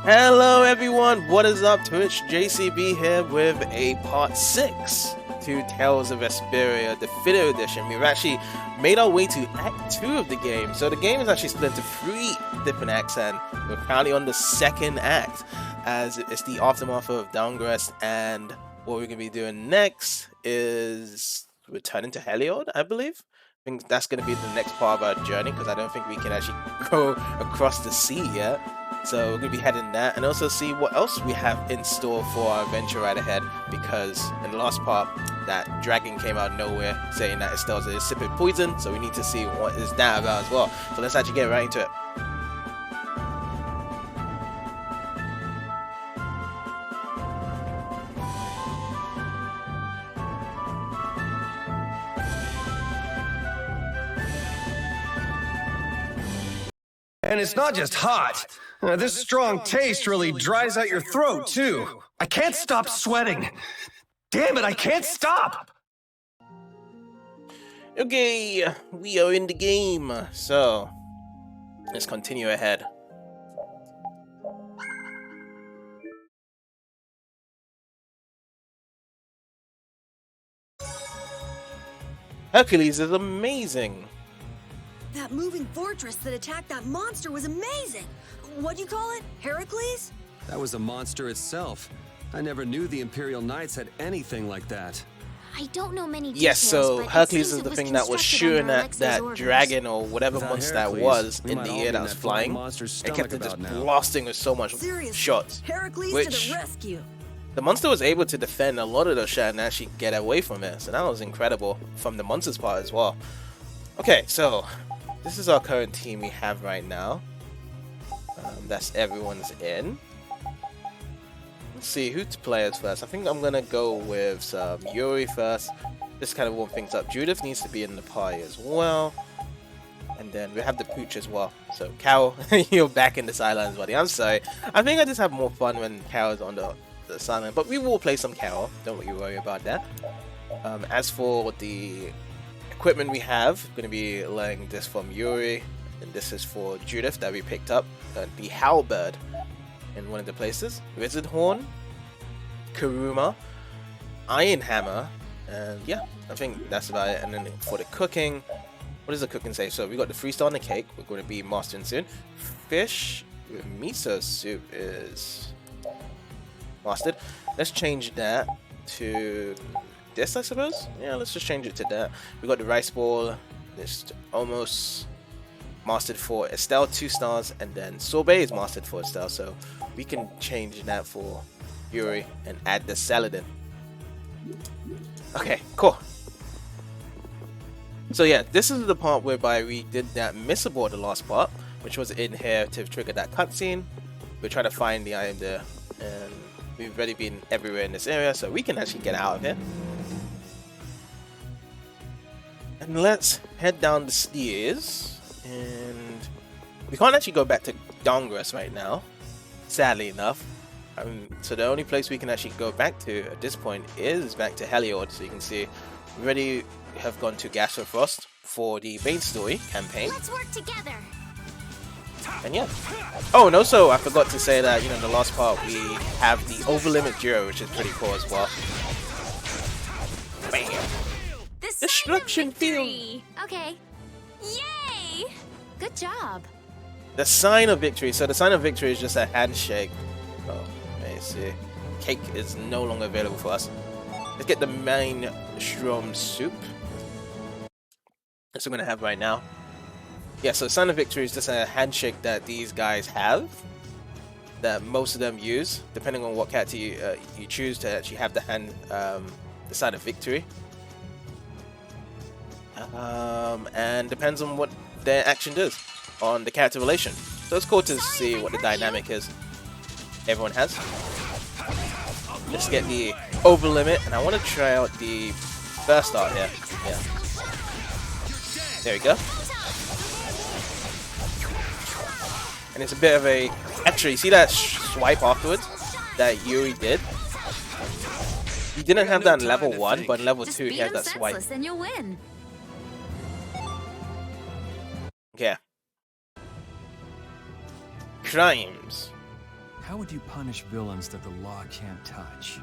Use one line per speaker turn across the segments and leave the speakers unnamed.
Hello everyone, what is up? Twitch JCB here with a part 6 to Tales of Vesperia Definitive Edition. We've actually made our way to Act 2 of the game. So the game is actually split into 3 different acts and we're currently on the second act as it's the aftermath of Downgress, and what we're going to be doing next is returning to Heliord, I believe. I think that's going to be the next part of our journey because I don't think we can actually go across the sea yet. So we're going to be heading that and also see what else we have in store for our adventure right ahead, because in the last part that dragon came out of nowhere saying that Estelle's a insipid poison, so we need to see what is that about as well. So let's actually get right into it.
And it's not just hot. This strong taste really dries out your throat, too. I can't stop sweating. Damn it, I can't stop!
Okay, we are in the game, so let's continue ahead. Hercules is amazing.
That moving fortress that attacked that monster was amazing! What'd you call it? Heracles?
That was a monster itself. I never knew the Imperial Knights had anything like that.
I don't know many details,
Yes, so
but
Hercules
it
is the
was
thing that was
constructed
shooting
under
at
Alexa's
that
orders.
dragon or whatever
Without
monster that
Heracles,
was
we
in
might
the
all
air
be
that
in
was
that
flying.
monster's
It kept
stomach
it just
about now.
blasting with so much
Seriously,
shots.
Heracles
which-
to the rescue!
The monster was able to defend a lot of those shots and actually get away from it, so that was incredible from the monster's part as well. Okay, so this is our current team we have right now. That's everyone's in. Let's see who to play as first. I think I'm gonna go with some Yuri first. Just kind of warm things up. Judith needs to be in the party as well. And then we have the Pooch as well. So Carol, you're back in the sidelines, buddy. I'm sorry. I think I just have more fun when Carol's on the sideline. But we will play some Carol. Don't you worry about that. As for the equipment we have, I'm going to be learning this from Yuri. And this is for Judith that we picked up. The Halberd in one of the places. Wizard Horn. Kuruma. Iron Hammer. And yeah, I think that's about it. And then for the cooking, what does the cooking say? So we got the 3-star on the cake. We're going to be mastering soon. Fish with miso soup is mastered. Let's change that to this, I suppose. Yeah, let's just change it to that. We got the rice ball. This almost mastered for Estelle, 2 stars, and then sorbet is mastered for Estelle. So we can change that for Yuri and add the salad in. Okay, cool. So yeah, this is the part whereby we did that miss aboard the last part, which was in here to trigger that cutscene. We're trying to find the item there, and we've already been everywhere in this area, so we can actually get out of here. And let's head down the stairs, and we can't actually go back to Downgress right now, sadly enough. So the only place we can actually go back to at this point is back to Heliord. So you can see we already have gone to Frost for the main story campaign.
Let's work together.
And yeah. Oh, and also I forgot to say that, in the last part we have the Overlimit Duo, which is pretty cool as well. Bam.
The
Destruction field.
victory. Okay. Yay! Good job.
The sign of victory. So the sign of victory is just a handshake. Oh, let me see. Cake is no longer available for us. Let's get the main shroom soup. That's what I'm gonna have right now. Yeah, so sign of victory is just a handshake that these guys have, that most of them use, depending on what character you choose to actually have the sign of victory. And depends on what their action does on the character relation. So it's cool to see what the dynamic is everyone has. Let's get the over limit, and I want to try out the first art here. Yeah. There we go. And it's a bit of a... Actually, see that swipe afterwards that Yuri did? He didn't have that in level 1, but in level 2 he had that swipe.
And you'll win.
Okay. Crimes.
How would you punish villains that the law can't touch?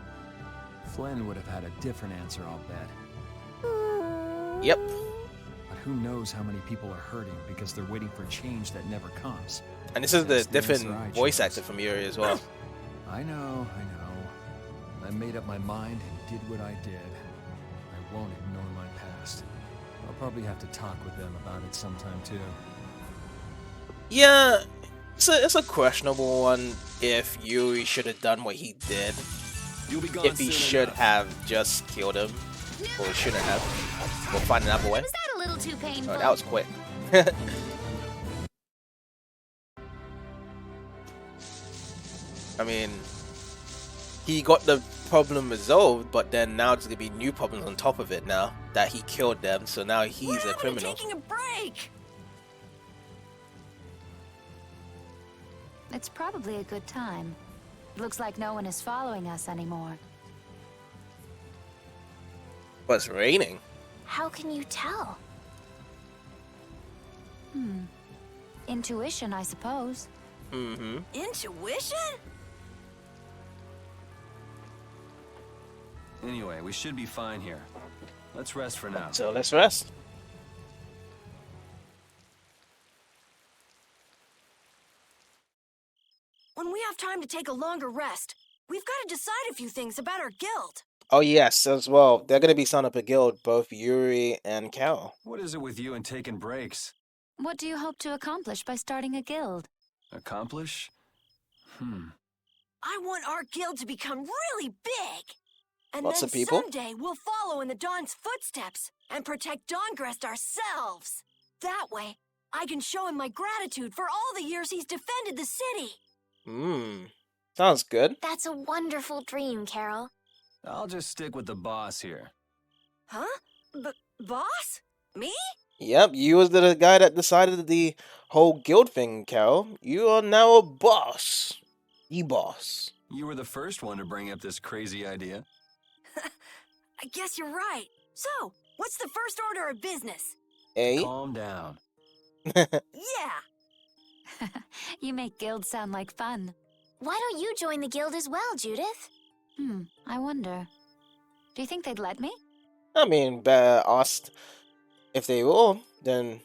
Flynn would have had a different answer, I'll bet.
Yep.
But who knows how many people are hurting because they're waiting for change that never comes.
And this is the
That's the
different
answer I
voice
chose.
actor from Yuri as well.
I know. I made up my mind and did what I did. I won't ignore my past. I'll probably have to talk with them about it sometime too.
Yeah, it's a questionable one if Yuri should have done what he did.
You'll be gone
If he
soon
should
enough.
have just killed him. Or he shouldn't have. We'll find another way.
Was that a little too painful?
Oh, that was quick. I mean, he got the problem resolved, but then now there's gonna be new problems on top of it now that he killed them, so now he's a criminal.
Taking a break.
It's probably a good time. Looks like no one is following us anymore.
But it's raining.
How can you tell? Intuition, I suppose.
Mm-hmm.
Intuition?
Anyway, we should be fine here. Let's rest for now.
So let's rest.
When we have time to take a longer rest, we've got to decide a few things about our guild.
Oh yes, as well. They're gonna be starting up a guild, both Yuri and Cal.
What is it with you and taking breaks?
What do you hope to accomplish by starting a guild?
Accomplish?
I want our guild to become really big. And
Lots
then
of people?
someday we'll follow in the Dawn's footsteps and protect Dawngrest ourselves. That way, I can show him my gratitude for all the years he's defended the city.
Sounds good.
That's a wonderful dream, Carol.
I'll just stick with the boss here.
Huh? Boss? Me?
Yep, you was the guy that decided the whole guild thing, Carol. You are now a boss. E-boss.
You were the first one to bring up this crazy idea.
I guess you're right. So, what's the first order of business?
Eh?
Calm down.
Yeah.
You make guilds sound like fun. Why don't you join the guild as well, Judith? I wonder. Do you think they'd let me?
I mean, asked if they will, then...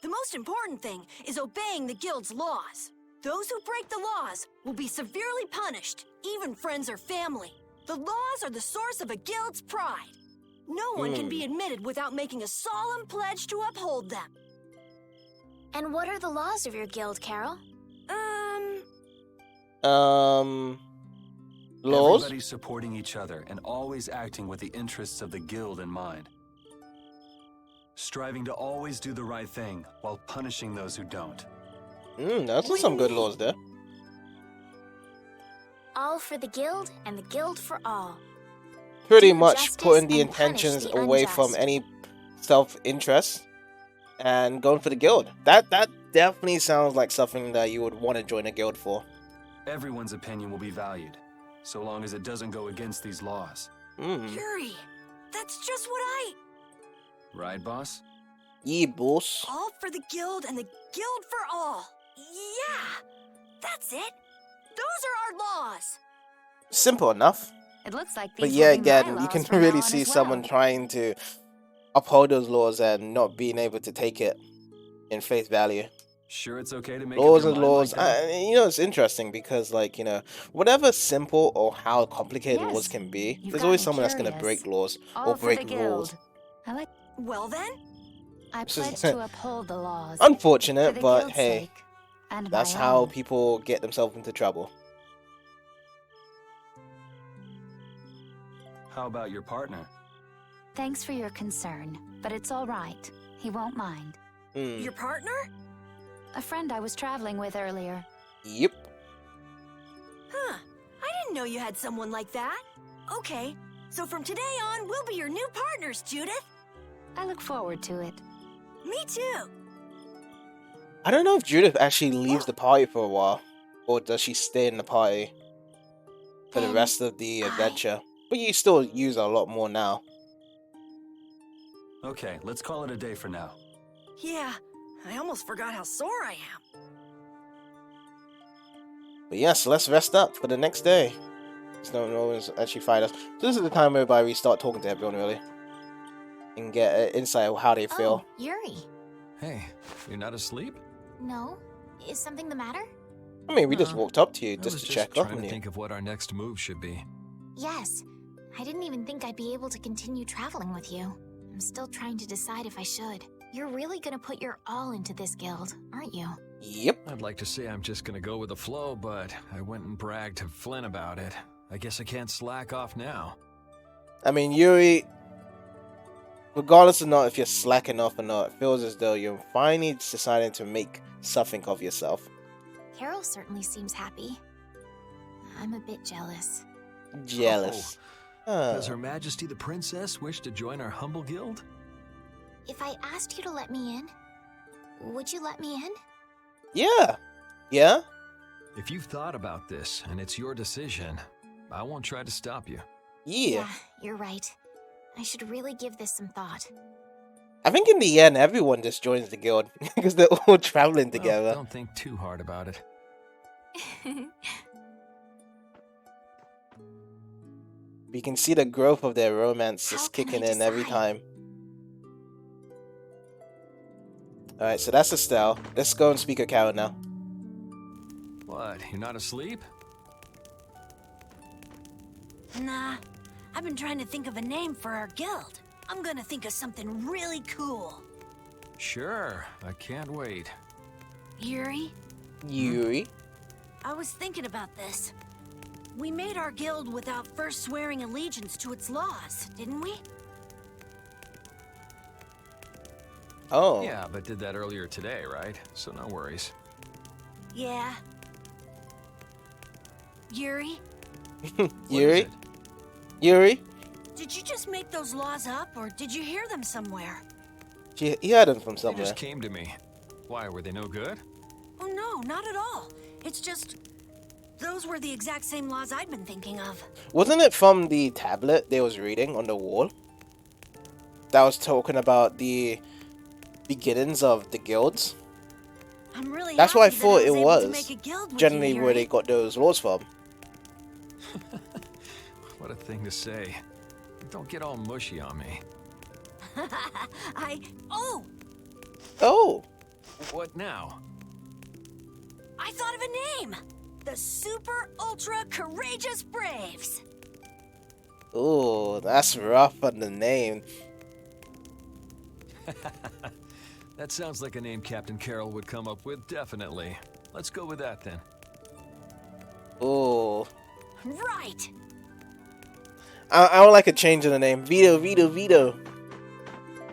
The most important thing is obeying the guild's laws. Those who break the laws will be severely punished, even friends or family. The laws are the source of a guild's pride. No one can be admitted without making a solemn pledge to uphold them.
And what are the laws of your guild, Carol?
Laws?
Everybody supporting each other and always acting with the interests of the guild in mind. Striving to always do the right thing while punishing those who don't.
That's some good laws there.
All for the guild and the guild for all.
Pretty
Do
much
justice
putting the
and punish
intentions
the
away from
unjust.
any self-interest and going for the guild. That definitely sounds like something that you would want to join a guild for.
Everyone's opinion will be valued, so long as it doesn't go against these laws.
Yuri, that's just what
Right, boss?
Ye boss.
all for the guild and the guild for all. Yeah, that's it. Those are our laws.
Simple enough.
It looks like these
But
will
yeah,
be my
again, you
laws
can
from now
really
on
see
as
someone
well.
trying to uphold those laws and not being able to take it in face value.
Sure it's okay to make
Laws
up
and
your mind
laws.
like that?
It's interesting because, like, whatever simple or how complicated
Yes,
laws can be,
you've
there's
got
always
me
someone that's going to
curious.
break laws
All
or
for
break
the
rules.
guild. I like.
Well then,
I
This is-
pledge to uphold the laws. For
Unfortunate,
the
but
guild's
hey,
sake, and
that's
my
how
own.
people get themselves into trouble.
How about your partner?
Thanks for your concern, but it's all right. He won't mind.
your partner?
A friend I was traveling with earlier.
Yep.
Huh. I didn't know you had someone like that. Okay, so from today on, we'll be your new partners, Judith.
I look forward to it.
Me too.
I don't know if Judith actually leaves the party for a while, or does she stay in the party for the
Then
rest of the adventure? But you still use her a lot more now.
Okay, let's call it a day for now.
Yeah, I almost forgot how sore I am.
But yes, let's rest up for the next day. No one's actually find us. So this is the time whereby we start talking to everyone, really. And get an insight of how they feel.
Oh, Yuri.
Hey, you're not asleep?
No? Is something the matter?
I mean, we just
No,
walked up to you
I
just
was
to
just
check up
trying
on
to
you.
think of what our next move should be.
Yes. I didn't even think I'd be able to continue traveling with you. I'm still trying to decide if I should. You're really gonna put your all into this guild, aren't you?
Yep.
I'd like to say I'm just gonna go with the flow, but I went and bragged to Flynn about it. I guess I can't slack off now.
I mean, Yuri, regardless of not if you're slacking off or not, it feels as though you're finally deciding to make something of yourself.
Carol certainly seems happy. I'm a bit jealous.
Jealous.
Does Her Majesty the Princess wish to join our humble guild?
If I asked you to let me in, would you let me in?
Yeah. Yeah?
If you've thought about this and it's your decision, I won't try to stop you.
Yeah.
You're right. I should really give this some thought.
I think in the end, everyone just joins the guild because they're all traveling
Well,
together.
don't think too hard about it.
We can see the growth of their romance
How
just
can
kicking
I
in every
decide?
time. Alright, so that's Estelle. Let's go and speak of Carol now.
What, you're not asleep?
Nah, I've been trying to think of a name for our guild. I'm gonna think of something really cool.
Sure, I can't wait.
Yuri,
Yuri?
I was thinking about this. We made our guild without first swearing allegiance to its laws, didn't we?
Oh.
Yeah, but did that earlier today, right? So no worries.
Yeah. Yuri,
What
Yuri?
is it?
Yuri?
did you just make those laws up, or did you hear them somewhere?
He had them from
They
somewhere.
just came to me. Why, were they no good?
Oh no, not at all. It's just... those were the exact same laws I'd been thinking of.
Wasn't it from the tablet they was reading on the wall? That was talking about the beginnings of the guilds?
I'm really
That's what I
happy that
thought it
able to
was.
make a guild with
Generally
you,
where they
Yuri.
got those laws from.
What a thing to say. Don't get all mushy on me.
Oh!
Oh!
What now?
I thought of a name! The Super Ultra Courageous Braves!
Ooh, that's rough on the name.
That sounds like a name Captain Carroll would come up with, definitely. Let's go with that then.
Ooh.
Right!
I would like a change in the name. Vito, Vito, Vito.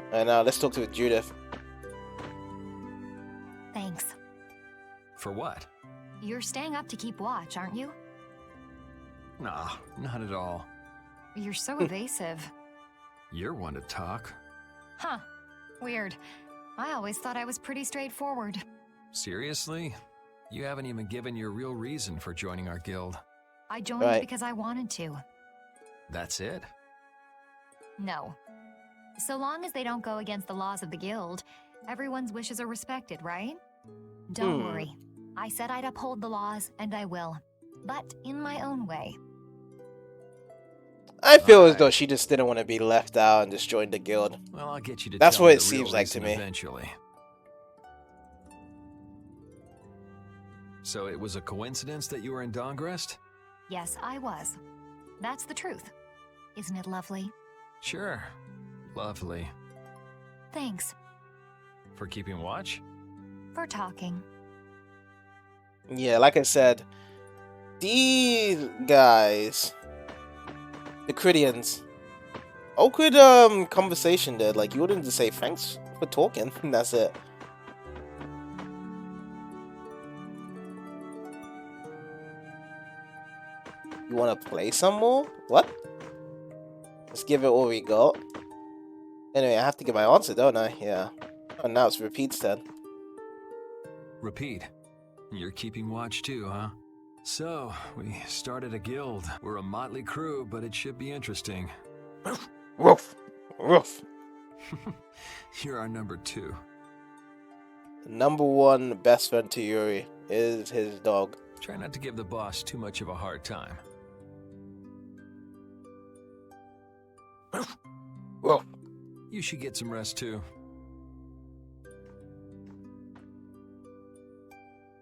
Alright, now let's talk to Judith.
Thanks.
For what?
You're staying up to keep watch, aren't you?
Nah, not at all.
You're so evasive.
You're one to talk.
Huh. Weird. I always thought I was pretty straightforward.
Seriously? You haven't even given your real reason for joining our guild.
I joined
Right.
because I wanted to.
That's it?
No. So long as they don't go against the laws of the guild, everyone's wishes are respected, right? Don't worry. I said I'd uphold the laws, and I will. But in my own way.
I feel as
Alright.
though she just didn't want to be left out and just joined the guild.
Well, I'll get you to
That's
tell
what
me
it
the real
seems like to
reason
me.
eventually. So it was a coincidence that you were in Dongrest?
Yes, I was. That's the truth. Isn't it lovely?
Sure. Lovely.
Thanks
For keeping watch?
for talking.
Yeah, like I said, these guys, the Cridians, awkward conversation there. Like, you wouldn't just say thanks for talking. That's it. You want to play some more? What? Let's give it all we got. Anyway, I have to get my answer, don't I? Yeah. Oh, now it's repeats then.
Repeat. You're keeping watch too, huh? So, we started a guild. We're a motley crew, but it should be interesting.
Woof. Woof.
You're our number 2.
The number one best friend to Yuri is his dog.
Try not to give the boss too much of a hard time.
Whoa.
You should get some rest too.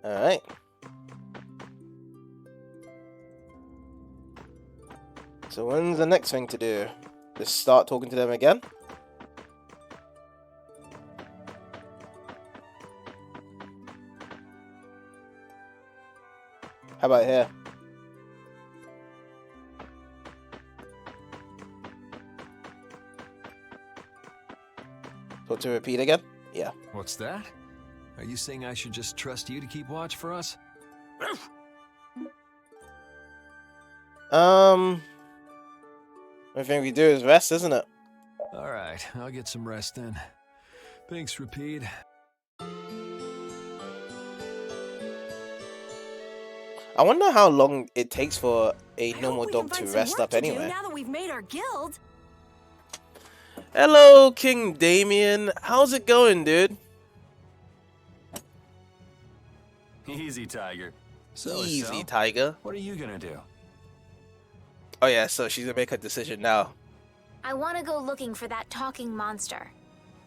Alright. So when's the next thing to do? Just start talking to them again? How about here? So to repeat again? Yeah.
What's that? Are you saying I should just trust you to keep watch for us?
Everything we do is rest, isn't it?
Alright, I'll get some rest then. Thanks, Rapide.
I wonder how long it takes for a normal
we can
dog to
find some
rest
work
up
to do
anyway.
now that we've made our guild.
Hello, King Damien. How's it going, dude?
Easy, Tiger.
So,
Easy,
Estelle,
Tiger.
What are you gonna do?
Oh yeah, so she's gonna make her decision now.
I want to go looking for that talking monster.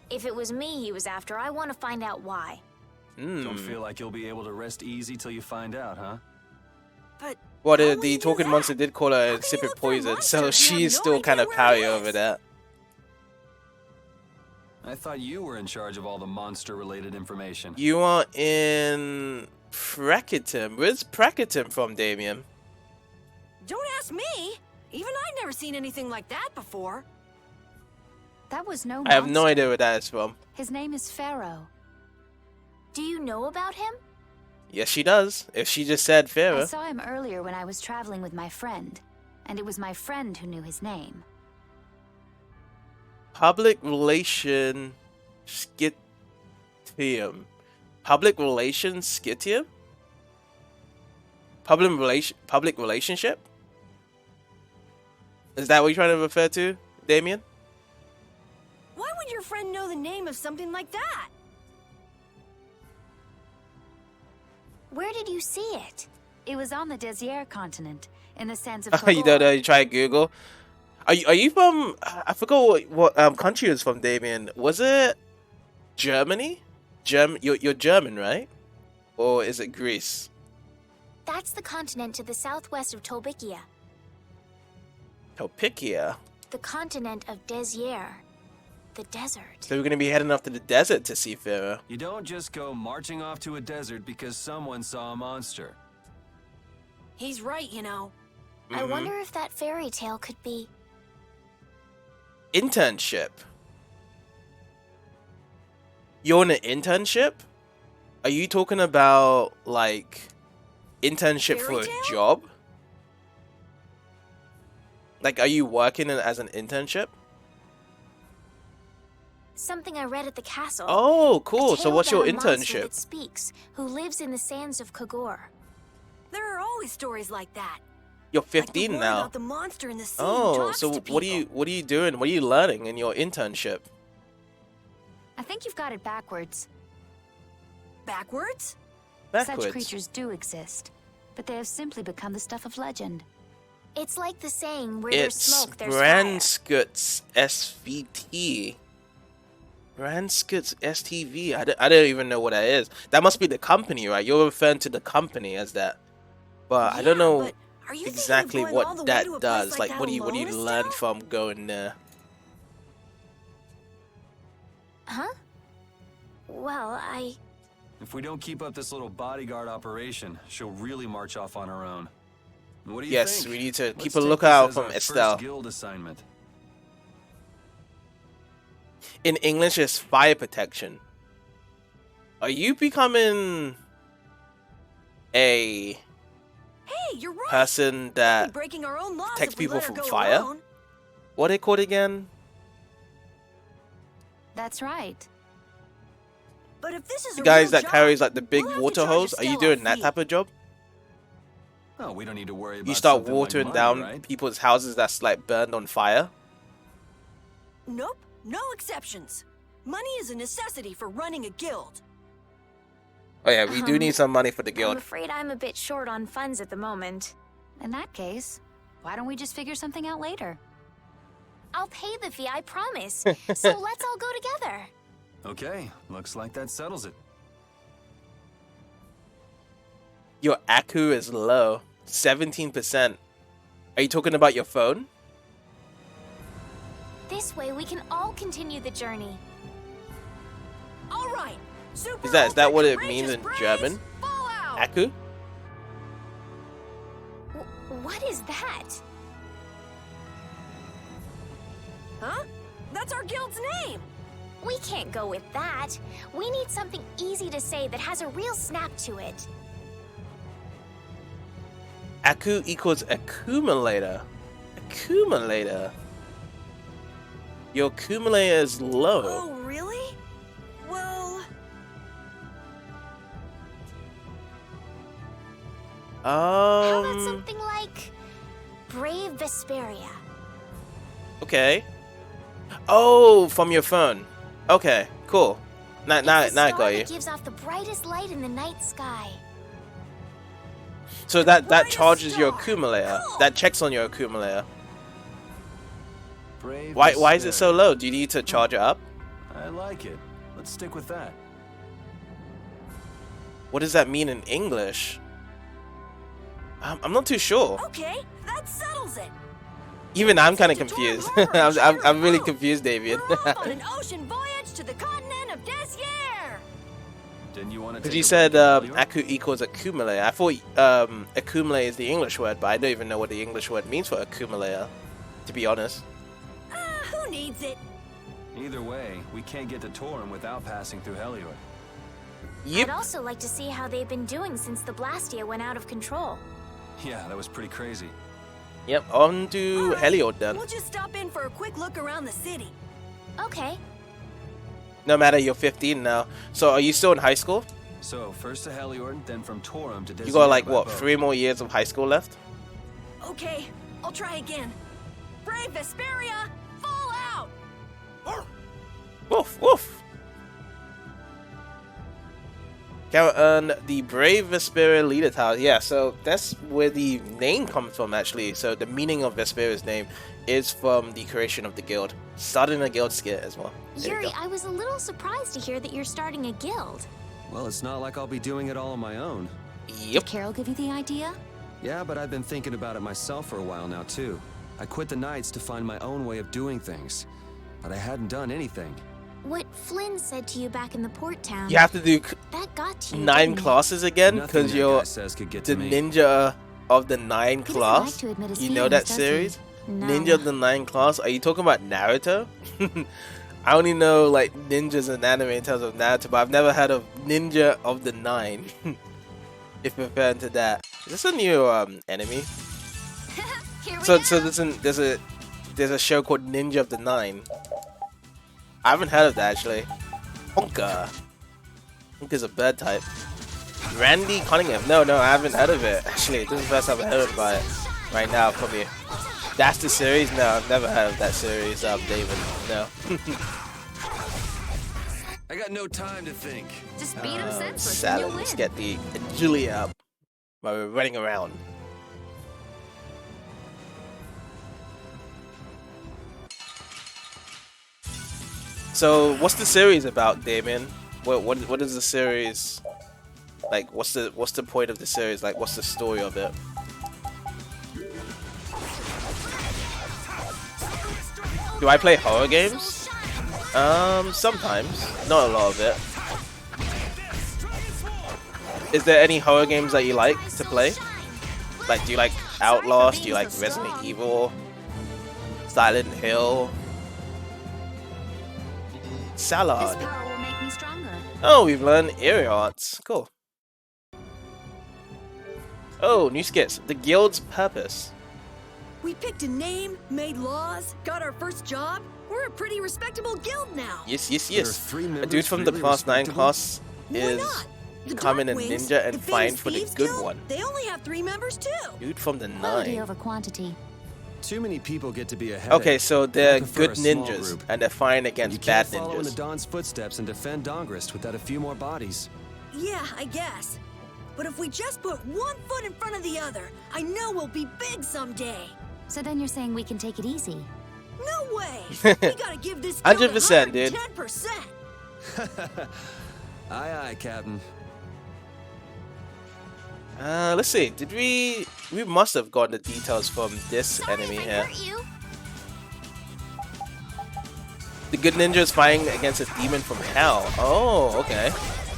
If it was me he was after, I want to find out why.
Don't feel like you'll be able to rest easy till you find out, huh?
But
Well,
how
the,
will
the
you do
talking
that?
monster did call her
How can you
insipid
look for a
poison,
monster
so
if you have
she's
no
still
idea
kind of
where it
parry
is?
over that.
I thought you were in charge of all the monster-related information.
You are in Prakitim. Where's Prakitim from, Damien?
Don't ask me. Even I've never seen anything like that before.
That was no
I have no
monster.
idea where that is from.
His name is Pharaoh.
Do you know about him?
Yes, she does. If she just said
I
Farah.
saw him earlier when I was traveling with my friend, and it was my friend who knew his name.
Public relation skitium. Public relations skitium? Public relationship? Is that what you're trying to refer to, Damien?
Why would your friend know the name of something like that?
Where did you see it?
It was on the Désert continent, in the sands of
You don't know,
Kogor.
you try Google. Are you from, I forgot what country is from, Damien. Was it Germany? You're German, right? Or is it Greece?
That's the continent to the southwest of Tolbikia.
Topicia.
The continent of Désert. The desert.
So we're going to be heading off to the desert to see Farah.
You don't just go marching off to a desert because someone saw a monster.
He's right, you know.
I wonder if that fairy tale could be...
Internship. You're on an internship? Are you talking about, like, internship for
Fairy
a
tale?
job? Like, are you working as an internship?
Something I read at the castle.
Oh,
A
cool. So
tale
what's your
about a monster
internship?
that speaks, who lives in the sands of Kogor.
There are always stories like that.
You're
Like the
15
one
now.
about the monster in the sea who
Oh,
talks
so
to
what are
people.
you doing? What are you learning in your internship?
I think you've got it backwards.
Backwards?
Backwards.
Such creatures do exist, but they have simply become the stuff of legend.
It's like the saying, where there's
It's
smoke, there's fire.
Branscott's SVT. Branscott's STV. I don't even know what that is. That must be the company, right? You're referring to the company as that. But I don't
Yeah,
know
but are you thinking of
exactly
going all the
what
way
that
to a place
does.
like
Like, what do you
alone,
learn
Estelle?
from going there?
Huh? Well,
If we don't keep up this little bodyguard operation, she'll really march off on her own. What do you
Yes,
think?
we need to
Let's
keep a
take
lookout
this as
from
our first
Estelle.
guild assignment.
In English, it's fire protection. Are you becoming a
Hey, you're right.
person
We're
that
breaking our own laws
protects
if we
people
let her
from
go
fire?
alone.
What are they called again?
That's right.
But if this is
The
a
guys
real
that
job,
carries like the big
we'll have to
water
charge
hose. Are you
Estelle
doing
our
that
fee.
type of job?
Oh, we don't need to worry about
You start
something like
watering
money,
down
right?
people's houses that's like burned on fire?
Nope, no exceptions. Money is a necessity for running a guild.
Oh yeah, we do need some money for the
I'm
guild.
afraid I'm a bit short on funds at the moment.
In that case, why don't we just figure something out later?
I'll pay the fee, I promise. So let's all go together.
Okay, looks like that settles it.
Your Aku is low. 17%. Are you talking about your phone?
This way we can all continue the journey.
All right. Super
Is that what it
ultra
means in
courageous
German?
braves, fall out.
Aku?
What is that?
Huh? That's our guild's name.
We can't go with that. We need something easy to say that has a real snap to it.
Aku equals accumulator. Accumulator. Your accumulator is low.
Oh, really? Well,
How about something like Brave Vesperia?
Okay. Oh, from your phone. Okay, cool. Now
It's the
I
star
got you.
that gives off the brightest light in the night sky.
So that
brightest
charges your
star.
accumulator.
Cool.
That checks on your accumulator.
Brave
Why is it so
Vesperia.
low? Do you need to charge it up?
I like it. Let's stick with that.
What does that mean in English? I'm not too sure.
okay, that settles it.
Even I'm kind of
Set to
confused.
Tormhorn,
I'm really
Shadowfell.
confused, David.
We're off on an ocean voyage to the continent of Desier.
Didn't you want to?
Because you said Aku equals accumulator. I thought accumulator is the English word, but I don't even know what the English word means for accumulator, to be honest.
Who needs it?
Either way, we can't get to Torum without passing through Heliord.
Yep.
I'd also like to see how they've been doing since the Blastia went out of control.
Yeah, that was pretty crazy.
Yep, on to
All right,
Heliord then.
We'll just stop in for a quick look around the city.
Okay.
No matter, you're 15 now. So are you still in high school?
So first to Heliord, then from Torum to Desier.
You got like,
by
what,
boat.
3 more years of high school left?
Okay, I'll try again. Brave Vesperia, fall out!
Woof, woof. Can earn the Brave Vesperia leader title. Yeah, so that's where the name comes from, actually. So the meaning of Vesperia's name is from the creation of the guild. Starting a guild skit as well. There you
Yuri,
go.
I was a little surprised to hear that you're starting a guild.
Well, it's not like I'll be doing it all on my own.
Yep.
Carol give you the idea?
Yeah, but I've been thinking about it myself for a while now, too. I quit the Knights to find my own way of doing things. But I hadn't done anything.
What Flynn said to you back in the port town,
You have to do
that got to you,
9
didn't it?
classes again
Nothing
because
that
you're
guy says could get
the
to me.
ninja of the 9
doesn't
class.
like to admit his
You know that
feelings, does he?
series?
No.
Ninja of the 9 class. Are you talking about Naruto? I only know like ninjas in anime in terms of Naruto, but I've never heard of Ninja of the 9. If you're referring to that. Is this a new enemy?
Here we
So
go.
there's a show called Ninja of the 9. I haven't heard of that actually. Honka. Honka's a bird type. Randy Cunningham. No, I haven't heard of it. Actually, this is the first time I've heard about it right now from you. That's the series? No, I've never heard of that series, David. No.
I got no time to think.
Just beat him senseless and
Salad.
you'll win.
Let's get the Julia up while we're running around. So, what's the series about, Damien? What is the series like? What's the point of the series? Like, what's the story of it? Do I play horror games? Sometimes, not a lot of it. Is there any horror games that you like to play? Like, do you like Outlast? Do you like Resident Evil? Silent Hill?
This
Salad.
power will make me stronger.
Oh, we've learned area arts. Cool. Oh, new skits. The guild's purpose.
We picked a name, made laws, got our first job. We're a pretty respectable guild now.
Yes.
There are 3
A
members
dude from the
really
class 9
respectable?
class
Why
is
not? The
becoming a
Darkwings,
ninja and
the
fighting
famous
for the
thieves
good
guild,
one.
They only have 3 members too.
Dude from the
Quality
9.
over quantity.
Too many people get to be ahead.
Okay, so they're
I prefer
good
a small
ninjas,
group.
and they're fighting
You
against bad
can't follow in the
ninjas.
Dawn's footsteps and defend Dongrist without a few more bodies.
Yeah, I guess. But if we just put one foot in front of the other, I know we'll be big someday.
So then you're saying we can take it easy?
No way! We gotta give this guild
100%, dude.
110%.
Aye, aye, Captain.
Let's see. Did we must have gotten the details from this enemy here. The good ninja is fighting against a demon from hell. Oh, okay.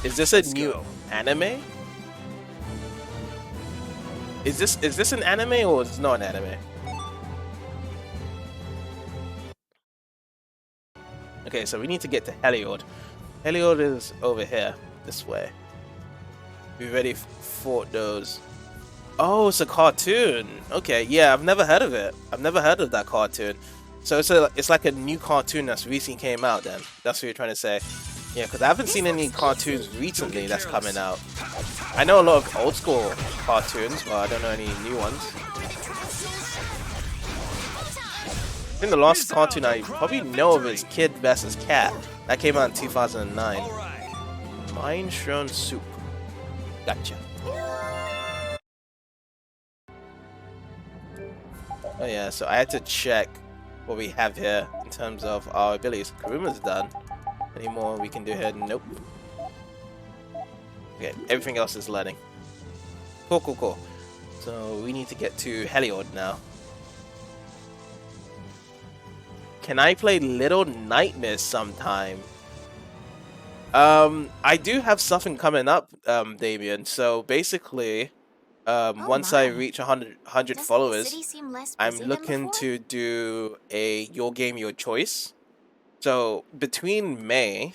Is this a new anime? Is this an anime or is it not an anime? Okay, so we need to get to Heliord. Heliord is over here, this way. We already fought those. Oh, it's a cartoon. Okay, yeah, I've never heard of it. I've never heard of that cartoon. So it's like a new cartoon that's recently came out then. That's what you're trying to say. Yeah, because I haven't seen any cartoons recently that's coming out. I know a lot of old school cartoons, but I don't know any new ones. I think the last cartoon I probably know of is Kid vs. Cat. That came out in 2009. Mine Shrown Soup. Gotcha. Oh yeah, so I had to check what we have here in terms of our abilities. Karuma's done. Any more we can do here? Nope. Okay, everything else is learning. Cool, cool, cool. So we need to get to Heliord now. Can I play Little Nightmares sometime? I do have something coming up, Damien. So basically, once I reach 100 followers, I'm looking to do a Your Game, Your Choice. So between May,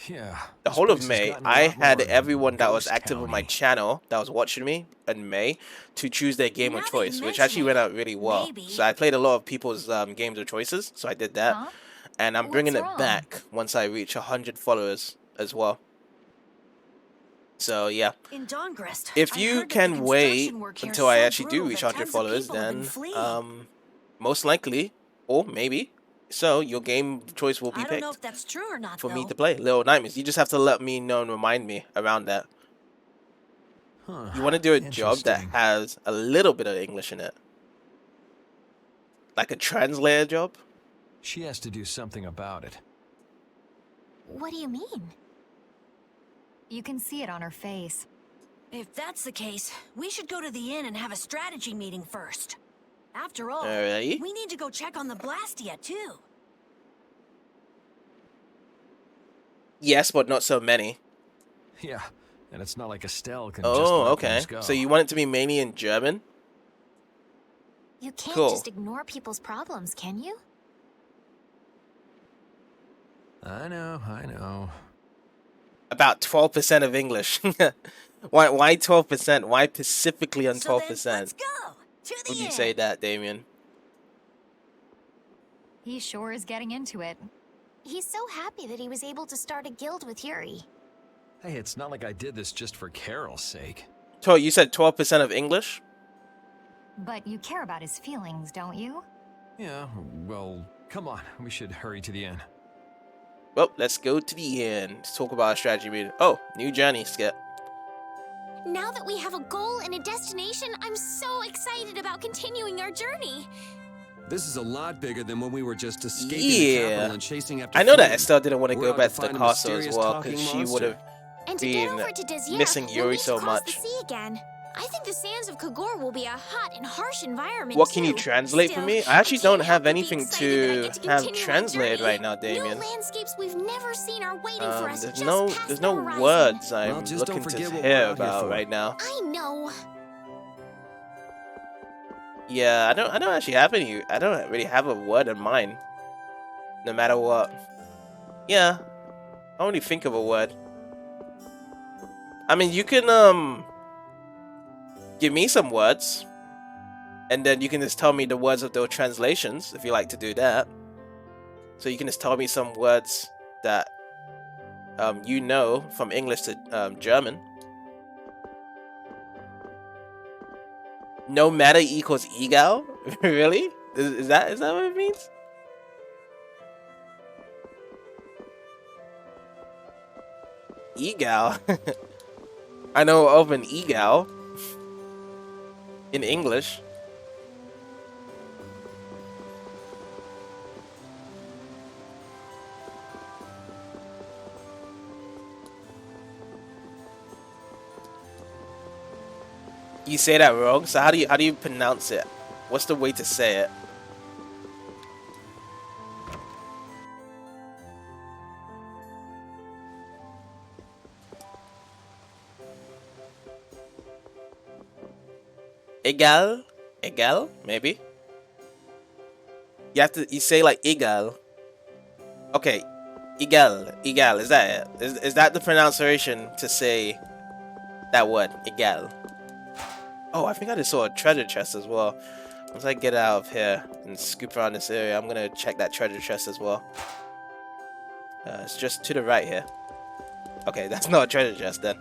the whole of May, I had everyone that was active on my channel that was watching me in May to choose their game of choice, which actually went out really well. So I played a lot of people's games of choices, so I did that. And I'm bringing it back once I reach 100 followers as well. So yeah, if you can wait until I actually do reach 100 followers, then most likely, or maybe, so your game choice will be picked for me to play Little Nightmares. You just have to let me know and remind me around that. You want to do a job that has a little bit of English in it, like a translator job.
She has to do something about it.
What do you mean?
You can see it on her face.
If that's the case, we should go to the inn and have a strategy meeting first. After all,
Alright.
we need to go check on the Blastia too.
Yes, but not so many.
Yeah, and it's not like Estelle can
Oh,
just
okay.
go.
So you want it to be mainly in German?
You can't
Cool.
just ignore people's problems, can you?
I know.
About 12% of English. Why 12%? Why specifically on 12%?
So then, let's go to the
Would you
inn.
say that, Damien?
He sure is getting into it.
He's so happy that he was able to start a guild with Yuri.
Hey, it's not like I did this just for Carol's sake.
So you said 12% of English?
But you care about his feelings, don't you?
Yeah, well, come on. We should hurry to the inn.
Well, let's go to the inn to talk about our strategy meeting. Oh, new journey, Skip.
Now that we have a goal and a destination, I'm so excited about continuing our journey.
This is a lot bigger than when we were just escaping the
Yeah.
capital and chasing after
I know that
Flynn.
Estelle didn't want to
We're
go
out
back
to
to the
find a
castle as
mysterious
well, because
talking
she would have
And to get
been
over to Desiat,
missing
we'll
Yuri
need to
so
cross
much.
the sea again. I think the sands of Kagor will be a hot and harsh environment.
What can you
too.
translate for
Still,
me? I actually don't
can't
have
help but be
anything
excited
to
that I get to
have
continue our
translated
journey.
right now, Damien.
New landscapes we've never seen are waiting for us
There's
just
no
past
there's
the
no
horizon.
words I'm
Well, just don't
looking to
forget what
hear
we're out here
about
for.
right now.
I know.
Yeah, I don't actually have any. I don't really have a word in mind. No matter what. Yeah, I only think of a word. I mean, you can give me some words, and then you can just tell me the words of those translations if you like to do that. So you can just tell me some words that you know from English to German. No matter equals egal? Really? Is that what it means? Egal. I know of an egal in English. You say that wrong. So how do you pronounce it? What's the way to say it? Egal, egal, maybe. You say like egal. Okay, egal, egal. Is that it? Is that the pronunciation to say that word, egal? Oh, I think I just saw a treasure chest as well. Once I get out of here and scoop around this area, I'm gonna check that treasure chest as well. It's just to the right here. Okay, that's not a treasure chest then.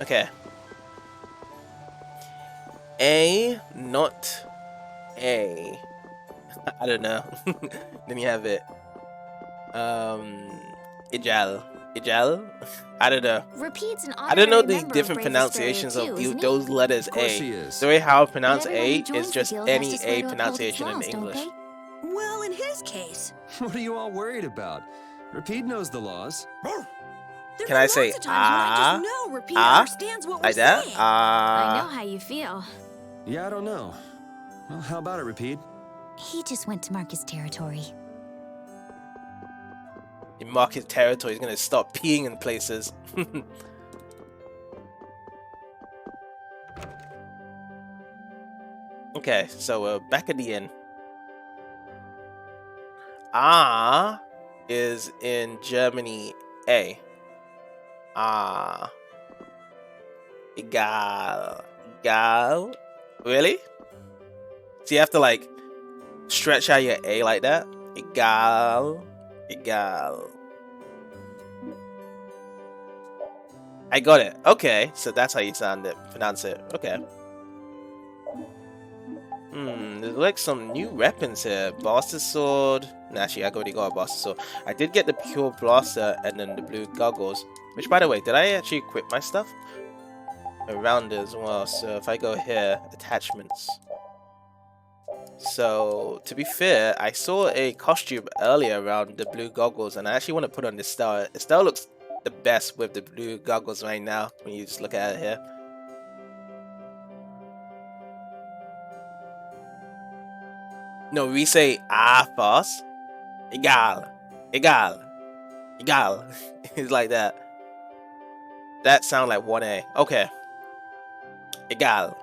Okay. A, not A. I don't know. Then you have it. Ijal. Ijal? I don't know.
Rapide's an
I don't know
honorary
the
member
different
Brave
pronunciations
Vesperia
of
too, isn't he?
those letters
Of course
A.
he is.
The way how I pronounce
But everyone
A
who joins
is
the
just
guild has
any
to swear
A
to uphold its
pronunciation in
laws, don't
English.
they?
Well, in his case,
What are you all worried about? Rapide knows the laws.
there
Can
are
I
lots
say
of times when I
ah?
just know Rapide
Ah?
understands what
Like
we're
that?
saying.
I know
Ah.
how you feel.
Yeah, I don't know. Well, how about it, Rapide?
He just went to mark his territory.
In market territory, he's gonna stop peeing in places. Okay, so we're back at the inn. Ah is in Germany A. Ah. Egal. Egal. Really? So you have to like stretch out your A like that? Egal. Egal. I got it. Okay, so that's how you pronounce it. Okay. There's like some new weapons here. Blaster sword. Nah, actually, I already got a blaster sword. I did get the pure blaster and then the blue goggles. Which, by the way, did I actually equip my stuff? Around as well. So if I go here, attachments. So to be fair, I saw a costume earlier around the blue goggles, and I actually want to put on this Estelle. Estelle looks the best with the blue goggles right now when you just look at it here. No, we say fast. Egal. Egal. Egal. It's like that. That sound like 1A. Okay. Egal.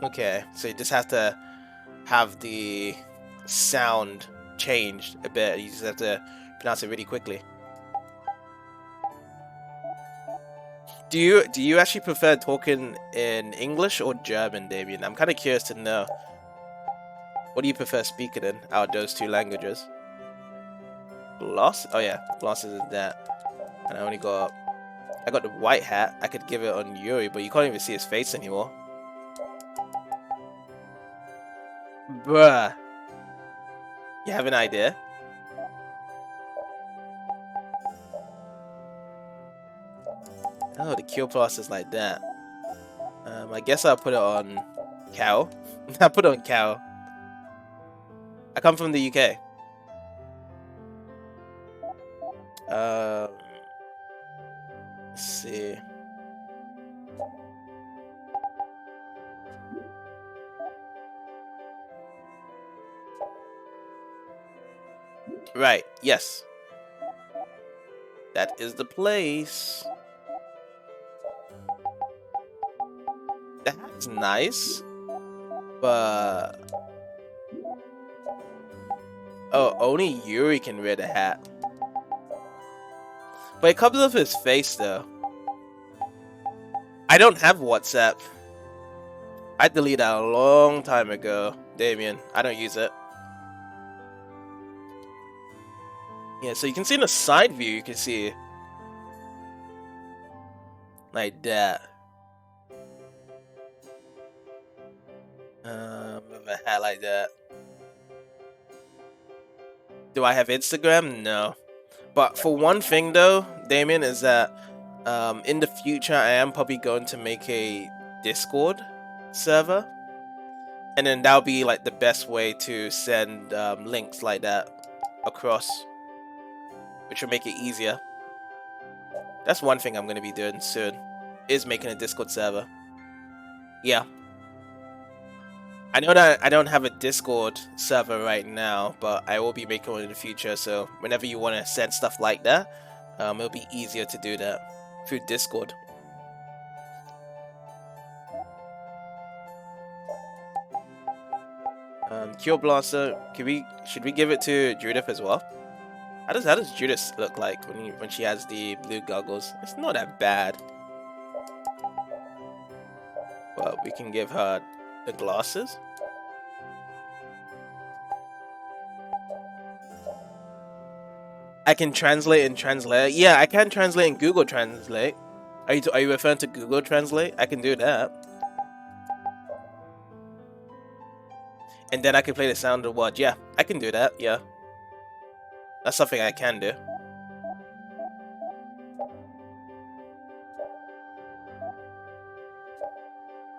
Okay, so you just have to have the sound changed a bit. You just have to pronounce it really quickly. Do you actually prefer talking in English or German, Damien? I'm kind of curious to know. What do you prefer speaking in out of those two languages? Gloss? Oh yeah, Gloss is that. And I got the white hat. I could give it on Yuri, but you can't even see his face anymore. Bruh. You have an idea? Oh, the kill process is like that. I guess I'll put it on cow. I'll put it on cow. I come from the UK. Let's see. Right, yes. That is the place. That's nice. But... oh, only Yuri can wear the hat. But it covers up his face, though. I don't have WhatsApp. I deleted that a long time ago, Damien. I don't use it. Yeah, so you can see in the side view, you can see like that. With a hat like that. Do I have Instagram? No. But for one thing though, Damien, is that in the future I am probably going to make a Discord server, and then that'll be like the best way to send links like that across, which will make it easier. That's one thing I'm going to be doing soon, is making a Discord server. Yeah. I know that I don't have a Discord server right now, but I will be making one in the future, so whenever you want to send stuff like that, it'll be easier to do that through Discord. Cure Blaster, should we give it to Judith as well? How does Judith look like when she has the blue goggles? It's not that bad. But we can give her the glasses. I can translate in Translate. Yeah, I can translate in Google Translate. Are you referring to Google Translate? I can do that. And then I can play the sound of what? Yeah, I can do that. Yeah, that's something I can do.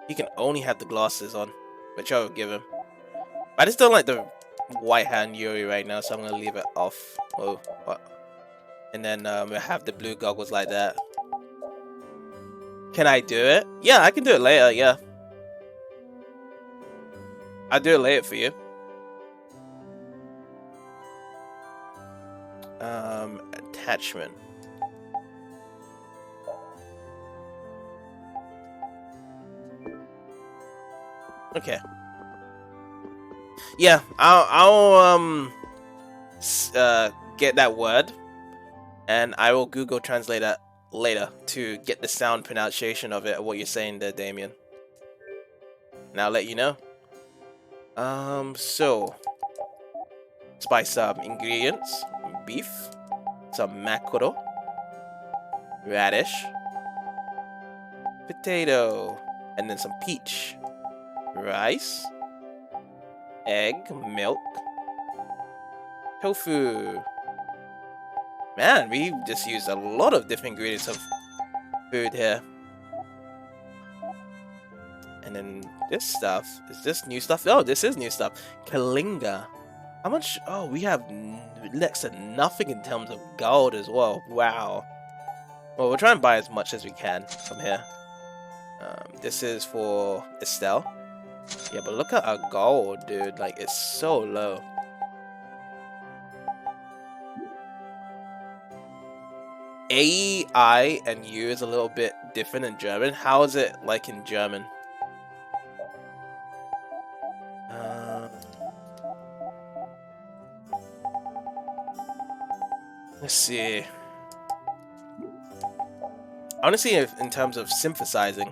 He can only have the glasses on, which I would give him. I just don't like the white hand Yuri right now, so I'm gonna leave it off. Oh, what? And then we'll have the blue goggles like that. Can I do it? Yeah, I can do it later. Yeah, I'll do it later for you. Attachment. Okay. Yeah, I'll get that word, and I will Google Translate that later to get the sound pronunciation of it, what you're saying there, Damien. And I'll let you know. So spice some ingredients: beef, some mackerel, radish, potato, and then some peach, rice, egg, milk, tofu. Man, we just used a lot of different ingredients of food here. And then this stuff, is this new stuff? Oh, this is new stuff. Kalinga. How much? Oh, we have next to nothing in terms of gold as well. Wow. Well, we'll try and buy as much as we can from here. This is for Estelle. Yeah, but look at our gold, dude. Like, it's so low. A, I, and U is a little bit different in German. How is it like in German? Let's see. Honestly, in terms of synthesizing.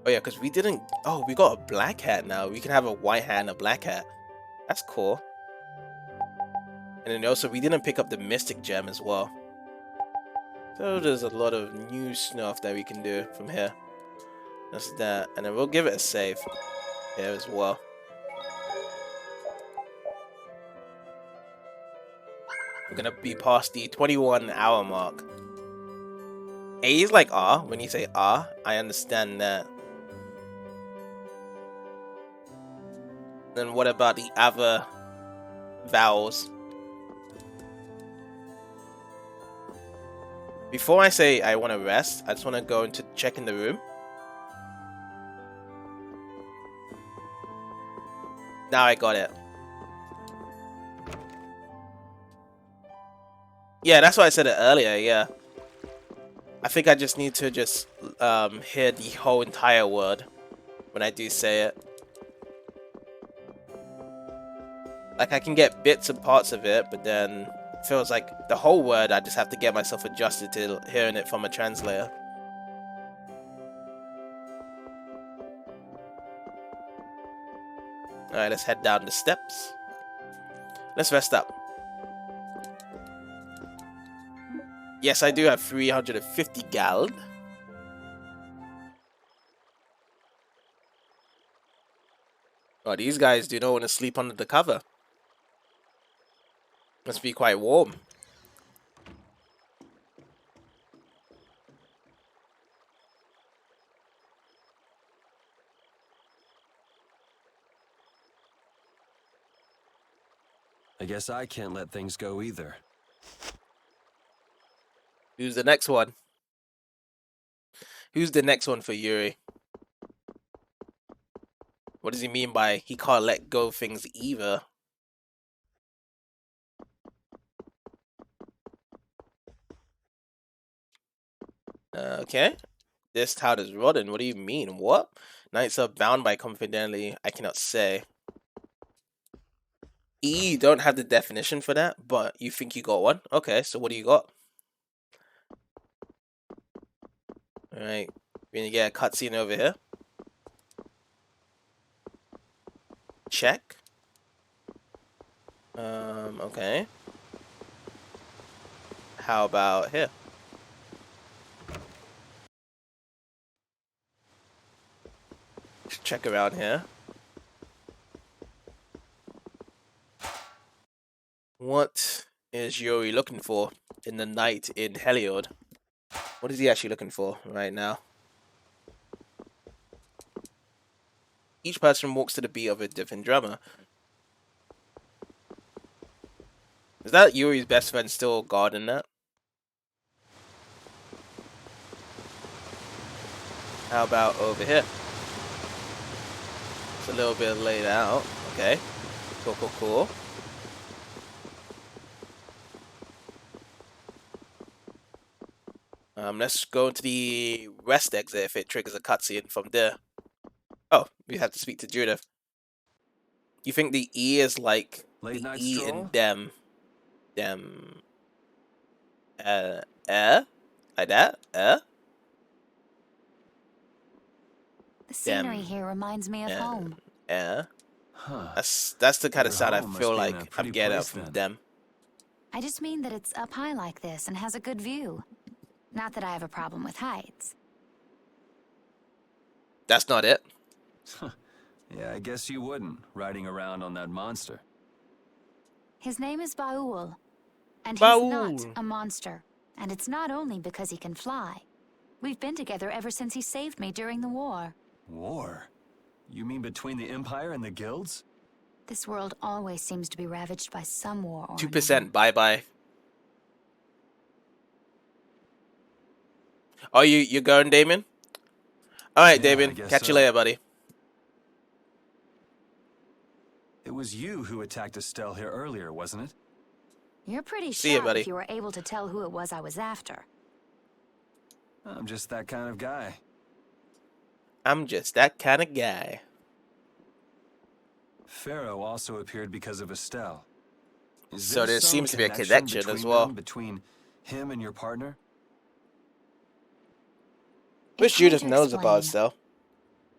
Oh yeah, because we didn't... Oh, we got a black hat now. We can have a white hat and a black hat. That's cool. And then also, we didn't pick up the Mystic Gem as well. So there's a lot of new stuff that we can do from here. That's that. And then we'll give it a save here as well. We're gonna be past the 21-hour mark. A is like R. When you say R, I understand that. Then what about the other vowels? Before I say I want to rest, I just want to go into check in the room. Now I got it. Yeah, that's why I said it earlier, yeah. I think I just need to just hear the whole entire word when I do say it. Like, I can get bits and parts of it, but then it feels like the whole word, I just have to get myself adjusted to hearing it from a translator. Alright, let's head down the steps. Let's rest up. Yes, I do have 350 gold. Oh, these guys do not want to sleep under the cover. Must be quite warm.
I guess I can't let things go either.
Who's the next one? Who's the next one for Yuri? What does he mean by he can't let go of things either? Okay. This town is rotten. What do you mean? What? Knights are bound by confidentiality. I cannot say. You don't have the definition for that, but you think you got one? Okay, so what do you got? Alright. We're gonna get a cutscene over here. Check. Okay. How about here? Check around here. What is Yuri looking for in the night in Heliord? What is he actually looking for right now? Each person walks to the beat of a different drummer. Is that Yuri's best friend still guarding that? How about over here? It's a little bit laid out. Okay. Cool, cool, cool. Let's go to the rest exit if it triggers a cutscene from there. Oh, we have to speak to Judith. You think the E is like
Late
the
night
E
stroll?
in them? Like that?
The scenery
Dem.
here reminds me of home.
Huh.
That's the kind of
Your
sound I
home must
feel
be in
like
a
I'm
pretty
getting
place
from
then.
them.
I just mean that it's up high like this and has a good view. Not that I have a problem with heights.
That's not it.
Yeah, I guess you wouldn't, riding around on that monster.
His name is Baul, and he's not
Baul.
a monster. And it's not only because he can fly. We've been together ever since he saved me during the war.
War? You mean between the Empire and the guilds?
This world always seems to be ravaged by some war or
2%. Bye bye. Oh, you going, Damon? All right,
Yeah, I
Damon.
guess
Catch you
so.
later, buddy.
It was you who attacked Estelle here earlier, wasn't it?
You're pretty
See ya,
sharp
buddy.
if you were able to tell who it was I was after.
I'm just that kind of guy.
I'm just that kind of guy.
Pharaoh also appeared because of Estelle. Is
So there
some
seems to be a
connection
connection as
between
well.
them, between him and your partner?
Wish
It's hard
Judith
to
knows about
explain.
Estelle.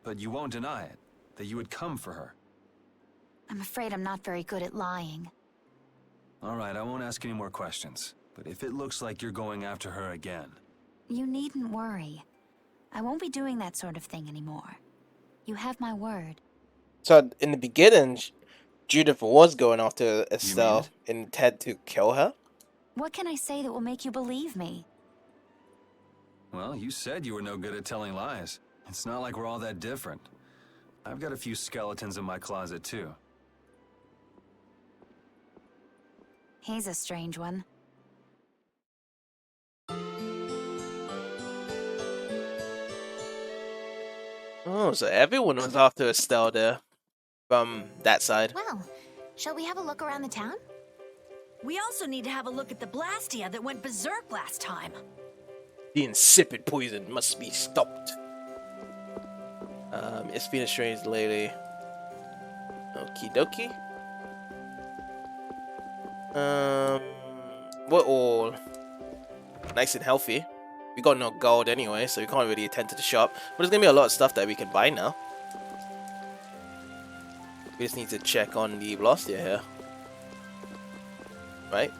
But you won't deny it, that you would come for her.
I'm afraid I'm not very good at lying.
All right, I won't ask any more questions. But if it looks like you're going after her again...
You needn't worry. I won't be doing that sort of thing anymore. You have my word.
So in the beginning, Judith was going after
it?
Estelle and intent to kill her.
What can I say that will make you believe me?
Well, you said you were no good at telling lies. It's not like we're all that different. I've got a few skeletons in my closet, too.
He's a strange one.
Oh, so everyone was after Estelle there. From that side.
Well, shall we have a look around the town?
We also need to have a look at the Blastia that went berserk last time.
The insipid poison must be stopped. It's been a strange lady. Okie dokie. We're all nice and healthy. We got no gold anyway, so we can't really attend to the shop. But there's gonna be a lot of stuff that we can buy now. We just need to check on the Blastia here. Right?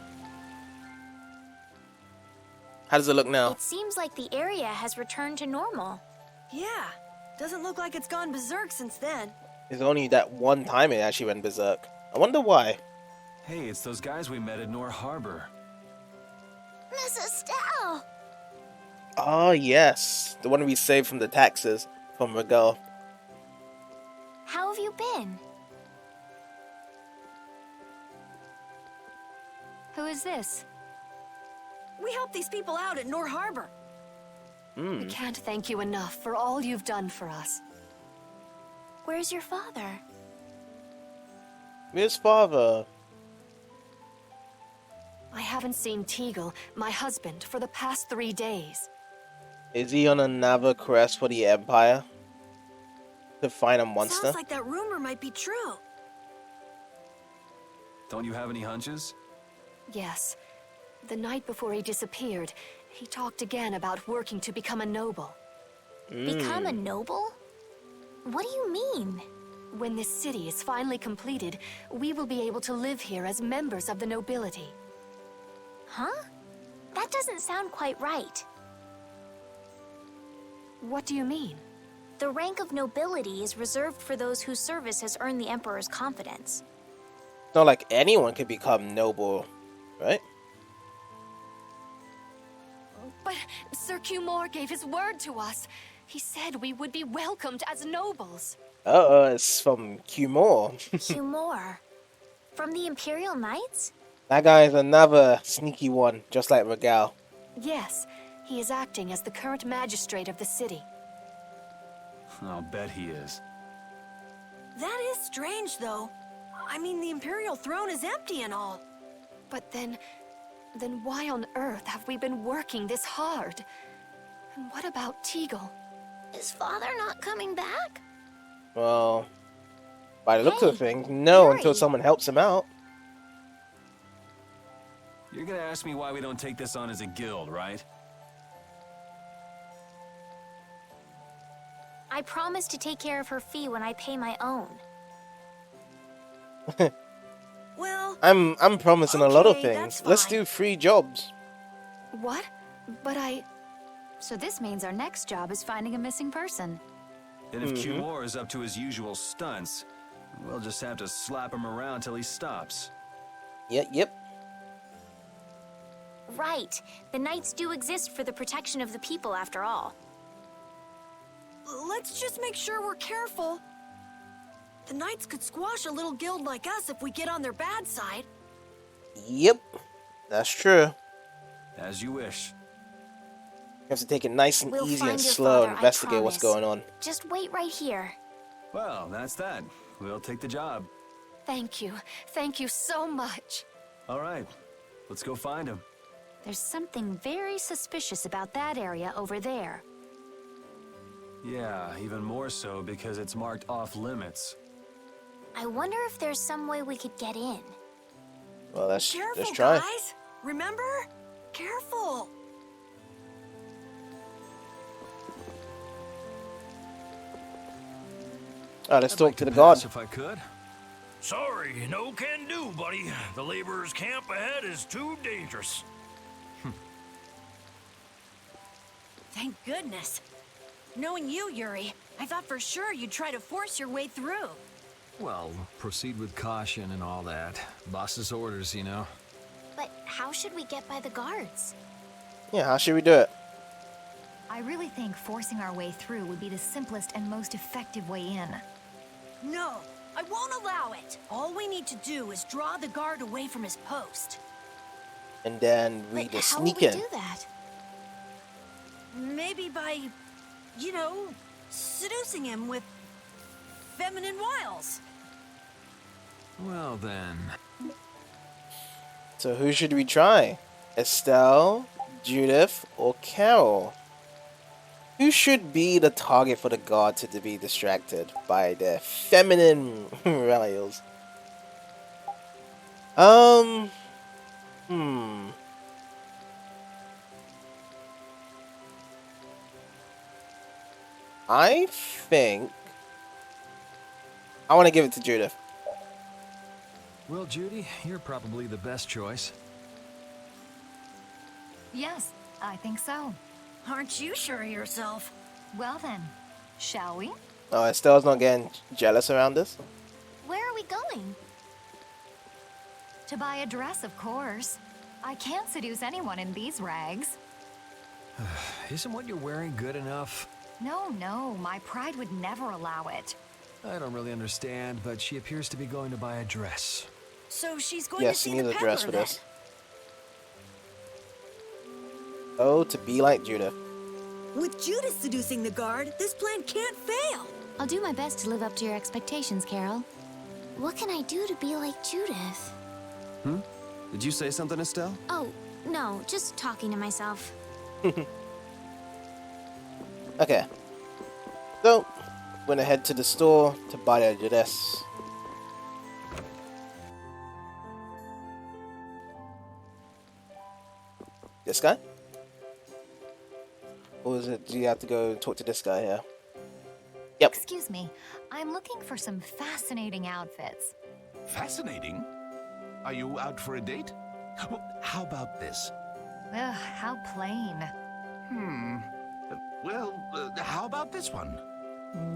How does it look now?
It seems like the area has returned to normal.
Yeah, doesn't look like it's gone berserk since then.
It's only that one time it actually went berserk. I wonder why.
Hey, it's those guys we met at Nor Harbor.
Miss Estelle!
Oh, yes. The one we saved from the taxes from Miguel.
How have you been?
Who is this?
We helped these people out at Nor Harbor.
We can't thank you enough for all you've done for us.
Where's your father?
His father.
I haven't seen Teagle, my husband, for the past 3 days.
Is he on another quest for the Empire? To find a monster?
Sounds like that rumor might be true.
Don't you have any hunches?
Yes. The night before he disappeared, he talked again about working to become a noble.
Become a noble? What do you mean?
When this city is finally completed, we will be able to live here as members of the nobility.
Huh? That doesn't sound quite right.
What do you mean?
The rank of nobility is reserved for those whose service has earned the Emperor's confidence.
It's not like anyone could become noble, right?
But Sir Cumore gave his word to us. He said we would be welcomed as nobles.
It's from Cumore.
Cumore? From the Imperial Knights?
That guy is another sneaky one, just like Regal.
Yes, he is acting as the current magistrate of the city.
I'll bet he is.
That is strange, though. I mean, the Imperial throne is empty and all.
But then why on earth have we been working this hard? And what about Teagle?
Is father not coming back?
Well, by the looks of things, no,
Yuri.
until someone helps him out.
You're gonna ask me why we don't take this on as a guild, right?
I promise to take care of her fee when I pay my own.
Well,
I'm promising a lot of
okay,
things.
that's
Let's
fine.
do 3 jobs.
What? But
So this means our next job is finding a missing person.
And if Cumore is up to his usual stunts, we'll just have to slap him around till he stops.
Yep.
Right. The Knights do exist for the protection of the people, after all.
let's just make sure we're careful. The Knights could squash a little guild like us if we get on their bad side.
Yep. That's true.
As you wish.
You have to take it nice and
We'll
easy
find
and
your
slow and
father, I
investigate what's
promise.
going on.
Just wait right here.
Well, that's that. We'll take the job.
thank you. Thank you so much.
All right. Let's go find him.
There's something very suspicious about that area over there.
Yeah, even more so because it's marked off limits.
I wonder if there's some way we could get in.
Well, let's
Careful,
try.
guys. Remember? Careful.
Alright, let's
I'd
talk
like
to the
pass
god.
if I could.
Sorry, no can do, buddy. The laborers' camp ahead is too dangerous.
Thank goodness. Knowing you, Yuri, I thought for sure you'd try to force your way through.
Well, proceed with caution and all that. Boss's orders, you know.
But how should we get by the guards?
Yeah, how should we do it?
I really think forcing our way through would be the simplest and most effective way in.
No, I won't allow it. All we need to do is draw the guard away from his post.
And then we
But
just
how will
sneak
we
in.
do that?
Maybe by, you know, seducing him with feminine wiles.
Well then.
So who should we try? Estelle, Judith, or Carol? Who should be the target for the god to be distracted by their feminine wiles? I think I want to give it to Judith.
Well, Judy, you're probably the best choice.
Yes, I think so.
Aren't you sure of yourself?
Well then, shall we?
Oh, Estelle's not getting jealous around this?
Where are we going?
To buy a dress, of course. I can't seduce anyone in these rags.
Isn't what you're wearing good enough?
No, my pride would never allow it.
I don't really understand, but she appears to be going to buy a dress.
So she's going
Yes,
to
you
see
need
the
a dress
peddler
for
then.
this. Oh, to be like Judith.
With Judith seducing the guard, this plan can't fail.
I'll do my best to live up to your expectations, Carol.
What can I do to be like Judith?
Did you say something, Estelle?
Oh, no, just talking to myself.
Okay. So, we're gonna head to the store to buy a dress. This guy? Or is it, do you have to go talk to this guy here? Yep.
Excuse me, I'm looking for some fascinating outfits.
Fascinating? Are you out for a date? Well, how about this?
Ugh, how plain.
How about this one?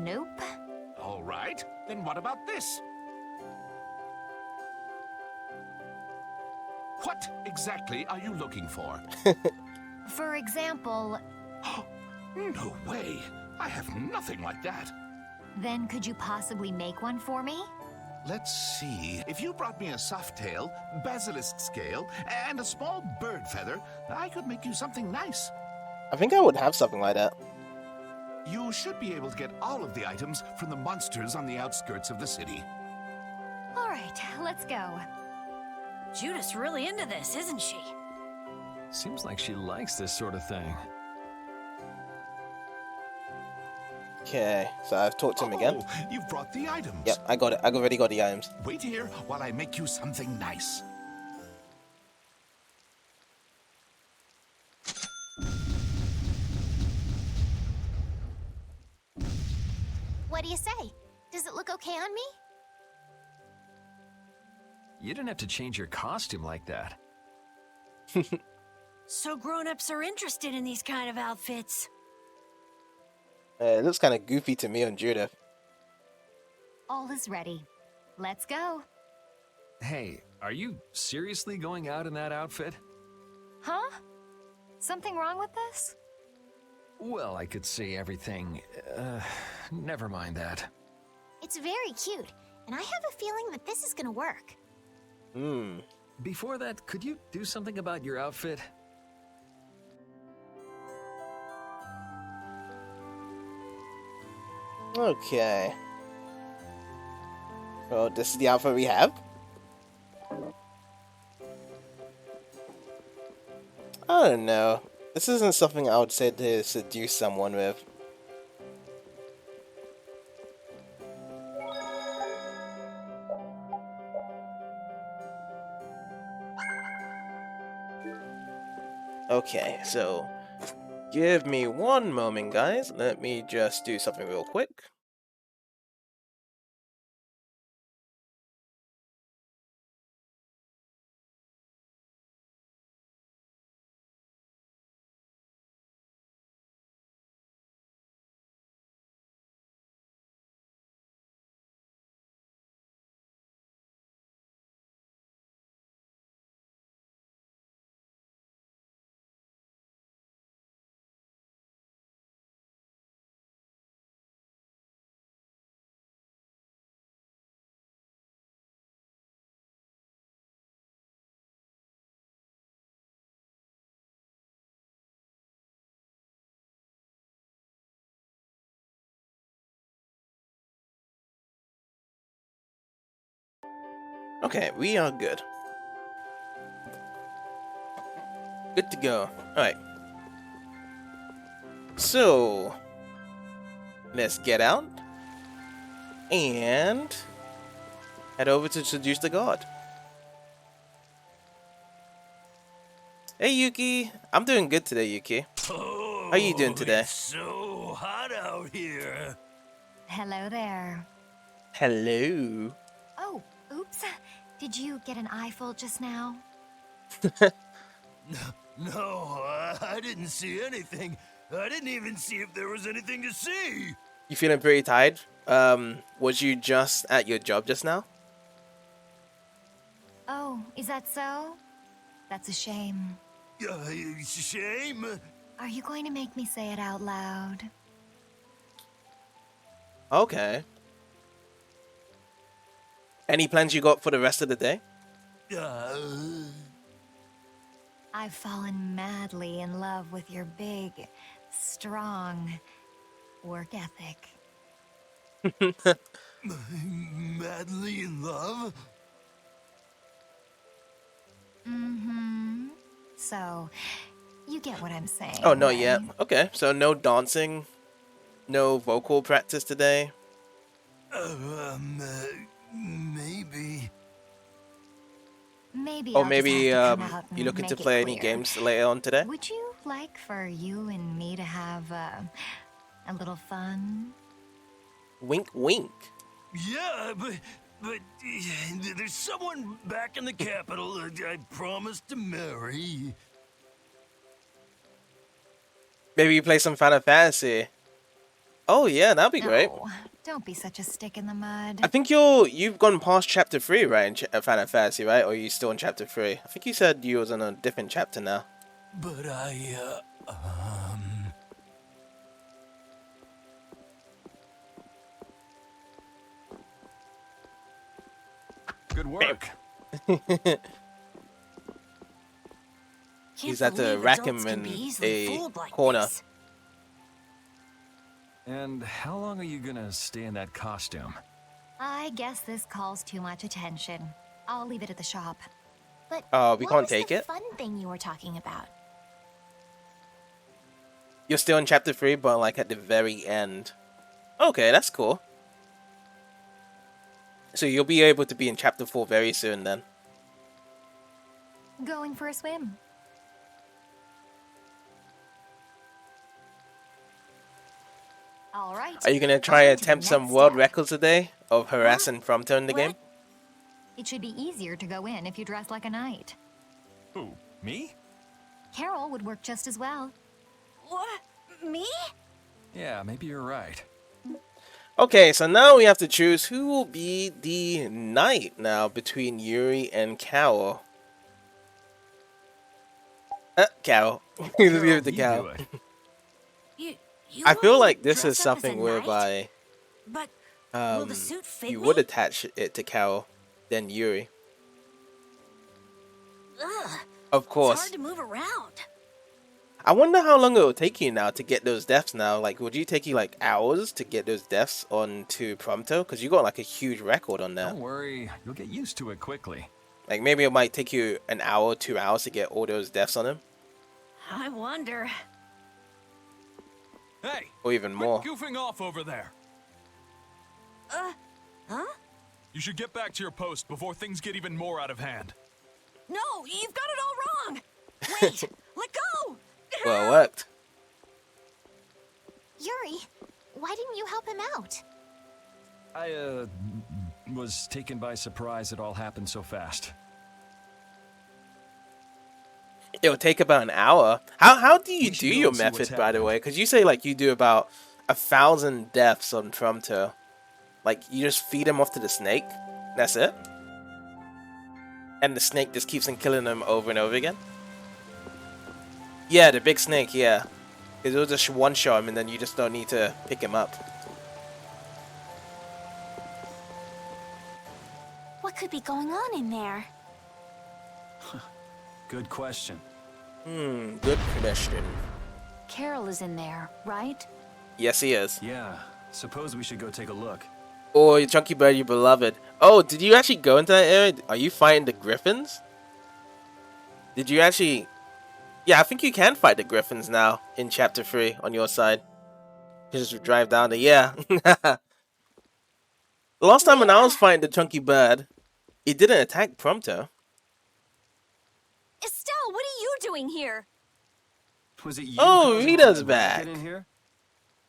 Nope.
All right, then what about this? What exactly are you looking for?
For example,
No way! I have nothing like that.
then could you possibly make one for me?
Let's see. If you brought me a soft tail, basilisk scale, and a small bird feather, I could make you something nice.
I think I would have something like that.
You should be able to get all of the items from the monsters on the outskirts of the city.
All right, let's go.
Judith's really into this, isn't she?
Seems like she likes this sort of thing.
Okay, so I've talked to him again.
Oh, you've brought the items.
Yep, I got it. I already got the items.
Wait here while I make you something nice.
What do you say? Does it look okay on me?
You didn't have to change your costume like that.
So grown-ups are interested in these kind of outfits.
It looks kind of goofy to me on Judith.
All is ready. Let's go.
Hey, are you seriously going out in that outfit?
Huh? Something wrong with this?
Well, I could see everything. Never mind that.
It's very cute, and I have a feeling that this is gonna work.
Before that, could you do something about your outfit?
Okay. Well, this is the outfit we have. I don't know. This isn't something I would say to seduce someone with. Okay, so give me one moment, guys. Let me just do something real quick. Okay, we are good. Good to go. Alright. So, let's get out and head over to seduce the god. Hey Yuki, I'm doing good today, Yuki.
Oh,
how you doing today?
It's so hot out here.
Hello there.
Hello.
Oh, oops. Did you get an eyeful just now?
No, I didn't see anything. I didn't even see if there was anything to see.
You feeling pretty tired? Was you just at your job just now?
Oh, is that so? That's a shame.
Shame?
Are you going to make me say it out loud?
Okay. Any plans you got for the rest of the day?
I've fallen madly in love with your big, strong work ethic.
Madly in love?
Mm-hmm. So, you get what I'm saying.
Oh, not
right?
yet. Okay, so no dancing, no vocal practice today.
Maybe.
Maybe
Or
I'll
maybe
just have to come out
you
and
looking to
make it
play any
clear.
games later on today?
Would you like for you and me to have a little fun?
Wink, wink.
Yeah, but there's someone back in the capital that I promised to marry.
Maybe you play some Final Fantasy. Oh yeah, that'd be great.
No, don't be such a stick in the mud.
I think you've gone past chapter 3, right, in Final Fantasy, right? Or are you still in chapter 3? I think you said you was on a different chapter now.
But
Good work.
He's had to rack him in a corner.
And how long are you gonna stay in that costume?
I guess this calls too much attention. I'll leave it at the shop.
But
We
what
can't
was
take
the
it?
fun thing you were talking about?
You're still in chapter 3, but like at the very end. Okay, that's cool. So you'll be able to be in chapter 4 very soon then.
Going for a swim. All right.
Are you gonna try
on
and
to the
attempt some
next
world
step.
records today of harassing Prompto in the game?
It should be easier to go in if you dress like a knight.
Who, me?
Carol would work just as well.
What? Me?
Yeah, maybe you're right.
Okay, so now we have to choose who will be the knight now between Yuri and Carol. Carol. Let's give it to
you
Carol.
do it.
You
I feel
want me
like
to
this
dress
is
up as a
something
knight?
whereby
But will the suit fit
you
me?
would attach it to Carol, then Yuri.
Ugh,
Of
it's
course.
hard to move around.
I wonder how long it will take you now to get those deaths now. Like, would you take you like hours to get those deaths onto Prompto? Because you got like a huge record on that.
Don't worry, you'll get used to it quickly.
Like, maybe it might take you an hour, 2 hours to get all those deaths on him.
I wonder.
Hey!
Or even more.
Quit goofing off over there.
Huh?
You should get back to your post before things get even more out of hand.
No, you've got it all wrong. Wait, let go.
Well, it worked.
Yuri, why didn't you help him out?
I, was taken by surprise it all happened so fast.
It'll take about an hour. How do you
We
do
should go
your
and see what's
method, by the
happening.
way? Because you say like you do about 1,000 deaths on Prompto. Like, you just feed him off to the snake. That's it. And the snake just keeps on killing him over and over again. Yeah, the big snake, yeah. Because it'll just one-shot him and then you just don't need to pick him up.
What could be going on in there?
Good question.
Good question.
Carol is in there, right?
Yes, he is.
Yeah, suppose we should go take a look.
Oh, your Chunky Bird, your beloved. Oh, did you actually go into that area? Are you fighting the griffins? Did you actually... Yeah, I think you can fight the griffins now in Chapter 3 on your side. You just drive down there. Yeah. Last time when I was fighting the Chunky Bird, it didn't attack Prompto.
Estelle, what are you doing here?
Was it you?
Oh,
causing
Rita's
all that
back.
racket in here?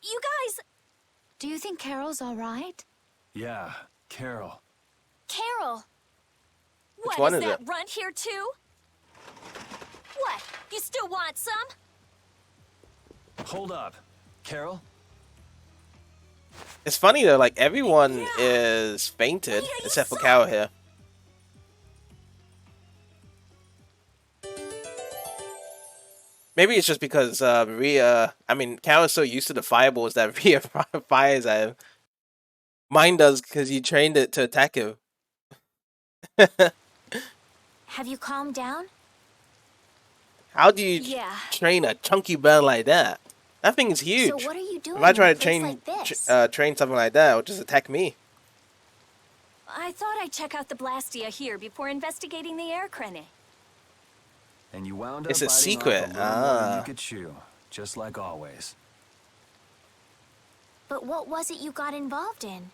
You guys...
Do you think Carol's all right?
Yeah, Carol.
Carol! What,
one
is
is
that
it?
runt here too? What? You still want some?
Hold up. Carol?
It's funny though, like everyone is fainted except for Carol here. Maybe it's just because Rhea, I mean, Carol's so used to the fireballs that Rhea fires at him. Mine does because you trained it to attack him.
Have you calmed down?
How do you train a chunky bird like that? That thing is huge.
So what are you doing
if I try
in a
to
place
train,
like this?
train something like that, it'll just attack me.
I thought I'd check out the Blastia here before investigating the air crane.
And you wound up
It's a
biting
secret.
off a little more than you could chew, just like always.
But what was it you got involved in?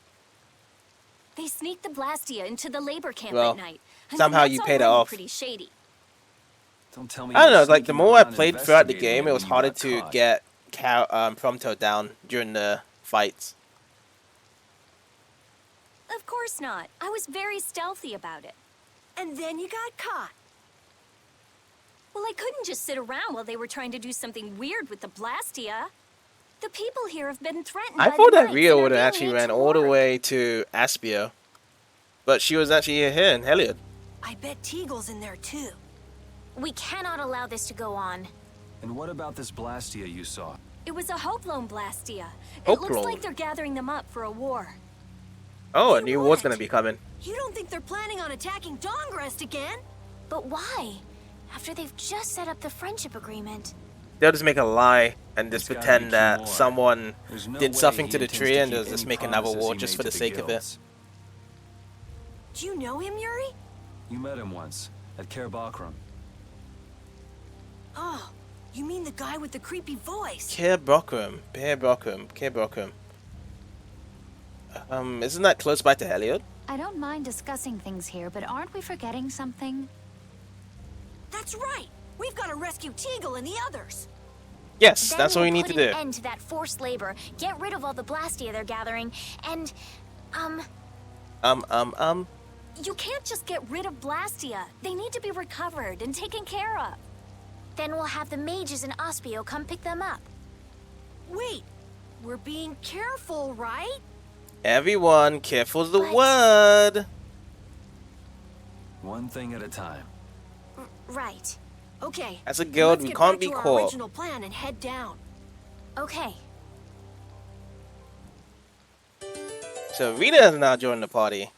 They sneaked the Blastia into the labor camp
Well,
at night. I mean,
somehow
that's
you paid it
already
off.
Pretty shady.
Don't tell me
I don't
you
know,
were
like the
sneaking
more I
around
played throughout the
investigating
game, it was
when you
harder
got
to
caught.
get Prompto down during the fights.
Of course not. I was very stealthy about it. And then you got caught. Well, I couldn't just sit around while they were trying to do something weird with the Blastia. The people here have been threatened
I
by
thought
the
that
Knights
Rhea
and
would
are
have
being
actually
made
ran
to
all the
work.
way to Aspio. But she was actually here in Heliord.
I bet Teagle's in there too.
We cannot allow this to go on.
And what about this Blastia you saw?
It was a Hoplone Blastia. It
Hoplone?
looks like they're gathering them up for a war.
Oh, a new war's gonna be coming.
You don't think they're planning on attacking Dawngrest again?
But why? After they've just set up the friendship agreement.
They'll just make a lie and just
There's gotta
pretend
be
that
more.
someone
There's no
did
way
something
he
to the
intends
tree
to
and
keep
they'll just
any
make another
promises
war
he
just
made
for the
to
sake of it.
guilds.
Do you know him, Yuri?
You met him once, at Caer Bakram.
Oh, you mean the guy with the creepy voice?
Caer Bakram. Isn't that close by to Heliord?
I don't mind discussing things here, but aren't we forgetting something?
That's right. We've got to rescue Teagle and the others.
Yes,
Then
that's what we
we'll
need to
put
do.
an end to that forced labor, get rid of all the Blastia they're gathering, and,
You can't just get rid of Blastia. They need to be recovered and taken care of.
then we'll have the mages in Aspio come pick them up.
Wait, we're being careful, right?
Everyone, careful's the word.
One thing at a time.
Right.
Okay.
As a guild,
let's
we
get
can't
back
be
to our
caught.
original plan and head down.
Okay.
So Rita has now joined the party.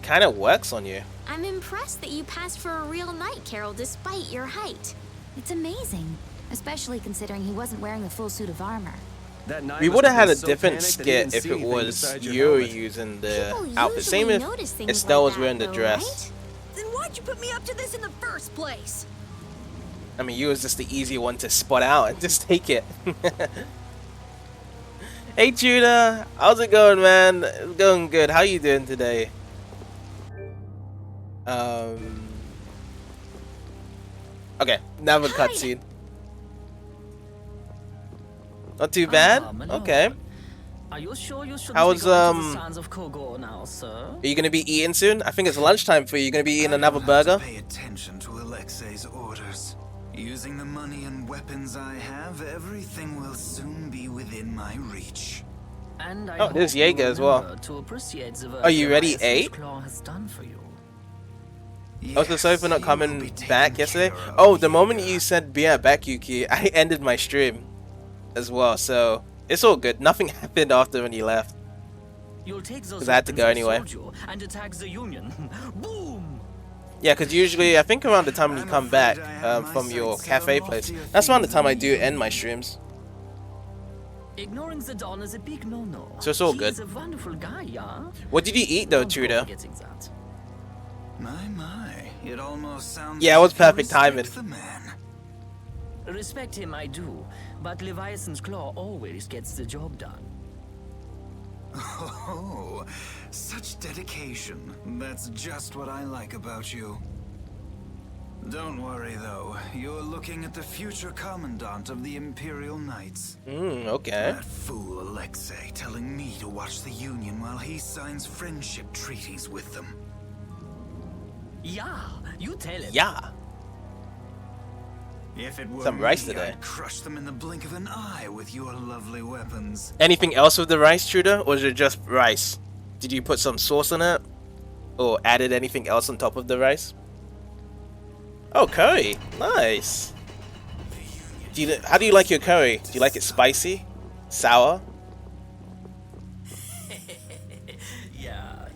Kind of works on you.
I'm impressed that you passed for a real knight, Carol, despite your height.
It's amazing, especially considering he wasn't wearing a full suit of armor.
That knight
We
must
would have had a
been so
different
panicked that he didn't
skit if
see
it
anything
was
besides your
you
helmet.
using the
People
outfit. Same
usually
if
notice things
Estelle was
like
wearing the
that, though,
dress.
right?
Then why'd you put me up to this in the first place?
I mean, you was just the easy one to spot out and just take it. Hey Judah, how's it going, man? It's going good. How you doing today? Okay, another cutscene. Not too bad. Okay.
Are you sure you should
How was
the sands of Kogor now, sir?
Are you gonna be eating soon? I think it's lunchtime for you. You gonna be eating another burger?
Pay attention to Alexei's orders. Using the money and weapons I have, everything will soon be within my reach.
And I
Oh,
hope
there's
you
Jaeger as well.
remember to appreciate the work
Are you ready,
Elias's
A?
Claw has done for you.
Was the sofa not coming back yesterday? Oh, the moment you said be right back, Yuki, I ended my stream as well, so it's all good. Nothing happened after when you left.
You'll take those
'Cause I had to go
weapons I
anyway.
sold you and attack the Union. Boom!
Yeah, because usually, I think around the time when you come back from your cafe place, that's around the time I do end my streams.
Ignoring the Don is a big no-no.
So it's all good.
He's a wonderful guy, yeah?
What did you eat though, Trudeau?
Getting that.
My, it almost sounds
Yeah, it was
like you
perfect timing.
respect the man.
Respect him, I do, but Leviathan's Claw always gets the job done.
Oh, such dedication. That's just what I like about you. Don't worry, though. You're looking at the future commandant of the Imperial Knights.
Okay.
That fool Alexei telling me to watch the Union while he signs friendship treaties with them.
Yeah, you tell him.
Yeah.
If it were
Some rice
me,
today.
I'd crush them in the blink of an eye with your lovely weapons.
Anything else with the rice, Trudeau, or is it just rice? Did you put some sauce on it, or added anything else on top of the rice? Oh, curry. Nice. How do you like your curry? Do you like it spicy? Sour?
Yeah.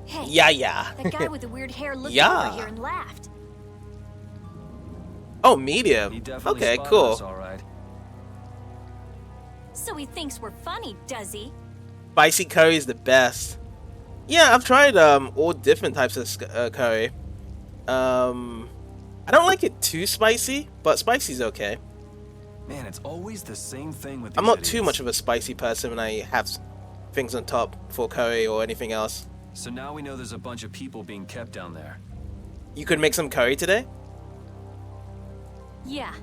Hey,
Yeah.
that guy with the weird hair looked
Yeah.
over here and laughed.
Oh, medium.
He definitely
Okay,
spotted
cool.
us, all right.
So he thinks we're funny, does he?
Spicy curry is the best. Yeah, I've tried all different types of curry. I don't like it too spicy, but spicy's okay.
Man, it's always the same thing with these
I'm not
idiots.
too much of a spicy person when I have things on top for curry or anything else.
So now we know there's a bunch of people being kept down there.
You could make some curry today?
Yeah.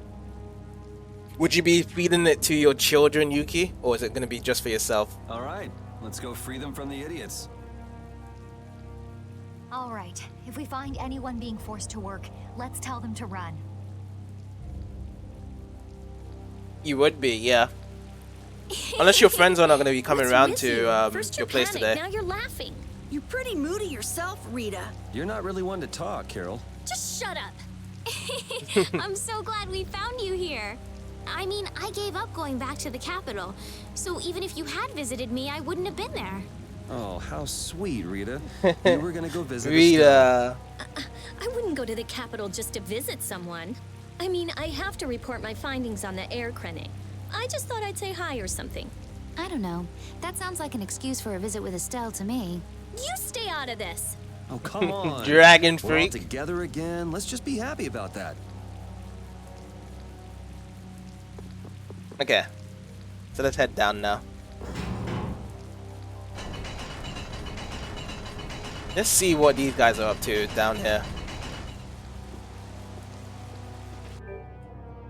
Would you be feeding it to your children, Yuki? Or is it going to be just for yourself?
All right, let's go free them from the idiots.
All right, if we find anyone being forced to work, let's tell them to run.
You would be, yeah. Unless your friends are not going to be coming
What's
around
with
to
you?
your place today.
Now you're laughing. You're pretty moody yourself, Rita.
You're not really one to talk, Carol.
Just shut up. I'm so glad we found you here. I mean, I gave up going back to the capital, so even if you had visited me, I wouldn't have been there.
Oh, how sweet, Rita. You were gonna go visit
Rita.
I wouldn't go to the capital just to visit someone. I mean, I have to report my findings on the air clinic. I just thought I'd say hi or something.
I don't know. That sounds like an excuse for a visit with Estelle to me.
You stay out of this.
Oh, come on.
Dragon
We're all
freak.
together again. Let's just be happy about that.
Okay. So let's head down now. Let's see what these guys are up to down here.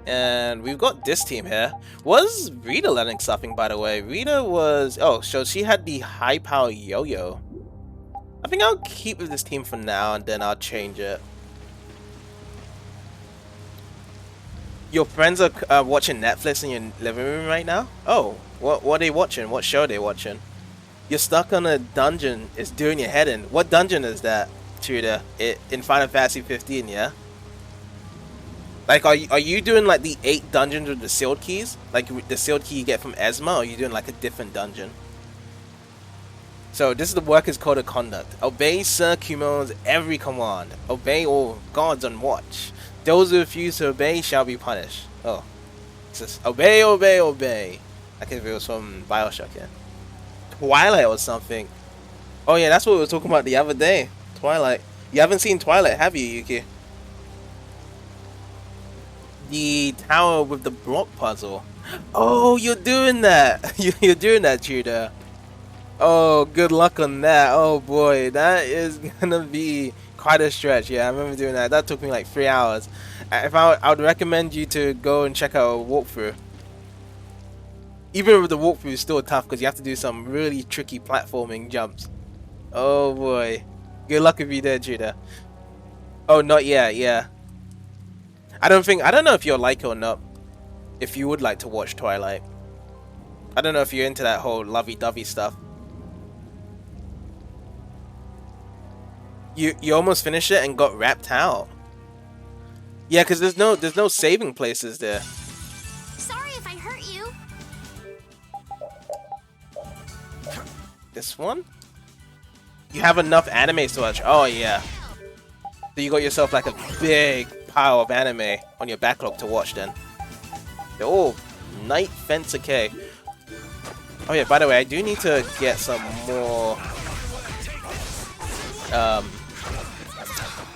And we've got this team here. Was Rita learning something, by the way? Rita was... Oh, so she had the high power yo-yo. I think I'll keep with this team for now, and then I'll change it. Your friends are watching Netflix in your living room right now? Oh, what are they watching? What show are they watching? You're stuck on a dungeon. It's doing your head in. What dungeon is that, Tudor? In Final Fantasy 15, yeah? Like, are you doing like the 8 dungeons with the sealed keys? Like the sealed key you get from Esma, or are you doing like a different dungeon? So this is the workers' code of conduct. Obey Sir Kumo's every command. Obey all guards on watch. Those who refuse to obey shall be punished. Oh. It says obey, obey, obey. Like if it was from Bioshock, yeah. Twilight or something. Oh yeah, that's what we were talking about the other day. Twilight. You haven't seen Twilight, have you, Yuki? The tower with the block puzzle. Oh, you're doing that. You're doing that, Tudor. Oh, good luck on that. Oh boy, that is gonna be quite a stretch. Yeah, I remember doing that. That took me like 3 hours. I would recommend you to go and check out a walkthrough. Even with the walkthrough, it's still tough because you have to do some really tricky platforming jumps. Oh boy, good luck if you did, Tudor. Oh, not yet. Yeah. I don't know if you'll like it or not. If you would like to watch Twilight. I don't know if you're into that whole lovey-dovey stuff. You almost finished it and got wrapped out. Yeah, because there's no saving places there.
Sorry if I hurt you.
This one? You have enough animes to watch. Oh yeah. So you got yourself like a big pile of anime on your backlog to watch then. Oh, Night Fence okay. Oh yeah, by the way, I do need to get some more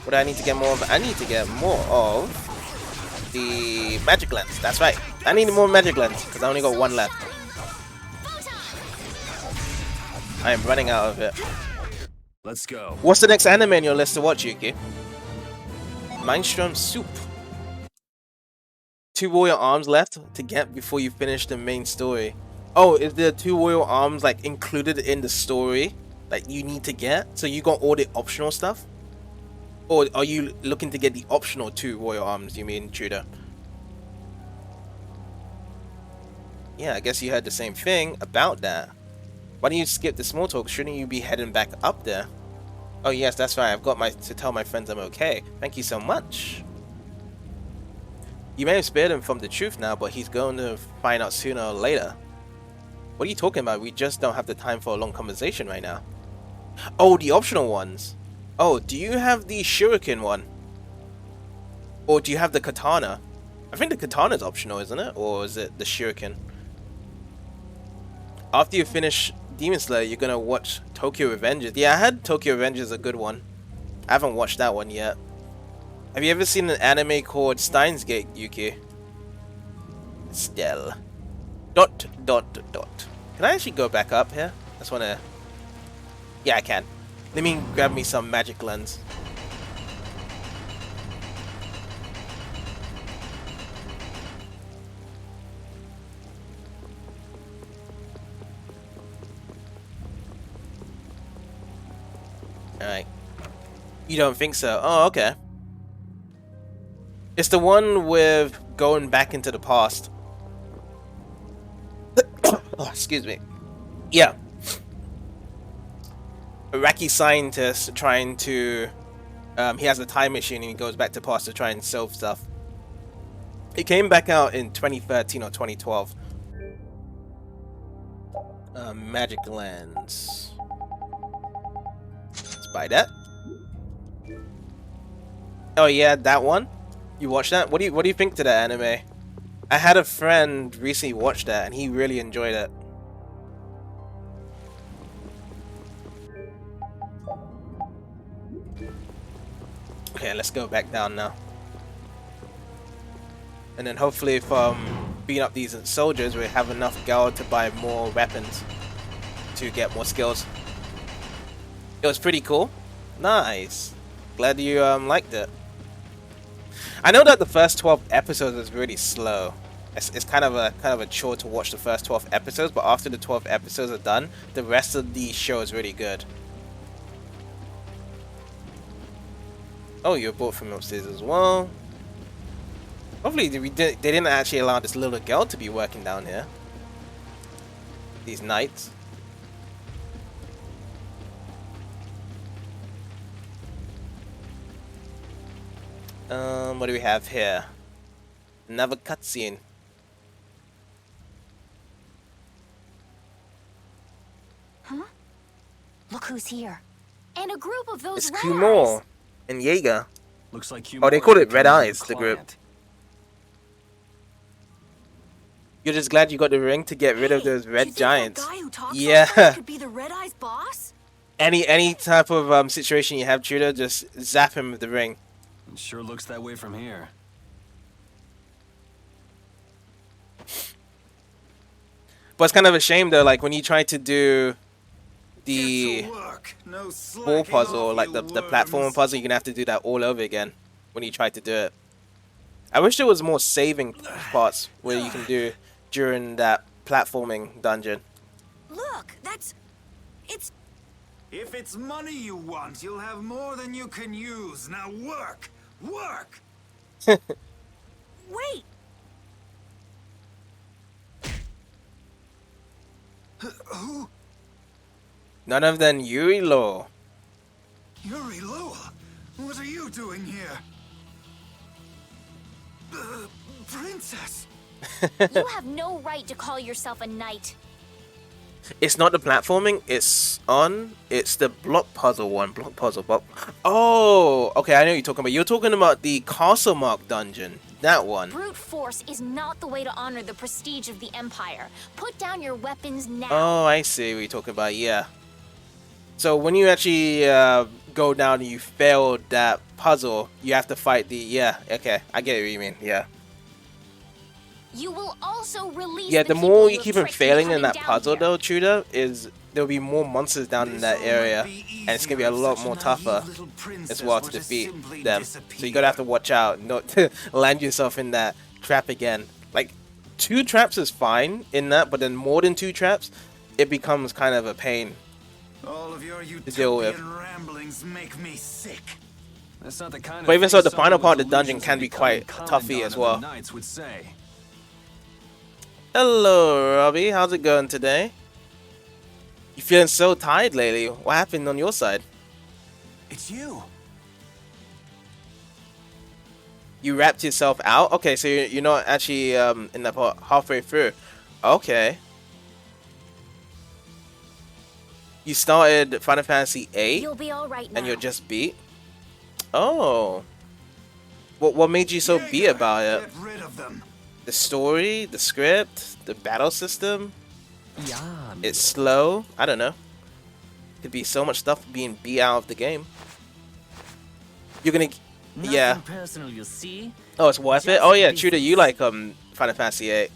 what do I need to get more of? I need to get more of the magic lens. That's right. I need more magic lens because I only got one left. I am running out of it.
Let's go.
What's the next anime on your list to watch, Yuki? Mindstrom Soup. 2 royal arms left to get before you finish the main story. Oh, is there 2 royal arms like included in the story that you need to get? So you got all the optional stuff? Or are you looking to get the optional 2 royal arms, you mean, Tudor? Yeah, I guess you heard the same thing about that. Why don't you skip the small talk? Shouldn't you be heading back up there? Oh yes, that's right. I've got to tell my friends I'm okay. Thank you so much. You may have spared him from the truth now, but he's going to find out sooner or later. What are you talking about? We just don't have the time for a long conversation right now. Oh, the optional ones. Oh, do you have the shuriken one? Or do you have the katana? I think the katana is optional, isn't it? Or is it the shuriken? After you finish Demon Slayer, you're gonna watch Tokyo Revengers. Yeah, I heard Tokyo Revengers is a good one. I haven't watched that one yet. Have you ever seen an anime called Steins Gate, Yuki? Still. ... Can I actually go back up here? I just wanna... Yeah, I can. Let me grab me some magic lens. Alright. You don't think so? Oh, okay. It's the one with going back into the past. Oh, excuse me. Yeah. Iraqi scientist trying to... he has a time machine and he goes back to the past to try and solve stuff. It came back out in 2013 or 2012. Magic lens. Let's buy that. Oh yeah, that one? You watched that? What do you think to that anime? I had a friend recently watch that and he really enjoyed it. Okay, let's go back down now. And then hopefully from beating up these soldiers, we have enough gold to buy more weapons to get more skills. It was pretty cool. Nice. Glad you liked it. I know that the first 12 episodes is really slow. It's kind of a chore to watch the first 12 episodes, but after the 12 episodes are done, the rest of the show is really good. Oh, you're bought from upstairs as well. Hopefully they didn't actually allow this little girl to be working down here. These knights. What do we have here? Another cutscene.
Huh? Look who's here.
And a group of those
It's
red
Kumor
eyes.
and Jaeger.
Looks like
Oh, they call it Red Eyes, the group. You're just glad you got the ring to get rid of those red giants. Yeah.
Could be the Red Eyes boss?
Any type of situation you have, Tudor, just zap him with the ring.
It sure looks that way from here.
But it's kind of a shame though, like when you try to do the ball puzzle, like the platform puzzle, you're gonna have to do that all over again when you try to do it. I wish there was more saving parts where you can do during that platforming dungeon.
Look, it's...
If it's money you want, you'll have more than you can use. Now work! Work!
Wait!
Who?
None other than Yuri Law.
Yuri Loa? What are you doing here? Princess!
You have no right to call yourself a knight.
It's not the platforming, it's the block puzzle one. Block puzzle. Oh, okay, I know what you're talking about. You're talking about the Castle Mark dungeon. That one.
Brute force is not the way to honor the prestige of the Empire. Put down your weapons now.
Oh, I see what you're talking about, yeah. So when you actually go down and you fail that puzzle, you have to fight the... Yeah, okay, I get what you mean, yeah.
You will also release
the more you keep on failing in that puzzle though, Tudor, is there'll be more monsters down in that area, and it's gonna be a lot more tougher as well to defeat them. So you gotta have to watch out not to land yourself in that trap again. Like 2 traps is fine in that, but then more than 2 traps, it becomes kind of a pain
All of your
to deal with.
ramblings make me sick.
That's not the kind
But even
of
so, the
thing
final
someone
part
with
of the dungeon
illusions
can
of
be
becoming
quite toughy
commandant
as
of
well.
the Knights would say.
Hello, Robbie. How's it going today? You feeling so tired lately? What happened on your side?
It's you.
You wrapped yourself out? Okay, so you're not actually in the part halfway through. Okay. You started Final Fantasy VIII
You'll be all right now.
and you're just beat? Oh. What made you so beat about it?
Get rid of them.
The story, the script, the battle system?
Yeah.
It's slow? I don't know. Could be so much stuff being beat out of the game. You're gonna...
Nothing
yeah.
personal, you see?
Oh, it's worth it? Oh yeah, Tudor, you like Final Fantasy VIII.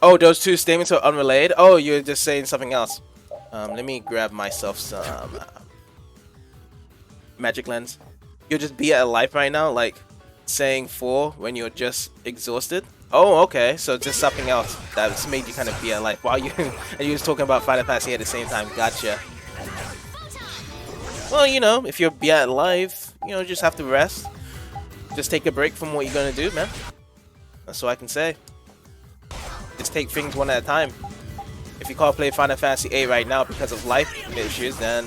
Oh, those two statements are unrelated? Oh, you're just saying something else. Let me grab myself some magic lens. You'll just be at a life right now, like saying 4 when you're just exhausted. Oh, okay, so it's just something else that's made you kind of be at life while you and you was talking about Final Fantasy at the same time. Gotcha. Well, you know, if you're be at life, you know, just have to rest. Just take a break from what you're gonna do, man. That's all I can say. Just take things one at a time. If you can't play Final Fantasy VIII right now because of life issues, then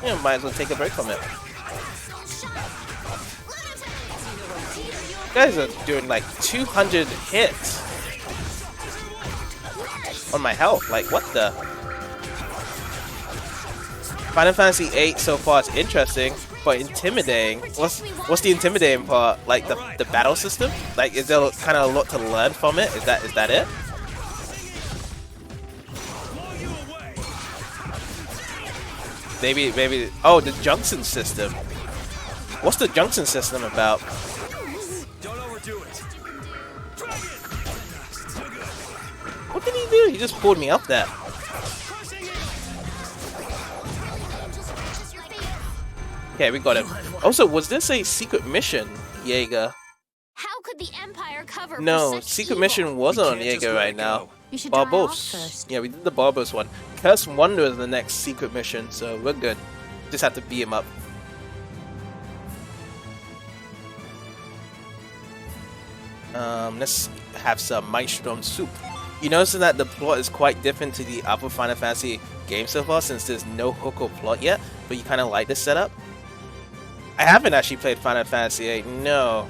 you know, might as well take a break from it. You guys are doing like 200 hits on my health. Like, what the? Final Fantasy VIII so far is interesting, but intimidating. What's the intimidating part? Like the battle system? Like, is there kind of a lot to learn from it? Is that it? Maybe. Oh, the junction system. What's the junction system about?
Don't overdo it.
What did he do? He just pulled me up there. Okay, we got him. Also, was this a secret mission, Jaeger?
How could the Empire cover
No,
for such
secret
evil?
mission wasn't on Jaeger right now.
You should dry off
Barbos.
first.
Yeah, we did the Barbos one. Curse Wonder is the next secret mission, so we're good. Just have to beat him up. Let's have some Maelstrom soup. You notice that the plot is quite different to the other Final Fantasy games so far, since there's no hook or plot yet, but you kind of like this setup. I haven't actually played Final Fantasy VIII, no.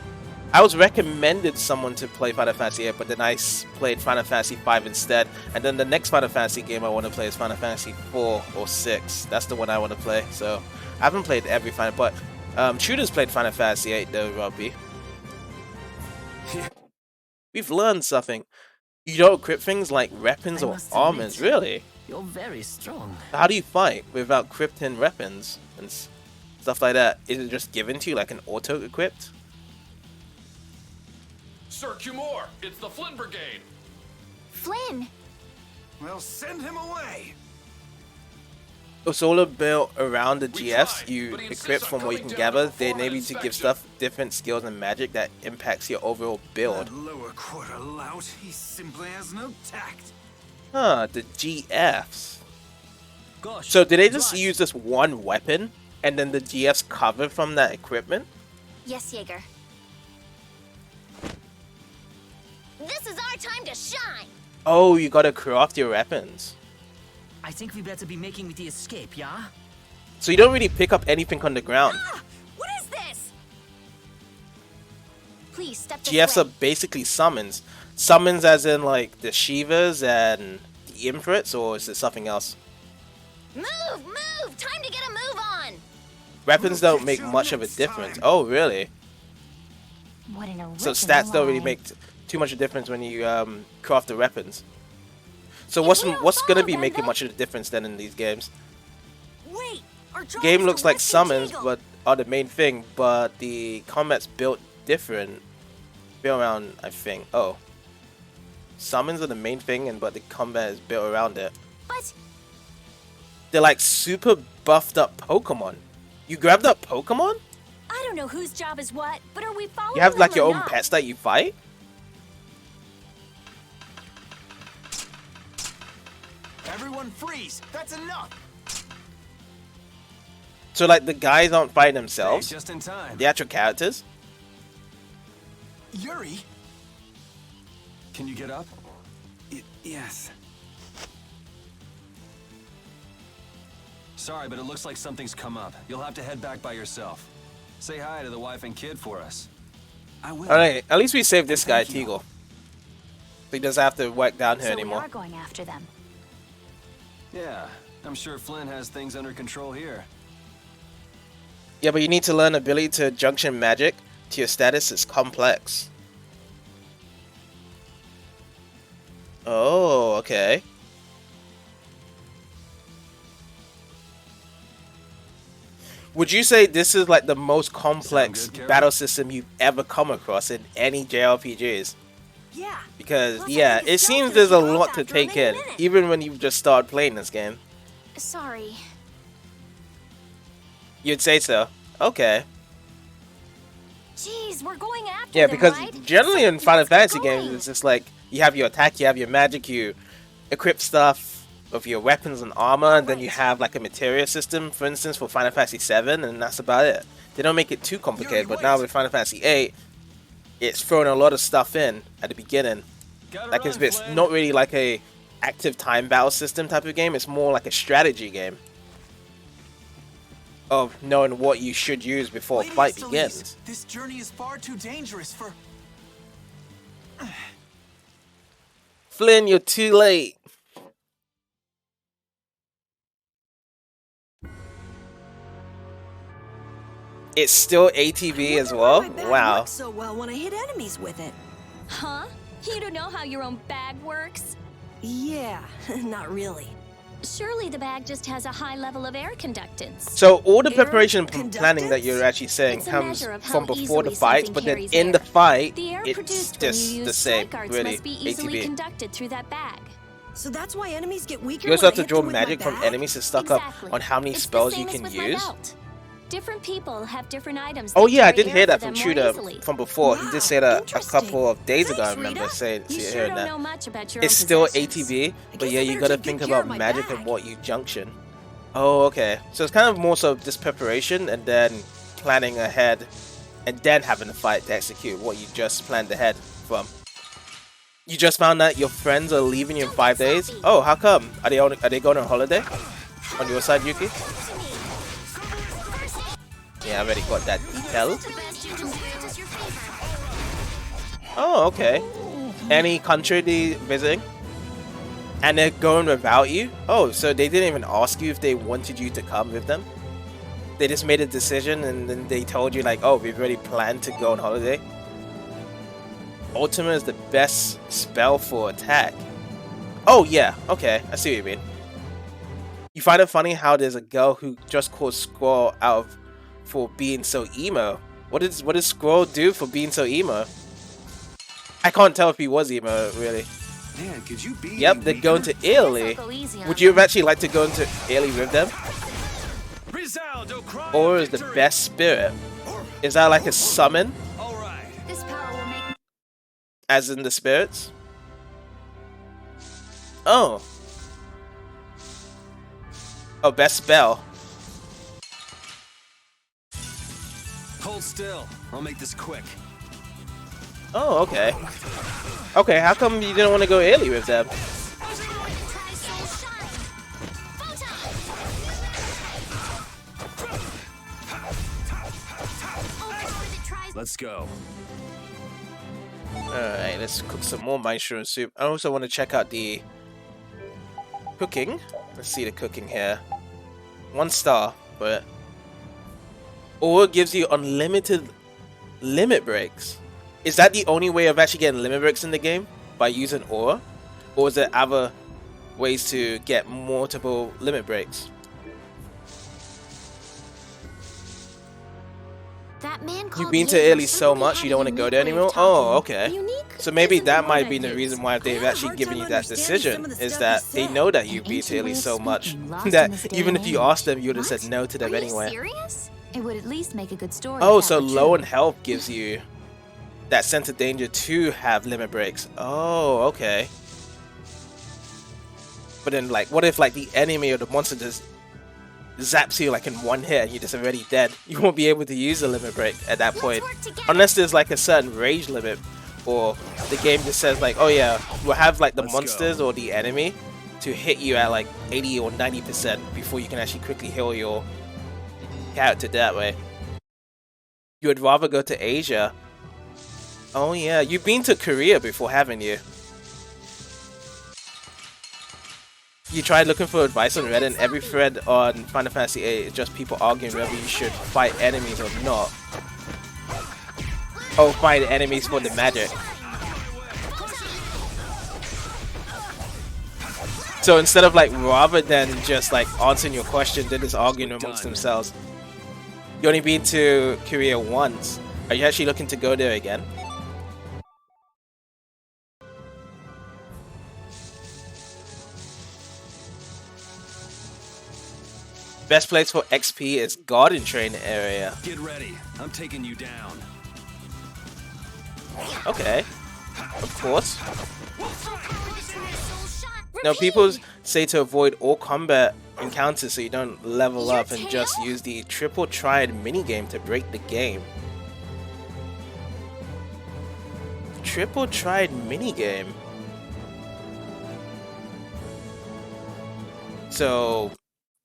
I was recommended someone to play Final Fantasy VIII, but then I played Final Fantasy V instead, and then the next Final Fantasy game I want to play is Final Fantasy 4 or 6. That's the one I want to play, so I haven't played every Final, but Tudor's played Final Fantasy VIII though, Robbie. We've learned something. You don't equip things like weapons or armors, really?
You're very strong.
How do you fight without equipping weapons and stuff like that? Is it just given to you like an auto-equipped?
Sir Cumore, it's the Flynn Brigade.
Flynn!
Well, send him away.
It's all about around the GFs you equip from what you can gather. They enable you to give stuff different skills and magic that impacts your overall build.
That lower quarter lout, he simply has no tact.
Huh, the GFs.
Gosh,
So did they just use this one weapon and then the GFs cover from that equipment?
Yes, Jaeger. This is our time to shine!
Oh, you gotta craft your weapons.
I think we better be making the escape, yeah?
So you don't really pick up anything on the ground.
What is this?
Please step this
GFs are
way.
basically summons. Summons as in like the Shivas and the Imprits, or is it something else?
Move! Move! Time to get a move on!
Weapons don't make much of a difference. Oh, really?
What an original
So stats don't really
line.
make too much of a difference when you craft the weapons. So what's gonna be making much of a difference then in these games?
Wait, our job
Game
is
looks
to
like
rescue
summons,
Teagle.
but are the main thing. But the combat's built different. Built around, I think. Oh, summons are the main thing, and but the combat is built around it.
But
They're like super buffed up Pokemon. You grabbed up Pokemon?
I don't know whose job is what, but are we following
You have like
them
your
or
own
not?
pets that you fight?
Everyone freeze! That's enough!
So like the guys aren't fighting themselves?
Just in time.
The actual characters?
Yuri?
Can you get up?
Yes.
Sorry, but it looks like something's come up. You'll have to head back by yourself. Say hi to the wife and kid for us.
I will.
Alright, at least we saved this guy, Teagle. He doesn't have to work down here
So
anymore.
we are going after them.
Yeah, I'm sure Flynn has things under control here.
Yeah, but you need to learn ability to junction magic to your status is complex. Oh, okay. Would you say this is like the most complex battle system you've ever come across in any JRPGs?
Yeah.
Because, yeah, it seems there's a lot to take in, even when you just start playing this game.
Sorry.
You'd say so. Okay.
Jeez, we're going after
Yeah,
them,
because
right?
generally in Final Fantasy games, it's just like, you have your attack, you have your magic, you equip stuff of your weapons and armor, and then you have like a materia system, for instance, for Final Fantasy 7, and that's about it. They don't make it too complicated, but now with Final Fantasy 8, it's throwing a lot of stuff in at the beginning. Like it's not really like a active time battle system type of game, it's more like a strategy game of knowing what you should use before a fight begins.
This journey is far too dangerous for...
Flynn, you're too late. It's still ATV as well? Wow.
Works so well when I hit enemies with it.
Huh? You don't know how your own bag works?
Yeah, not really.
Surely the bag just has a high level of air conductance.
So all the preparation and planning that you're actually saying
It's a
comes
measure of
from
how
before the
easily
fight,
something
but then
carries
in
air.
the fight,
The air
it's
produced when you
just
use
the same,
strike arts
really,
must be easily
ATV.
conducted through that bag.
So that's why enemies get weaker.
You also
when
have to
I hit
draw
them with my
magic from
bag?
enemies to stock
Exactly.
up on how many
It's the
spells
same
you
as
can
with my
use.
belt. Different people have different items.
Oh
that
yeah, I
carry
did
air
hear that
for
from
them more
Tudor
easily.
from before. He did say that a couple of days ago, I remember saying
You sure
hearing
don't
that.
know much about your
It's
own
still
possessions.
ATV, but
guess
yeah,
I
you
better
gotta
take
think
good care of
about
my
magic
bag.
and what you junction. Oh, okay. So it's kind of more so just preparation and then planning ahead and then having a fight to execute what you just planned ahead from. You just found that your friends are leaving you in 5 days? Oh, how come? Are they going on holiday? On your side, Yuki? Yeah, I already got that detail. Oh, okay. Any country they visiting? And they're going without you? Oh, so they didn't even ask you if they wanted you to come with them? They just made a decision and then they told you like, oh, we've already planned to go on holiday? Ultima is the best spell for attack. Oh yeah, okay, I see what you mean. You find it funny how there's a girl who just called Squirrel out for being so emo. What does Squirrel do for being so emo? I can't tell if he was emo, really.
Man, could you be?
Yep, they're going to Italy. Would you actually like to go into Italy with them? Or is the best spirit? Is that like a summon?
This power will make
As in the spirits? Oh. Oh, best spell.
Hold still. I'll make this quick.
Oh, okay. Okay, how come you didn't want to go Italy with them?
Let's go.
Alright, let's cook some more mushroom soup. I also want to check out the cooking. Let's see the cooking here. 1 star, but or gives you unlimited limit breaks. Is that the only way of actually getting limit breaks in the game? By using ore? Or is there other ways to get multiple limit breaks?
That man
You've
called
been to
Jaeger
Italy so
certainly
much
had
you
a
don't want to go
unique
there
way of
anymore?
talking.
Oh, okay.
Unique
So maybe
isn't
that
the
might
word
be
I'd
the
use.
reason why they've actually given you that
understanding some
decision,
of the
is
stuff
that
you
they
said.
know that you've
An
been to
ancient
Italy
way of
so much
speaking, lost in
that
this day
even
and
if you
age.
asked them, you would have said
What?
no to them
Are
anyway.
you serious? It would at least make a good story.
Oh,
if that
so
were
low
true.
in health gives you that sense of danger to have limit breaks. Oh, okay. But then, like, what if, like, the enemy or the monster just zaps you, like, in one hit and you're just already dead? You won't be able to use a limit break at that point. Unless there's, like, a certain rage limit, or the game just says, like, oh yeah, we'll have, like, the monsters or the enemy to hit you at like 80 or 90% before you can actually quickly heal your character that way. You would rather go to Asia. Oh yeah, you've been to Korea before, haven't you? You tried looking for advice on Reddit, and every thread on Final Fantasy VIII is just people arguing whether you should fight enemies or not. Oh, fight enemies for the magic. So instead of like, rather than just like answering your question, they're just arguing amongst themselves. You only been to Korea once. Are you actually looking to go there again? Best place for XP is Garden Train area.
Get ready. I'm taking you down.
Okay. Of course. Now, people say to avoid all combat encounters so you don't level up and just use the triple triad minigame to break the game. Triple triad minigame. So,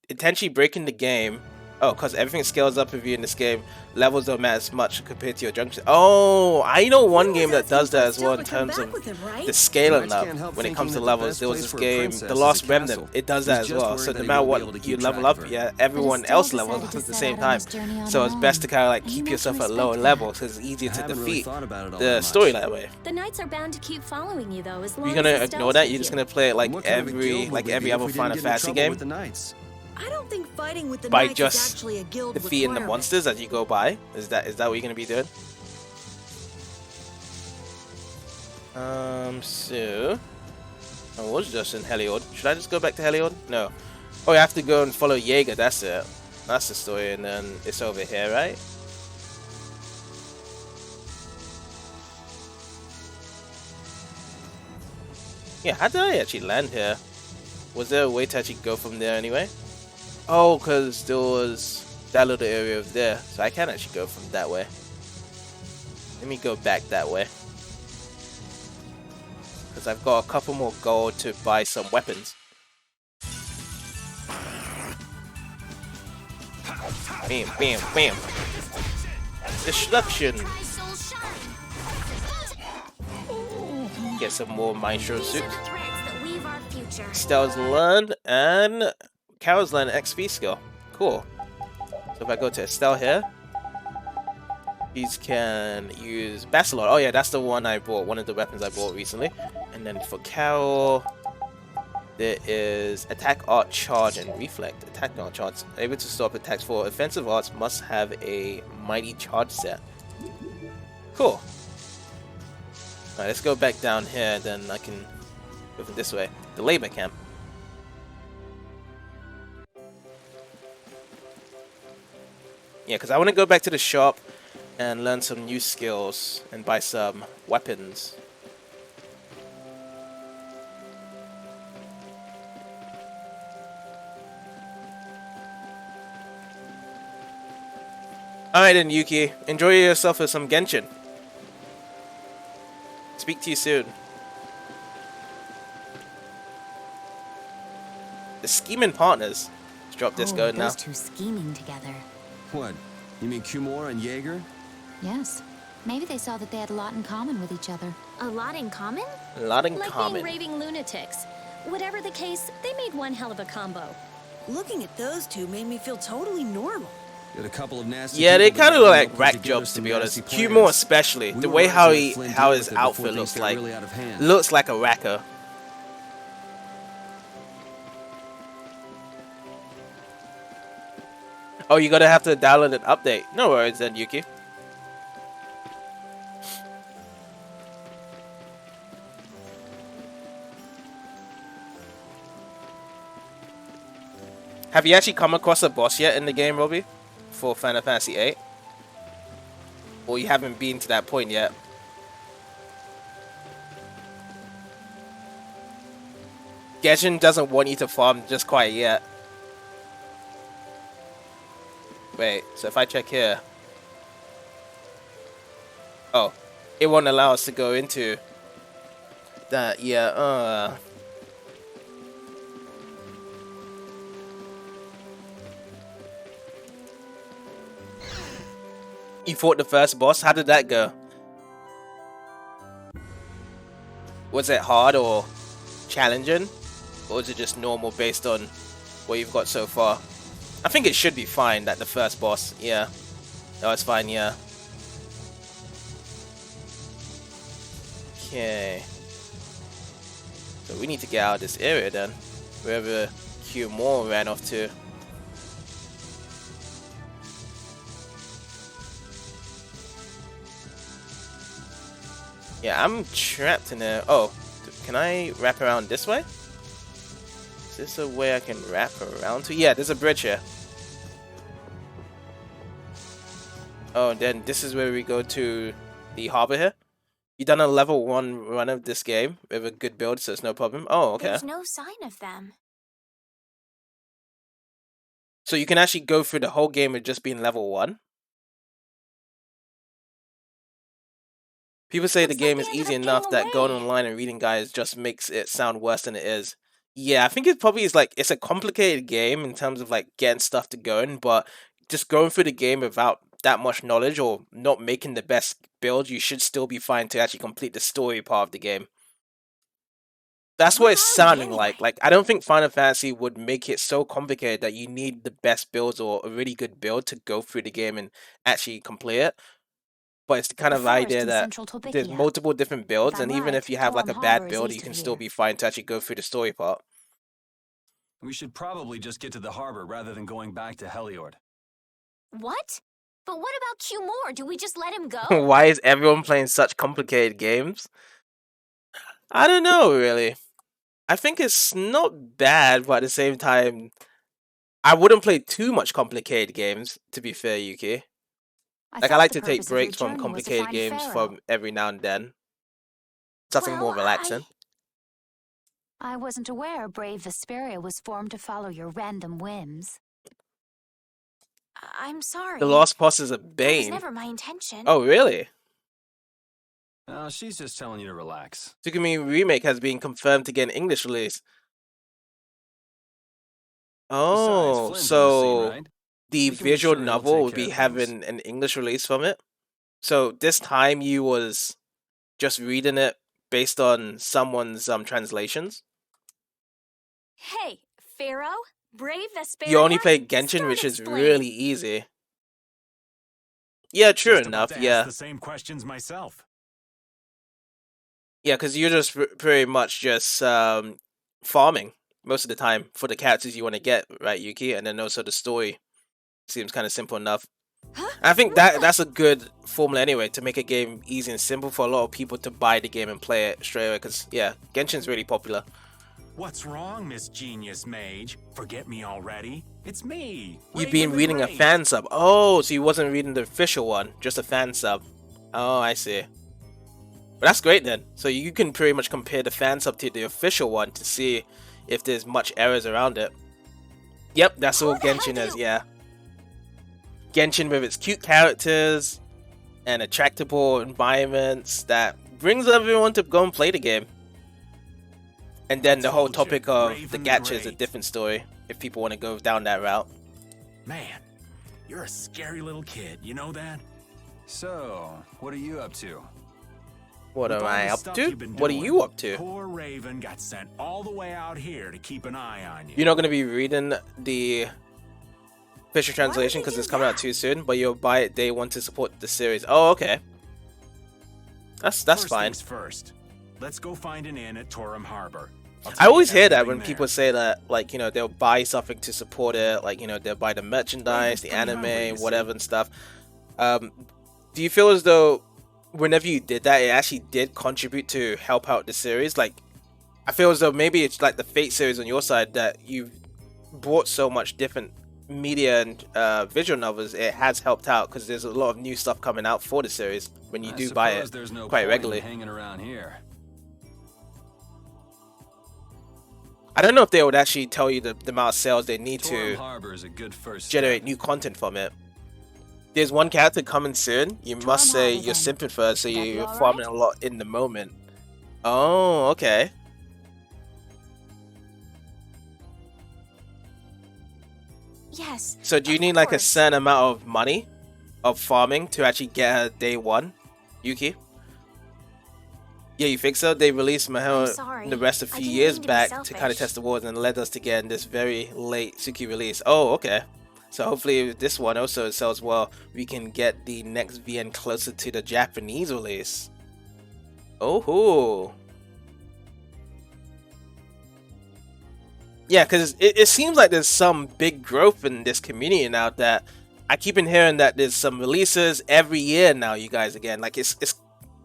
intentionally breaking the game. Oh, because everything scales up with you in this game. Levels don't matter as much compared to your junction. Oh, I know one game that does that as well in terms of the scaling up when it comes to levels. There was this game, The Lost Remnant. It does that as well. So no matter what you level up, yeah, everyone else levels up at the same time. So it's best to kind of like keep yourself at lower levels because it's easier to defeat the story that way.
The knights are bound to keep following you though, as long
You're gonna ignore that? You're just gonna play it like every other Final Fantasy game?
I don't think fighting with the
By
knights is
just
actually a guild
defeating the
requirement.
monsters as you go by? Is that what you're gonna be doing? So I was just in Heliord. Should I just go back to Heliord? No. Oh, you have to go and follow Jaeger. That's it. That's the story, and then it's over here, right? Yeah. How did I actually land here? Was there a way to actually go from there anyway? Oh, because there was that little area over there, so I can actually go from that way. Let me go back that way. Because I've got a couple more gold to buy some weapons. Bam, bam, bam. Destruction. Get some more Maestro suits. Stell's learned and Carol's learned XP skill. Cool. So if I go to Estelle here, these can use Basilor. Oh yeah, that's the one I bought. One of the weapons I bought recently. And then for Carol, there is Attack Art Charge and Reflect. Attack Art Charge. Able to stop attacks for offensive arts must have a Mighty Charge set. Cool. Alright, let's go back down here, then I can go from this way. The labor camp. Yeah, because I want to go back to the shop and learn some new skills and buy some weapons. Alright then, Yuki. Enjoy yourself with some Genshin. Speak to you soon. The scheming partners. Let's drop this going now.
Those two scheming together.
What? You mean Kumor and Jaeger?
Yes. Maybe they saw that they had a lot in common with each other.
A lot in common?
A lot in
Like
common.
being raving lunatics. Whatever the case, they made one hell of a combo.
Looking at those two made me feel totally normal.
Got a couple of nasty
Yeah, they
people
kind of
that
look
really
like
put
rack
together
jobs, to
some
be honest.
nasty
Humor
plans.
especially.
We
The
were
way how
rising to Flint
how
deal
his
with it before
outfit
things
looks
got
like.
really out of hand.
Looks like a racker. Oh, you're gonna have to download an update. No worries then, Yuki. Have you actually come across a boss yet in the game, Robbie? For Final Fantasy VIII? Or you haven't been to that point yet? Genshin doesn't want you to farm just quite yet. Wait, so if I check here... Oh, it won't allow us to go into that, yeah, You fought the first boss. How did that go? Was it hard or challenging? Or was it just normal based on what you've got so far? I think it should be fine that the first boss, yeah. That was fine, yeah. Okay. So we need to get out of this area then. Wherever Q Moore ran off to. Yeah, I'm trapped in there. Oh, can I wrap around this way? Is this a way I can wrap around to? Yeah, there's a bridge here. Oh, and then this is where we go to the harbor here. You done a level 1 run of this game with a good build, so it's no problem. Oh, okay.
There's no sign of them.
So you can actually go through the whole game with just being level 1? People say the game is easy enough that going online and reading guides just makes it sound worse than it is. Yeah, I think it probably is like, it's a complicated game in terms of like getting stuff to going, but just going through the game without that much knowledge or not making the best build, you should still be fine to actually complete the story part of the game. That's what it's sounding like. Like, I don't think Final Fantasy would make it so complicated that you need the best builds or a really good build to go through the game and actually complete it. But it's the kind of idea that there's multiple different builds, and even if you have like a bad build, you can still be fine to actually go through the story part.
We should probably just get to the harbor rather than going back to Heliord.
What? But what about Q Moore? Do we just let him go?
Why is everyone playing such complicated games? I don't know, really. I think it's not bad, but at the same time, I wouldn't play too much complicated games, to be fair, Yuki. Like, I like to take breaks from complicated games from every now and then. Something more relaxing.
I wasn't aware Brave Vesperia was formed to follow your random whims.
I'm sorry.
The Lost Boss is a
That
bane.
was never my intention.
Oh, really?
She's just telling you to relax.
Tsukumi Remake has been confirmed to get an English release. Oh, so the visual novel will be having an English release from it? So this time you was just reading it based on someone's translations?
Hey, Pharaoh, Brave Vesperia.
You only play Genshin, which is really easy. Yeah, true enough, yeah.
The same questions myself.
Yeah, because you're just pretty much just farming most of the time for the characters you want to get, right, Yuki? And then also the story seems kind of simple enough. I think that's a good formula anyway, to make a game easy and simple for a lot of people to buy the game and play it straight away, because, yeah, Genshin's really popular.
What's wrong, Miss Genius Mage? Forget me already? It's me.
You've been reading a fan sub. Oh, so you wasn't reading the official one, just a fan sub. Oh, I see. But that's great then. So you can pretty much compare the fan sub to the official one to see if there's much errors around it. Yep, that's all Genshin is, yeah. Genshin with its cute characters and attractable environments that brings everyone to go and play the game. And then the whole topic of the gacha is a different story, if people want to go down that route.
Man, you're a scary little kid, you know that?
So, what are you up to?
What am I up to? What are you up to?
Poor Raven got sent all the way out here to keep an eye on you.
You're not going to be reading the official translation because it's coming out too soon, but you'll buy it day one to support the series. Oh, okay. That's fine.
First, let's go find an inn at Torum Harbor.
I always hear that when people say that, like, you know, they'll buy something to support it, like, you know, they'll buy the merchandise, the anime, whatever and stuff. Do you feel as though whenever you did that, it actually did contribute to help out the series? Like, I feel as though maybe it's like the Fate series on your side that you've brought so much different media and visual novels, it has helped out because there's a lot of new stuff coming out for the series when you do buy it quite regularly.
Hanging around here.
I don't know if they would actually tell you the amount of sales they need to
Harbor is a good first
generate new content from it. There's one character coming soon. You must say you're simping for, so you're farming a lot in the moment. Oh, okay.
Yes.
So do you need like a certain amount of money of farming to actually get her day 1, Yuki? Yeah, you think so? They released Mahou and the rest a few years back to kind of test the waters and led us to get this very late Suki release. Oh, okay. So hopefully if this one also sells well, we can get the next VN closer to the Japanese release. Oh. Yeah, because it seems like there's some big growth in this community now that I keep hearing that there's some releases every year now, you guys, again. Like it's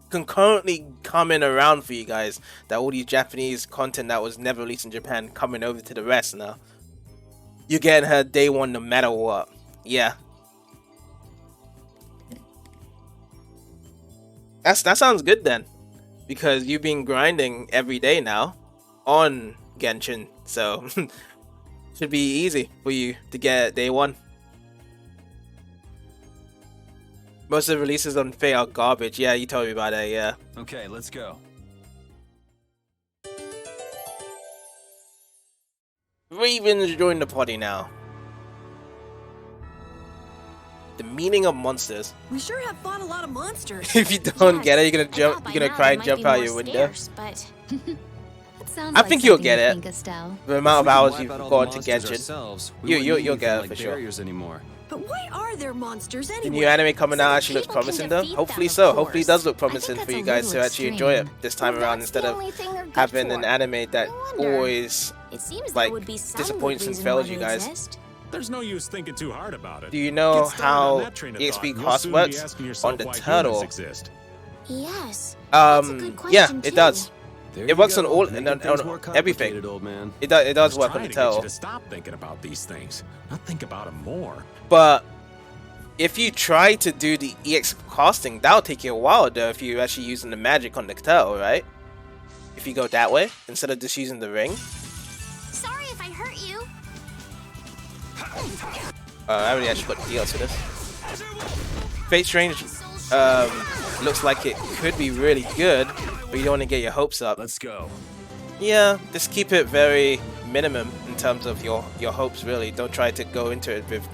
concurrently coming around for you guys, that all these Japanese content that was never released in Japan coming over to the rest now. You're getting her day 1 no matter what. Yeah. That sounds good then. Because you've been grinding every day now on Genshin. So should be easy for you to get day 1. Most of the releases on Fae are garbage. Yeah, you told me about that, yeah.
Okay, let's go.
Ravens join the party now. The meaning of monsters.
We sure have fought a lot of monsters.
If you don't get it, you're gonna jump. You're gonna cry and jump out your window.
But
I think you'll get it. The amount of hours you've gone to Genshin, you'll get it for sure.
But why are there monsters anyway?
The new anime coming out actually looks promising though. Hopefully so. Hopefully it does look promising for you guys to actually enjoy it this time around instead of having an anime that always like disappoints and fails you guys.
There's no use thinking too hard about it.
Do you know how EXP cost works on the turtle?
Yes.
Yeah, it does. It works on all, on everything. It does work on the turtle.
Stop thinking about these things. Not think about them more.
But if you try to do the EX costing, that'll take you a while though. If you're actually using the magic on the turtle, right? If you go that way instead of just using the ring.
Sorry if I hurt you.
I already actually got the deals for this. Fate Strange looks like it could be really good, but you don't want to get your hopes up.
Let's go.
Yeah, just keep it very minimum in terms of your hopes, really. Don't try to go into it with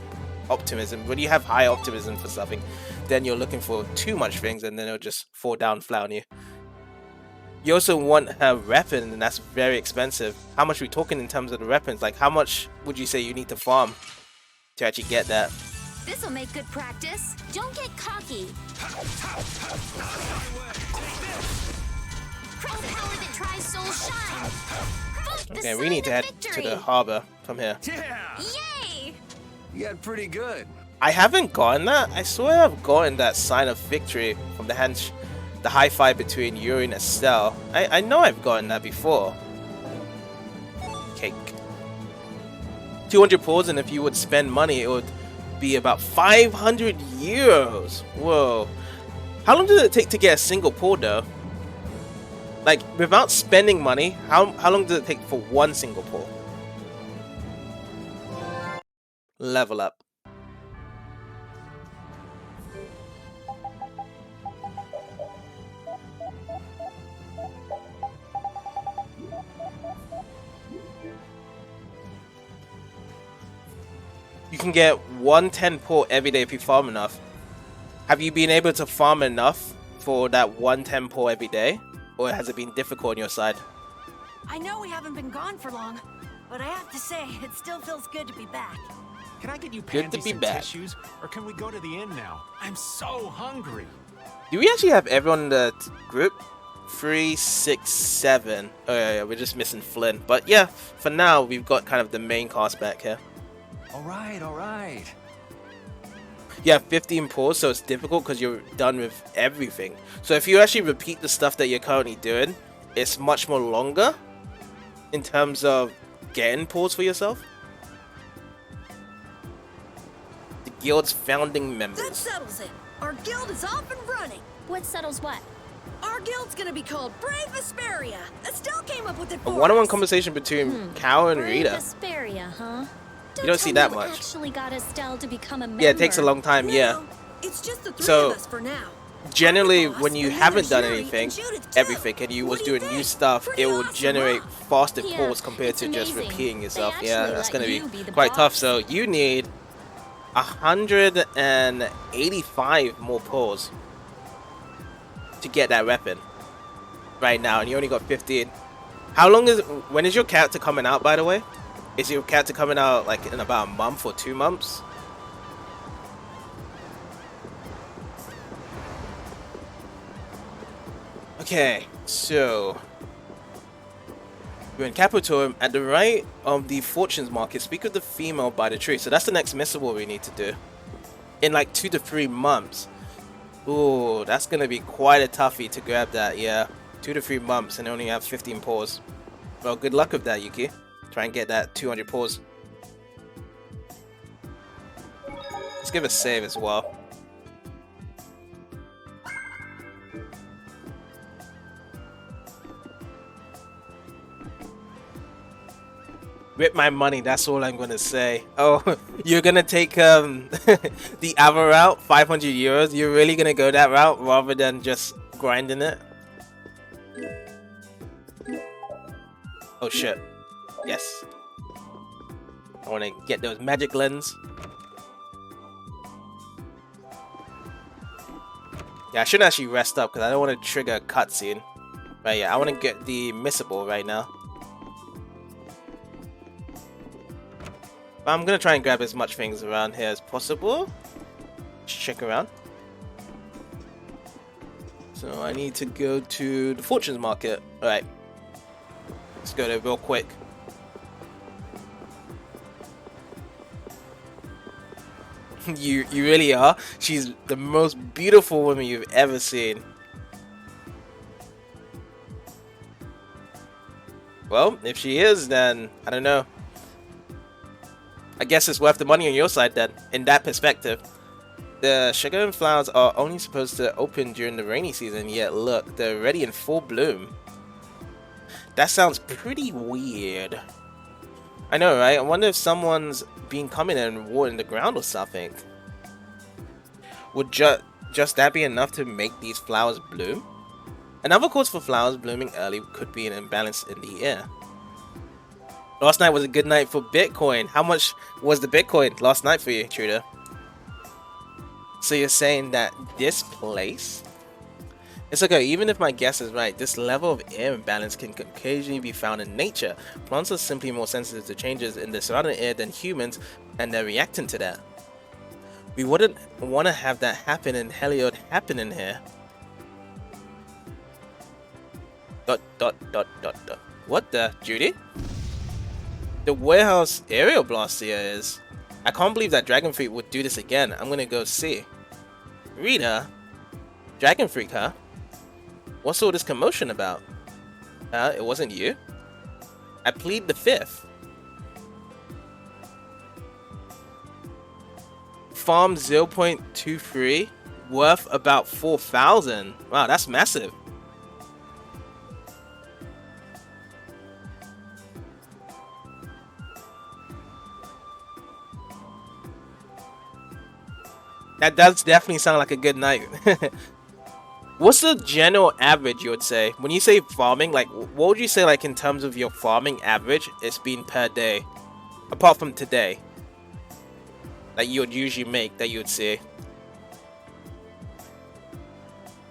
optimism. When you have high optimism for something, then you're looking for too much things and then it'll just fall down flat on you. You also want her weapon, and that's very expensive. How much are we talking in terms of the weapons? Like, how much would you say you need to farm to actually get that?
This'll make good practice.
Don't get cocky. Proud power that tries soul shine.
Okay, we need to head to the harbor from here.
Yeah. Yay!
You got pretty good.
I haven't gotten that. I swear I've gotten that sign of victory from the high five between Yuri and Estelle. I know I've gotten that before. Cake. 200 pulls, and if you would spend money, it would be about 500 euros. Whoa. How long does it take to get a single pull though? Like, without spending money, how long does it take for one single pull? Level up. You can get 110 pull every day if you farm enough. Have you been able to farm enough for that 110 pull every day? Or has it been difficult on your side?
I know we haven't been gone for long, but I have to say, it still feels good to be back.
Can I get you
Good to
pansies
be
and
back.
tissues? Or can we go to the inn now? I'm so hungry.
Do we actually have everyone in the group? 3, 6, 7. Oh yeah, we're just missing Flynn. But yeah, for now, we've got kind of the main cast back here.
Alright.
You have 15 pulls, so it's difficult because you're done with everything. So if you actually repeat the stuff that you're currently doing, it's much more longer in terms of getting pulls for yourself. The guild's founding members.
That settles it. Our guild is off and running.
What settles what?
Our guild's gonna be called Brave Vesperia. Estelle came up with it for
A one-on-one
us.
conversation between Cal and
Brave
Rita.
Vesperia, huh?
You don't see that much.
Actually got Estelle to become a member.
Yeah, it takes a long time, yeah.
It's just the three
So,
of us for now.
generally, when you haven't done anything, and you was doing new stuff, it will generate faster pulls compared to just repeating yourself. Yeah, that's going to be quite tough. So you need 185 more pulls to get that weapon right now, and you only got 15. How long is when is your character coming out, by the way? Is your character coming out like in about a month or 2 months? Okay, so you're in Capital. At the right of the Fortunes Market, speak with the female by the tree. So that's the next missable we need to do in like 2 to 3 months. Ooh, that's gonna be quite a toughie to grab that. Yeah, 2 to 3 months and only have 15 paws. Well, good luck with that, Yuki. Try and get that 200 paws. Let's give a save as well. Rip my money, that's all I'm gonna say. Oh, you're gonna take the other route, 500 euros? You're really gonna go that route rather than just grinding it? Oh shit. Yes. I wanna get those magic lens. Yeah, I shouldn't actually rest up because I don't want to trigger a cutscene. But yeah, I want to get the missable right now. I'm gonna try and grab as much things around here as possible. Just check around. So I need to go to the Fortunes Market. Alright. Let's go there real quick. You really are. She's the most beautiful woman you've ever seen. Well, if she is, then I don't know. I guess it's worth the money on your side then, in that perspective. The sugar and flowers are only supposed to open during the rainy season, yet look, they're already in full bloom. That sounds pretty weird. I know, right? I wonder if someone's been coming in and watering the ground or something. Would just that be enough to make these flowers bloom? Another cause for flowers blooming early could be an imbalance in the air. Last night was a good night for Bitcoin. How much was the Bitcoin last night for you, Truder? So you're saying that this place? It's okay, even if my guess is right, this level of air imbalance can occasionally be found in nature. Plants are simply more sensitive to changes in the surrounding air than humans, and they're reacting to that. We wouldn't want to have that happen in Heliord happen in here. ... What the, Judy? The warehouse aerial blast here is... I can't believe that Dragon Freak would do this again. I'm gonna go see. Rita? Dragon Freak, huh? What's all this commotion about? It wasn't you? I plead the fifth. Farm 0.23, worth about 4,000. Wow, that's massive. That does definitely sound like a good night. What's the general average you would say? When you say farming, like, what would you say, like, in terms of your farming average it's been per day? Apart from today. That you would usually make, that you would see.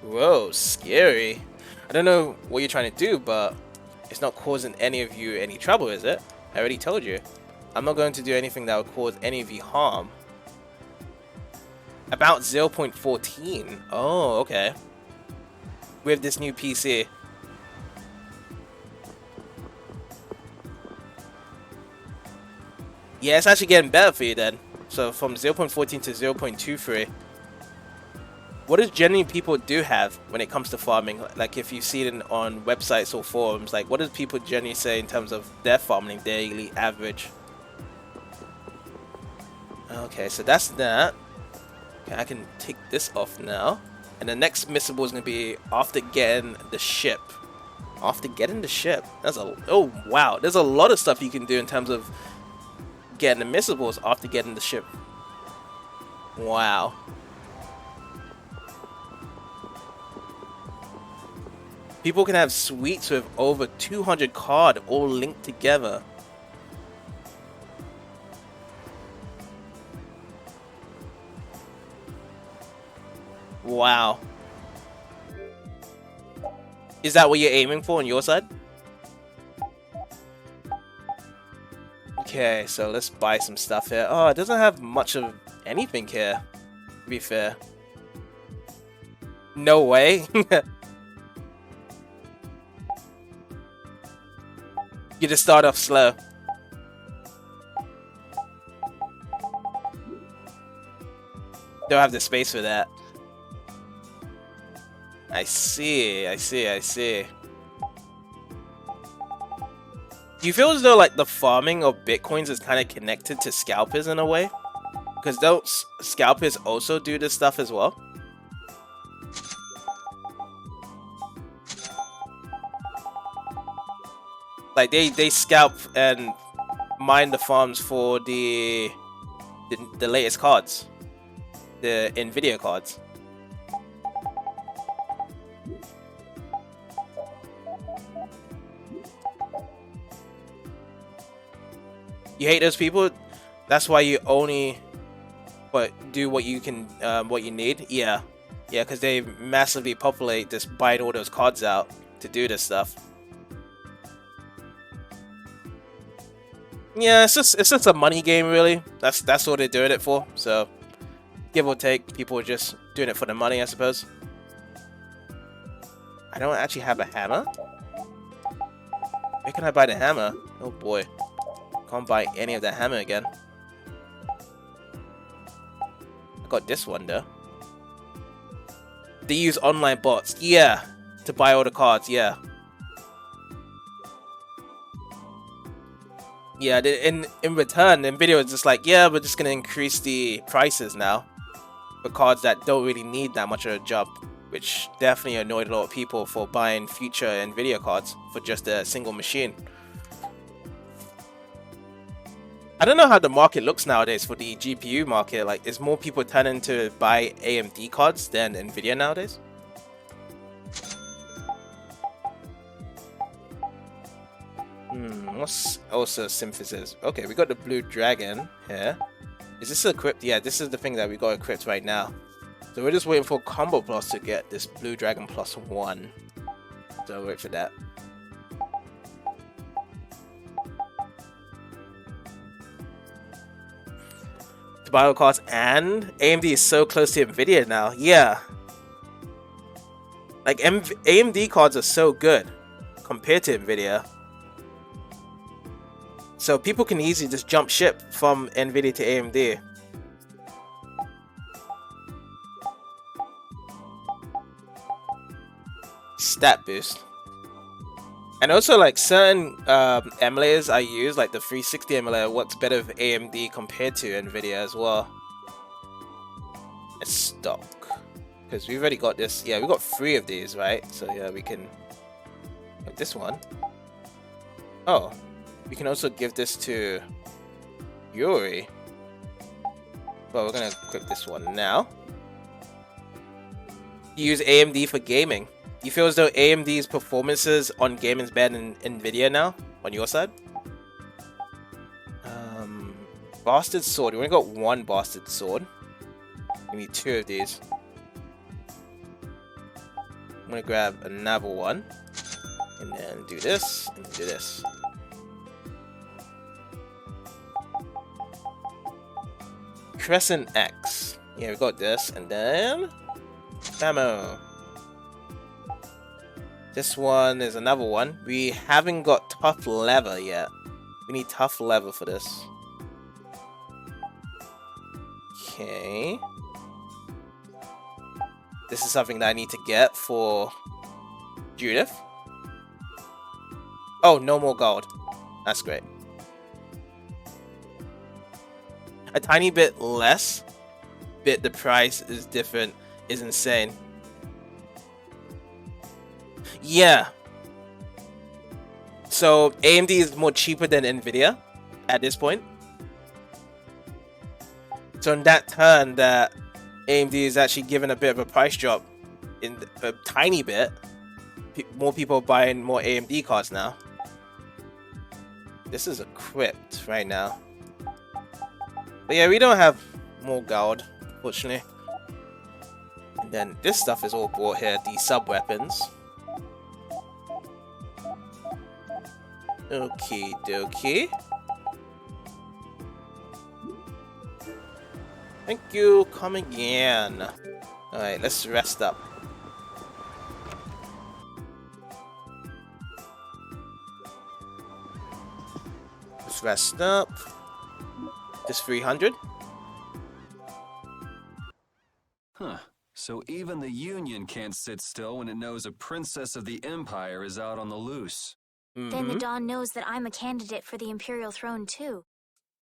Whoa, scary. I don't know what you're trying to do, but it's not causing any of you any trouble, is it? I already told you. I'm not going to do anything that would cause any of you harm. About 0.14. Oh, okay. With this new PC. Yeah, it's actually getting better for you then. So from 0.14 to 0.23. What does generally people do have when it comes to farming? Like if you see it on websites or forums, like what does people generally say in terms of their farming daily average? Okay, so that's that. Okay, I can take this off now. And the next missable is going to be after getting the ship. After getting the ship. That's a... Oh, wow. There's a lot of stuff you can do in terms of getting the missables after getting the ship. Wow. People can have suites with over 200 cards all linked together. Wow. Is that what you're aiming for on your side? Okay, so let's buy some stuff here. Oh, it doesn't have much of anything here, to be fair. No way. You just start off slow. Don't have the space for that. I see. Do you feel as though like the farming of bitcoins is kind of connected to scalpers in a way? Because don't scalpers also do this stuff as well? Like they scalp and mine the farms for the latest cards, the Nvidia cards. You hate those people? That's why you only do what you can, what you need? Yeah, because they massively populate just buying all those cards out to do this stuff. Yeah, it's just a money game, really. That's what they're doing it for. So, give or take, people are just doing it for the money, I suppose. I don't actually have a hammer. Where can I buy the hammer? Oh boy. Can't buy any of the hammer again. I got this one though. They use online bots, yeah, to buy all the cards, yeah. Yeah, in return, Nvidia was just like, yeah, we're just gonna increase the prices now for cards that don't really need that much of a jump, which definitely annoyed a lot of people for buying future Nvidia cards for just a single machine. I don't know how the market looks nowadays for the GPU market. Like, is more people turning to buy AMD cards than Nvidia nowadays? What's also synthesis? Okay, we got the blue dragon here. Is this equipped? Yeah, this is the thing that we got equipped right now. So we're just waiting for Combo Plus to get this blue dragon +1. So I'll wait for that. To buy all cards, and AMD is so close to Nvidia now. Yeah. Like AMD cards are so good compared to Nvidia. So people can easily just jump ship from Nvidia to AMD. Stat boost. And also, like, certain emulators I use, like the 360 emulator, works better with AMD compared to Nvidia as well. It's stock. Because we've already got this. Yeah, we got 3 of these, right? So yeah, we can have this one. Oh. We can also give this to Yuri. But we're gonna equip this one now. You use AMD for gaming. Do you feel as though AMD's performances on gaming is better than Nvidia now? On your side? Bastard sword. We only got 1 bastard sword. We need 2 of these. I'm gonna grab another one. And then do this, and do this. Crescent X. Yeah, we got this, and then ammo. This one is another one. We haven't got tough leather yet. We need tough leather for this. Okay. This is something that I need to get for Judith. Oh, no more gold. That's great. A tiny bit less, but the price is different, is insane. Yeah. So AMD is more cheaper than Nvidia at this point. So in that turn, that AMD is actually given a bit of a price drop, in a tiny bit. More people are buying more AMD cards now. This is equipped right now. But yeah, we don't have more gold, fortunately. Then this stuff is all brought here, these sub-weapons. Okie dokie. Thank you, come again. Alright, let's rest up. Let's rest up. Just 300.
Huh. So even the Union can't sit still when it knows a princess of the Empire is out on the loose.
Then the Dawn knows that I'm a candidate for the Imperial throne, too.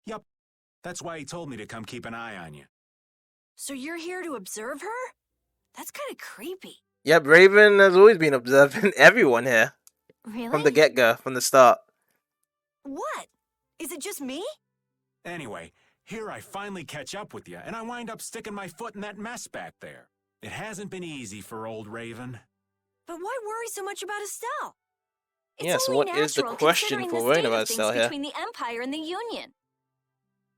Yup. That's why he told me to come keep an eye on you.
So you're here to observe her? That's kind of creepy.
Yep, Raven has always been observing everyone here.
Really?
From the get-go, from the start.
What? Is it just me?
Anyway, here I finally catch up with you, and I wind up sticking my foot in that mess back there. It hasn't been easy for old Raven.
But why worry so much about Estelle? It's
Yeah, so
only
what is the
natural,
question
considering
for
the
worrying
state of
about
things
Estelle here?
between the Empire and the Union.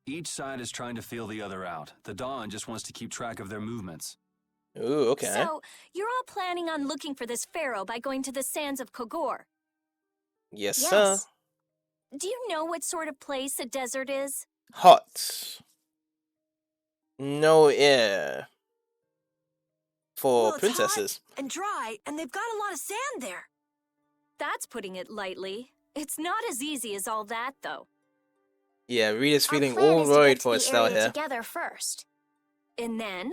Each side is trying to feel the other out. The Dawn just wants to keep track of their movements.
Ooh, okay.
So, you're all planning on looking for this pharaoh by going to the sands of Kogor?
Yes, sir.
Do you know what sort of place a desert is?
Hot. No air. For
Well, it's
princesses.
hot and dry, and they've got a lot of sand there.
That's putting it lightly. It's not as easy as all that, though.
Yeah, Rita's feeling
Plan
all
is to
worried
get to
for
the
Estelle
area
here.
together first.
And then?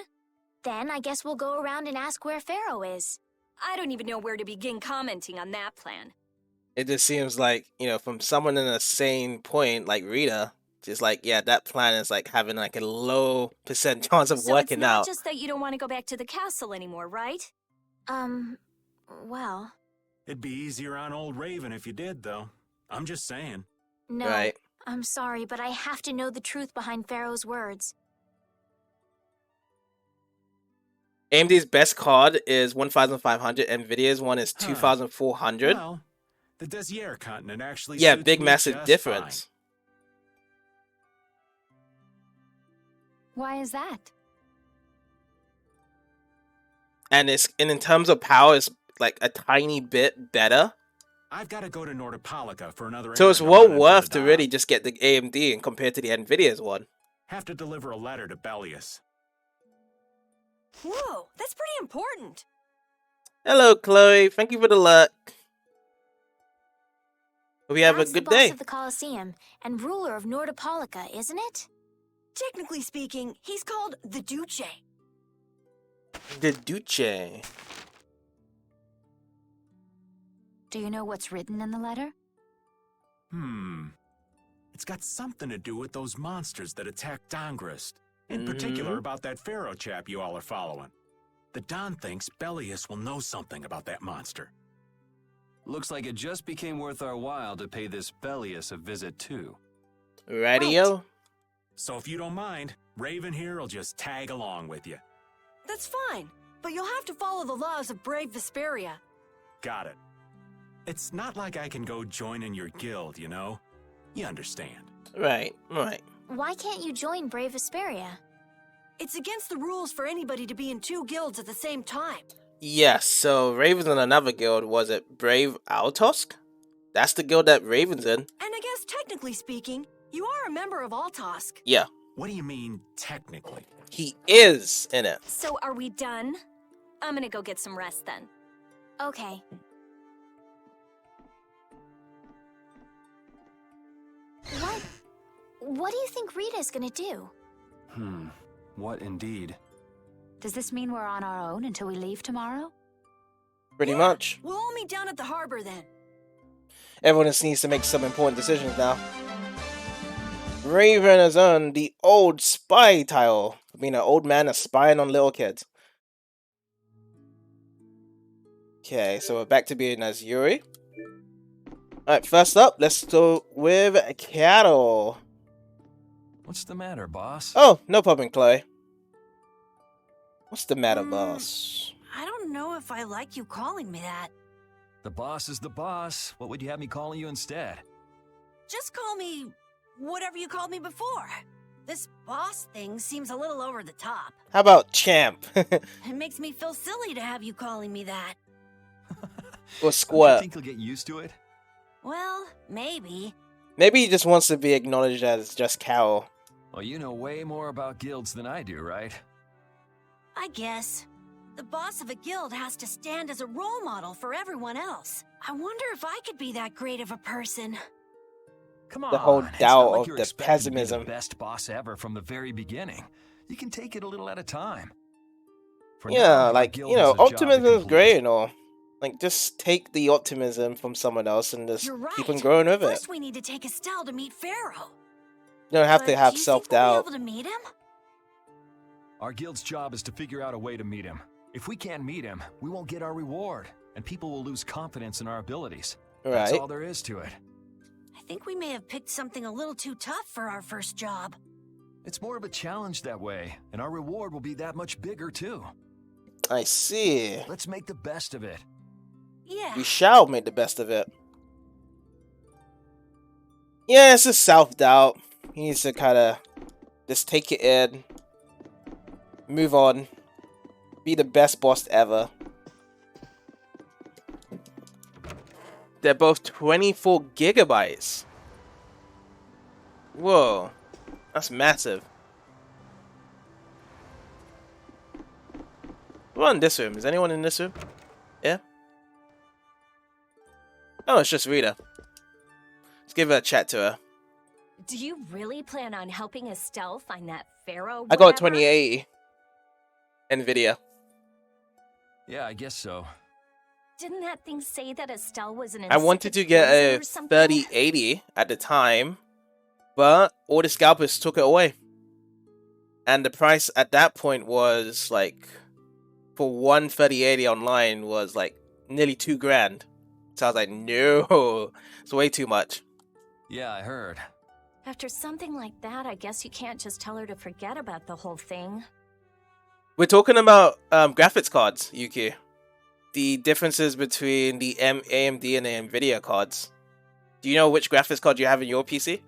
Then I guess we'll go around and ask where Pharaoh is.
I don't even know where to begin commenting on that plan.
It just seems like, you know, from someone in a sane point like Rita, just like, yeah, that plan is like having like a low % chance of
So
working
it's not
out.
just that you don't want to go back to the castle anymore, right?
Well...
It'd be easier on old Raven if you did, though. I'm just saying.
No,
Right.
I'm sorry, but I have to know the truth behind Pharaoh's words.
AMD's best card is 1,500, Nvidia's one is 2,400.
Well, the Desier continent actually
Yeah,
suits
big
me
massive
just
difference.
Why is that?
And in terms of power, it's like a tiny bit better.
I've got to go to Nordopolica for another
So it's
errand
well
on
worth to
Dawn.
really just get the AMD and compared to the Nvidia's one.
Have to deliver a letter to Bellius.
Whoa, that's pretty important.
Hello, Chloe. Thank you for the luck. Hope you have
That's
a good
the boss
day.
of the Colosseum and ruler of Nordopolica, isn't it?
Technically speaking, he's called the Duce.
The Duce.
Do you know what's written in the letter?
It's got something to do with those monsters that attacked Dongrist. In particular about that pharaoh chap you all are following. The Don thinks Bellius will know something about that monster.
Looks like it just became worth our while to pay this Bellius a visit too.
Radio?
So if you don't mind, Raven here will just tag along with you.
That's fine, but you'll have to follow the laws of brave Vesperia.
Got it. It's not like I can go join in your guild, you know? You understand.
Right, right.
Why can't you join Brave Vesperia?
It's against the rules for anybody to be in 2 guilds at the same time.
Yes, so Raven's in another guild. Was it Brave Altosk? That's the guild that Raven's in.
And I guess technically speaking, you are a member of Altosk.
Yeah.
What do you mean, technically?
He is in it.
So are we done? I'm gonna go get some rest then.
Okay. What do you think Rita's gonna do?
What indeed?
Does this mean we're on our own until we leave tomorrow?
Pretty much.
We'll all meet down at the harbor then.
Everyone just needs to make some important decisions now. Raven has earned the old spy title. Being an old man that's spying on little kids. Okay, so we're back to being as Yuri. Alright, first up, let's go with Cattle.
What's the matter, boss?
Oh, no problem, Chloe. What's the matter, boss?
I don't know if I like you calling me that.
The boss is the boss. What would you have me calling you instead?
Just call me whatever you called me before. This boss thing seems a little over the top.
How about champ?
It makes me feel silly to have you calling me that.
Or squirt.
You think he'll get used to it?
Well, maybe.
Maybe he just wants to be acknowledged as just Carol.
Well, you know way more about guilds than I do, right?
I guess. The boss of a guild has to stand as a role model for everyone else. I wonder if I could be that great of a person.
Come on,
The whole
it's not
doubt
like
of
you're
the
expected to be
pessimism.
the best boss ever from the very beginning. You can take it a little at a time. For now,
Yeah,
your
like,
guild
you know,
has a job to
optimism is
complete.
great and all. Like, just take the optimism from someone else and just
You're right.
keep on growing with it.
First, we need to take Estelle to meet Pharaoh.
You don't have to
But
have
do you think we'll
self-doubt.
be able to meet him?
Our guild's job is to figure out a way to meet him. If we can't meet him, we won't get our reward, and people will lose confidence in our abilities. That's
Right.
all there is to it.
I think we may have picked something a little too tough for our first job.
It's more of a challenge that way, and our reward will be that much bigger too.
I see.
Let's make the best of it.
Yeah.
We shall make the best of it. Yeah, it's just self-doubt. He needs to kind of just take it in. Move on. Be the best boss ever. They're both 24 gigabytes. Whoa. That's massive. We're in this room. Is anyone in this room? Yeah? Oh, it's just Rita. Let's give her a chat to her.
Do you really plan on helping Estelle find that pharaoh?
I got
whatever?
2080. NVIDIA.
Yeah, I guess so.
Didn't that thing say that Estelle was an
I wanted to get a 3080 at the time, but all the scalpers took it away. And the price at that point was like, for one 3080 online was like nearly $2,000. So I was like, no, it's way too much.
Yeah, I heard.
After something like that, I guess you can't just tell her to forget about the whole thing.
We're talking about graphics cards, Yuki. The differences between the AMD and the NVIDIA cards. Do you know which graphics card you have in your PC?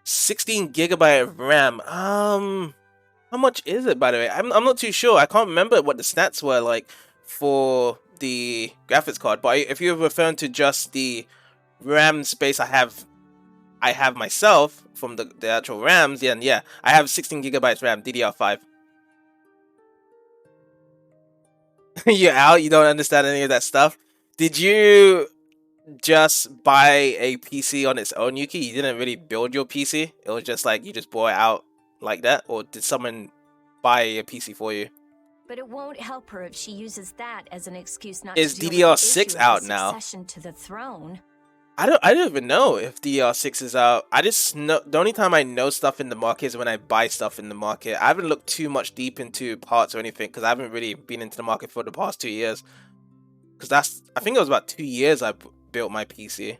16 gigabyte of RAM. How much is it, by the way? I'm not too sure. I can't remember what the stats were like for the graphics card. But if you're referring to just the RAM space I have myself from the actual RAMs, then yeah, I have 16 gigabytes RAM, DDR5. You're out? You don't understand any of that stuff? Did you just buy a PC on its own, Yuki? You didn't really build your PC? It was just like you just bought it out like that? Or did someone buy a PC for you?
But it won't help her if she uses that as an excuse not
Is
to deal with the
DDR6
issue of
out
the
now?
succession to the throne.
I don't even know if DDR6 is out. I just know the only time I know stuff in the market is when I buy stuff in the market. I haven't looked too much deep into parts or anything because I haven't really been into the market for the past 2 years. Because I think it was about 2 years I built my PC.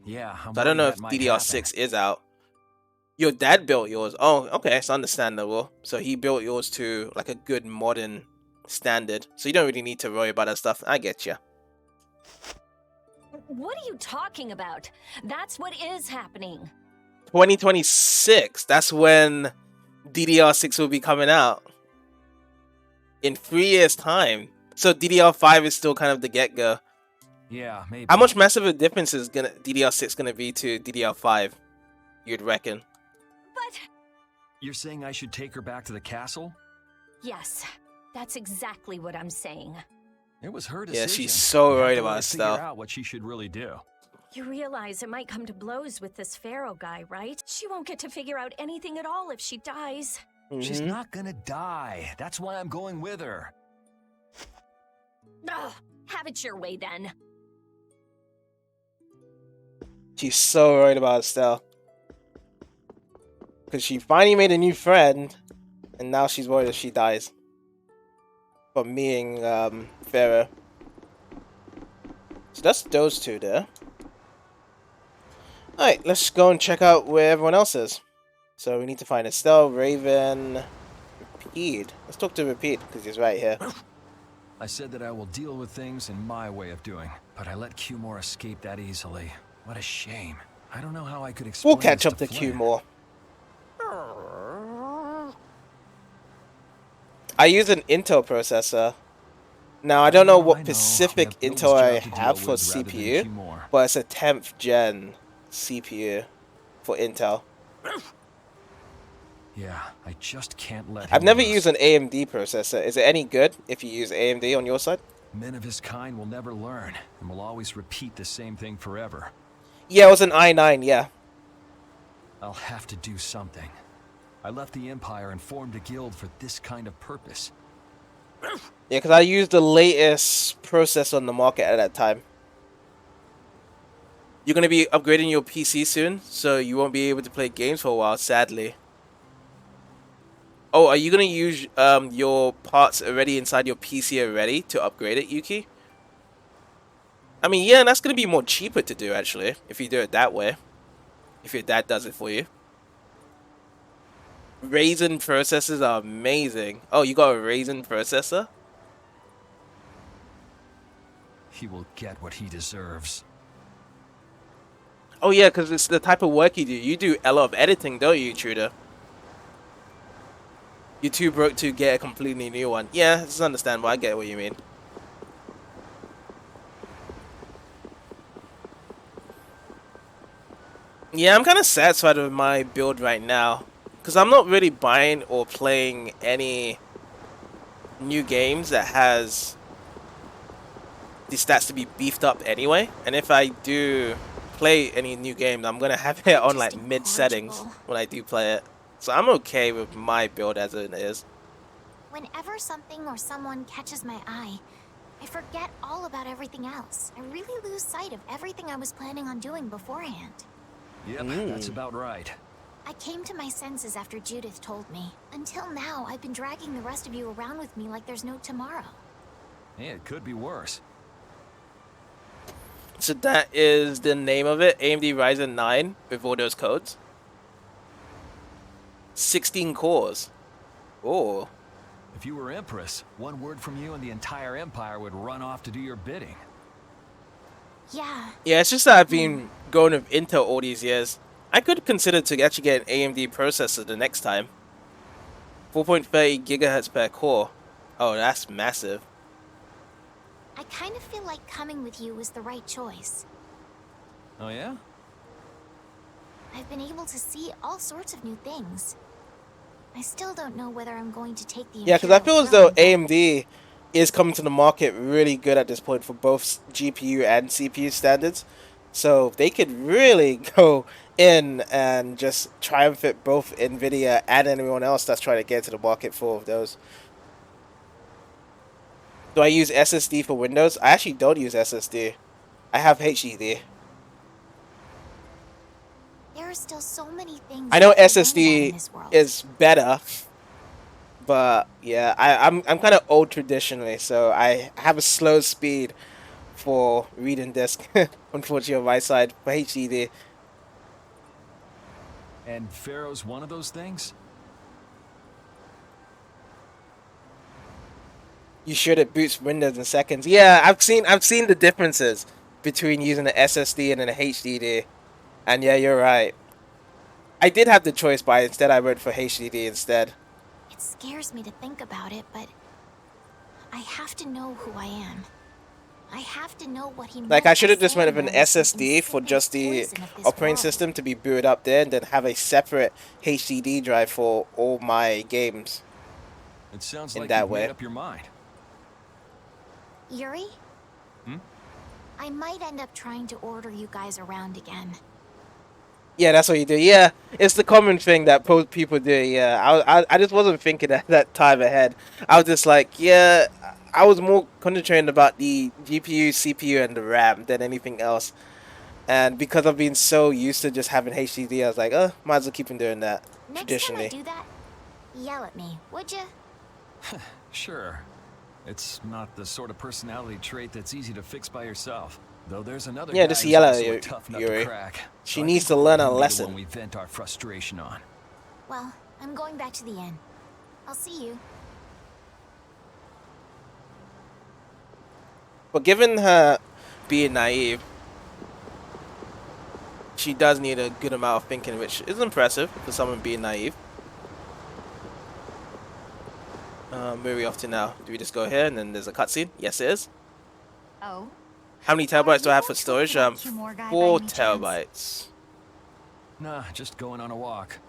Yeah,
So I don't know if DDR6 is out. Your dad built yours. Oh, okay, it's understandable. So he built yours to like a good modern standard. So you don't really need to worry about that stuff. I get you.
What are you talking about? That's what is happening.
2026. That's when DDR6 will be coming out. In 3 years' time. So DDR5 is still kind of the get-go.
Yeah, maybe.
How much massive a difference is DDR6 gonna be to DDR5? You'd reckon?
But
You're saying I should take her back to the castle?
yes, that's exactly what I'm saying.
It was her decision.
Yeah, she's so
We have
worried
to
about
let her
Estelle.
figure out what she should really do.
You realize it might come to blows with this pharaoh guy, right? She won't get to figure out anything at all if she dies.
She's not gonna die. That's why I'm going with her.
Ugh, have it your way then.
She's so worried about Estelle. Because she finally made a new friend, and now she's worried if she dies. From meeting Pharaoh. So that's those two there. Alright, let's go and check out where everyone else is. So we need to find Estelle, Raven, Rapide. Let's talk to Rapide, because he's right here.
I said that I will deal with things in my way of doing, but I let Cumore escape that easily. What a shame. I don't know how I could explain
We'll catch
this
up to
Flynn.
Q more. I use an Intel processor. Now, I don't know what specific Intel I have for CPU, but it's a 10th gen CPU for Intel.
Yeah, I just can't let him
I've never
loose.
used an AMD processor. Is it any good if you use AMD on your side?
Men of his kind will never learn, and will always repeat the same thing forever.
Yeah, it was an i9, yeah.
I'll have to do something. I left the Empire and formed a guild for this kind of purpose.
Yeah, because I used the latest processor on the market at that time. You're going to be upgrading your PC soon, so you won't be able to play games for a while, sadly. Oh, are you going to use your parts already inside your PC already to upgrade it, Yuki? I mean, yeah, that's going to be more cheaper to do, actually, if you do it that way. If your dad does it for you. Ryzen processors are amazing. Oh, you got a Ryzen processor?
He will get what he deserves.
Oh, yeah, because it's the type of work you do. You do a lot of editing, don't you, Truder? You're too broke to get a completely new one. Yeah, it's understandable. I get what you mean. Yeah, I'm kind of satisfied with my build right now. Because I'm not really buying or playing any new games that has the stats to be beefed up anyway. And if I do play any new game, I'm going to have it on like mid settings when I do play it. So I'm okay with my build as it is.
Whenever something or someone catches my eye, I forget all about everything else. I really lose sight of everything I was planning on doing beforehand.
Yep, that's about right.
I came to my senses after Judith told me. Until now, I've been dragging the rest of you around with me like there's no tomorrow.
Yeah, it could be worse.
So that is the name of it, AMD Ryzen 9 with all those codes. 16 cores. Oh.
If you were Empress, one word from you and the entire Empire would run off to do your bidding.
Yeah.
Yeah, it's just that I've been going with Intel all these years. I could consider to actually get an AMD processor the next time. 4.30 gigahertz per core. Oh, that's massive.
I kind of feel like coming with you was the right choice.
Oh yeah?
I've been able to see all sorts of new things. I still don't know whether I'm going to take the
Yeah, because I feel as though AMD is coming to the market really good at this point for both GPU and CPU standards. So they could really go in and just triumph it both NVIDIA and anyone else that's trying to get to the market for those. Do I use SSD for Windows? I actually don't use SSD. I have HDD.
There are still so many things.
I know SSD is better, but yeah, I'm kind of old traditionally, so I have a slow speed for reading disk. Unfortunately, on my side for HDD.
And Pharaoh's one of those things?
You should, it boots Windows in seconds. Yeah, I've seen the differences between using an SSD and an HDD. And yeah, you're right. I did have the choice, but instead I went for HDD instead.
It scares me to think about it, but I have to know who I am. I have to know what he
Like, I should have just went with an SSD for just the operating system to be booted up there, and then have a separate HDD drive for all my games.
It sounds
in
like
that
you've
way.
made up your mind.
Yuri?
Hmm?
I might end up trying to order you guys around again.
Yeah, that's what you do. Yeah, it's the common thing that people do. Yeah, I just wasn't thinking at that time ahead. I was just like, yeah, I was more concentrating about the GPU, CPU, and the RAM than anything else. And because I've been so used to just having HDD, I was like, oh, might as well keep on doing that traditionally.
Next time I do that, yell at me, would you?
Sure. It's not the sort of personality trait that's easy to fix by yourself. Though there's another
Yeah,
guy
just
who's
yell at
also a
you,
tough nut
Yuri.
to crack.
She
So I
needs
think
to learn a
he'll be the
lesson.
one we vent our frustration on.
Well, I'm going back to the inn. I'll see you.
But given her being naive, she does need a good amount of thinking, which is impressive for someone being naive. Where are we off to now? Do we just go here and then there's a cutscene? Yes, it is.
Oh?
How many terabytes do I have for
to
storage?
that Kimura guy by
4
any chance?
terabytes.
Nah, just going on a walk.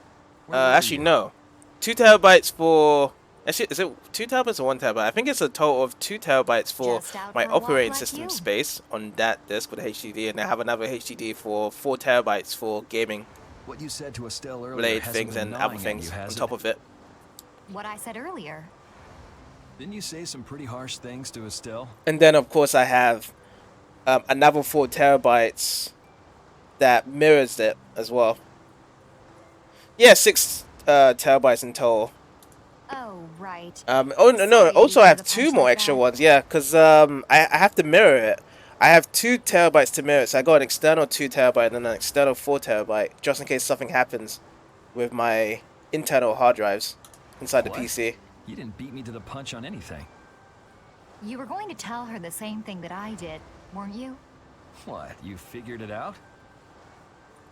Where were
Actually,
you?
no. 2 terabytes for... Actually, is it 2 terabytes or 1 terabyte? I think it's a total of 2 terabytes for
Just out
my
for a walk
operating
like
system
you.
space on that disk with HDD, and I have another HDD for 4 terabytes for gaming
What you said to Estelle earlier
related
hasn't
things
been
and
gnawing
other
at
things
you,
on
has
top
it?
of it.
What I said earlier.
Didn't you say some pretty harsh things to Estelle?
And then, of course, I have another 4 terabytes that mirrors it as well. Yeah, 6 terabytes in total.
Oh, right.
Oh no,
Sorry to
also
beat
I
you
have
to the
2
punch
more
like
extra
that.
ones, yeah, because I have to mirror it. I have 2 terabytes to mirror it, so I got an external 2 terabyte and then an external 4 terabyte, just in case something happens with my internal hard drives inside
What?
the PC.
You didn't beat me to the punch on anything.
You were going to tell her the same thing that I did, weren't you?
What, you figured it out?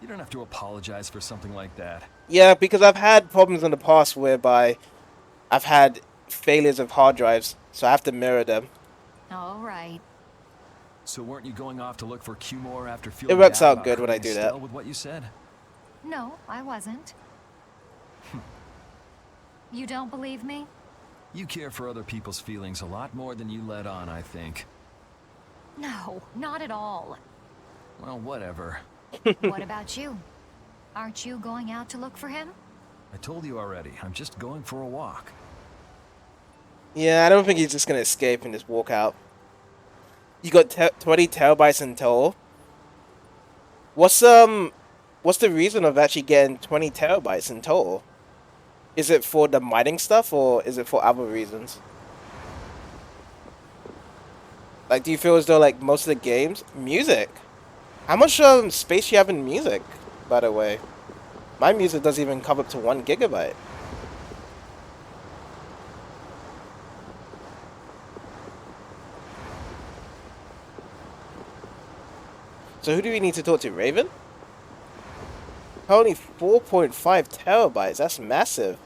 You don't have to apologize for something like that.
Yeah, because I've had problems in the past whereby I've had failures of hard drives, so I have to mirror them.
All right.
So weren't you going off to look for Cumore after
It
feeling
works
bad
out
about
good when I
hurting
do that.
Estelle with what you said?
No, I wasn't. You don't believe me?
You care for other people's feelings a lot more than you let on, I think.
No, not at all.
Well, whatever.
What about you? Aren't you going out to look for him?
I told you already, I'm just going for a walk.
Yeah, I don't think he's just gonna escape and just walk out. You got 20 terabytes in total. What's the reason of actually getting 20 terabytes in total? Is it for the mining stuff or is it for other reasons? Like, do you feel as though like most of the games, music? How much space do you have in music, by the way? My music doesn't even come up to 1 gigabyte. So who do we need to talk to? Raven? Only 4.5 terabytes. That's massive.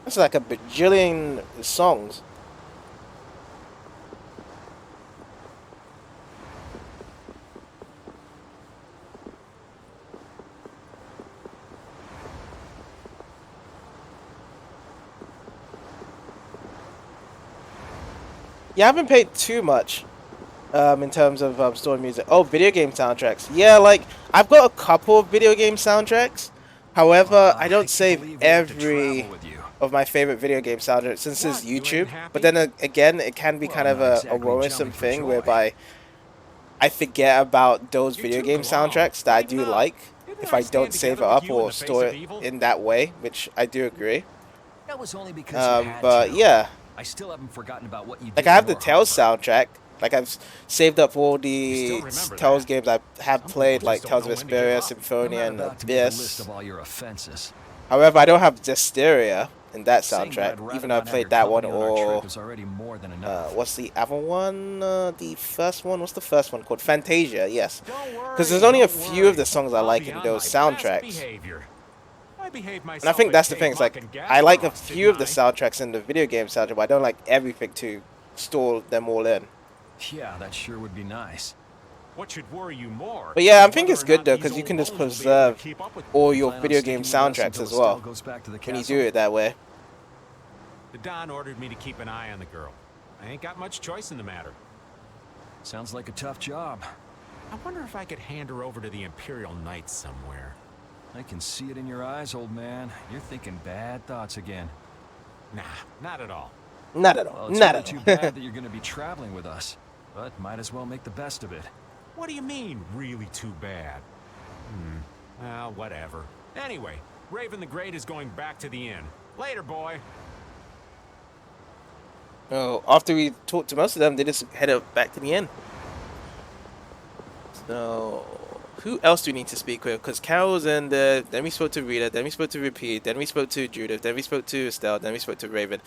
That's like a bajillion songs. Yeah, I haven't paid too much in terms of storing music. Oh, video game soundtracks. Yeah, like, I've got a couple of video game soundtracks. However, I don't save every of my favorite video game soundtracks since it's YouTube. But then again, it can be kind of a worrisome thing whereby I forget about those video game soundtracks that I do like if I don't save it up or store it in that way, which I do agree.
That was only because you had
But
to.
yeah.
I still haven't forgotten about what you did.
Like, I have the
in your
Tales
harbor.
soundtrack. Like, I've saved up all the
remember
Tales games I have played, like Tales of
know when to give
Vesperia,
up.
Symphonia,
I'm
and
not about to make a list
Abyss.
of all your offenses.
However, I don't have Vesperia in that
Saying that I'd
soundtrack,
rather
even though I
not have
played
your
that one,
company on our
or
trip is already more than enough.
what's the other one? The first one? What's the first one called? Fantasia, yes. Because there's only a few of the songs I like in those soundtracks. And I think that's the thing, it's like, I like a few of the soundtracks in the video game soundtrack, but I don't like everything to store them all in.
Yeah, that sure would be nice.
What should worry you more?
But yeah, I think it's good though, because you can just preserve all your video game soundtracks as well when you do it that way.
The Don ordered me to keep an eye on the girl. I ain't got much choice in the matter.
Sounds like a tough job.
I wonder if I could hand her over to the Imperial Knights somewhere.
I can see it in your eyes, old man. You're thinking bad thoughts again.
Nah, not at all.
Not at all.
Well, it's
Not
really
at
too
all.
bad that you're going to be traveling with us, but might as well make the best of it.
What do you mean, really too bad? Well, whatever. Anyway, Raven the Great is going back to the inn. Later, boy.
Oh, after we talked to most of them, they just headed back to the inn. So, who else do we need to speak with? Because Carol's in there, then we spoke to Rita, then we spoke to Repeat, then we spoke to Judith, then we spoke to Estelle, then we spoke to Raven.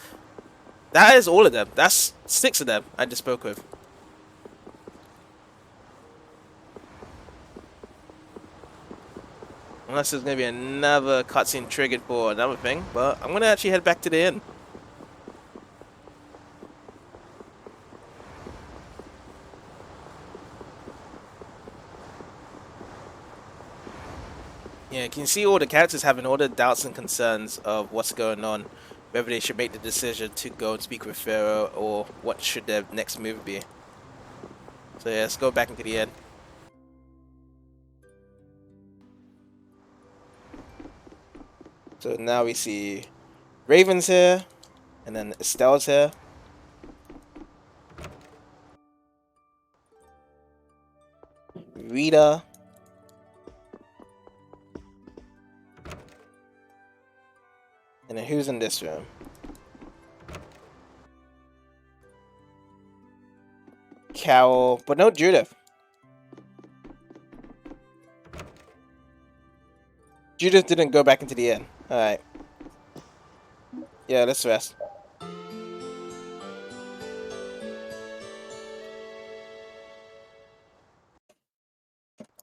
That is all of them. That's 6 of them I just spoke with. Unless there's going to be another cutscene triggered for another thing. But I'm going to actually head back to the inn. Yeah, you can see all the characters having all the doubts and concerns of what's going on. Whether they should make the decision to go and speak with Pharaoh or what should their next move be. So yeah, let's go back into the inn. So now we see Raven's here, and then Estelle's here. Rita. And then who's in this room? Carol, but no Judith. Judith didn't go back into the inn. Alright. Yeah, let's rest.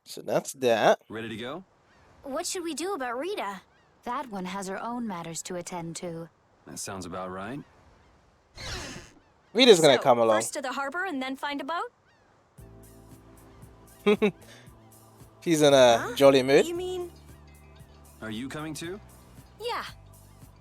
So that's that.
Ready to go?
What should we do about Rita? That one has her own matters to attend to.
That sounds about right.
Rita's gonna come along.
First to the harbor and then find a boat?
She's in a jolly mood.
You mean?
Are you coming too?
Yeah.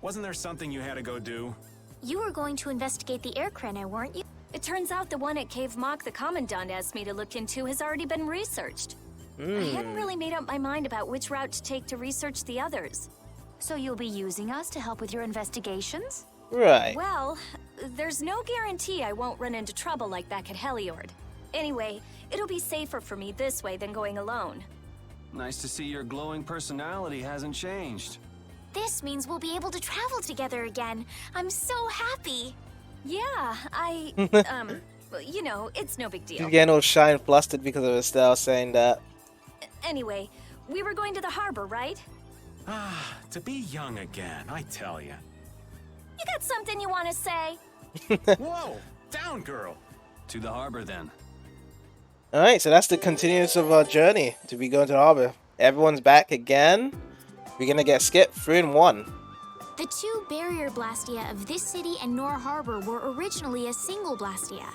Wasn't there something you had to go do?
You were going to investigate the air crenna, weren't you?
It turns out the one at Cave Mock the Commandant asked me to look into has already been researched. I hadn't really made up my mind about which route to take to research the others.
So you'll be using us to help with your investigations?
Right.
Well, there's no guarantee I won't run into trouble like back at Heliord. Anyway, it'll be safer for me this way than going alone.
Nice to see your glowing personality hasn't changed.
This means we'll be able to travel together again. I'm so happy.
Yeah, you know, it's no big deal.
She's getting all shy and flustered because of Estelle saying that.
Anyway, we were going to the harbor, right?
Ah, to be young again, I tell ya.
You got something you want to say?
Whoa, down, girl.
To the harbor, then.
Alright, so that's the continuance of our journey to be going to the harbor. Everyone's back again. We're gonna get skipped 3 in 1.
The 2 barrier blastia of this city and Nor Harbor were originally a single blastia.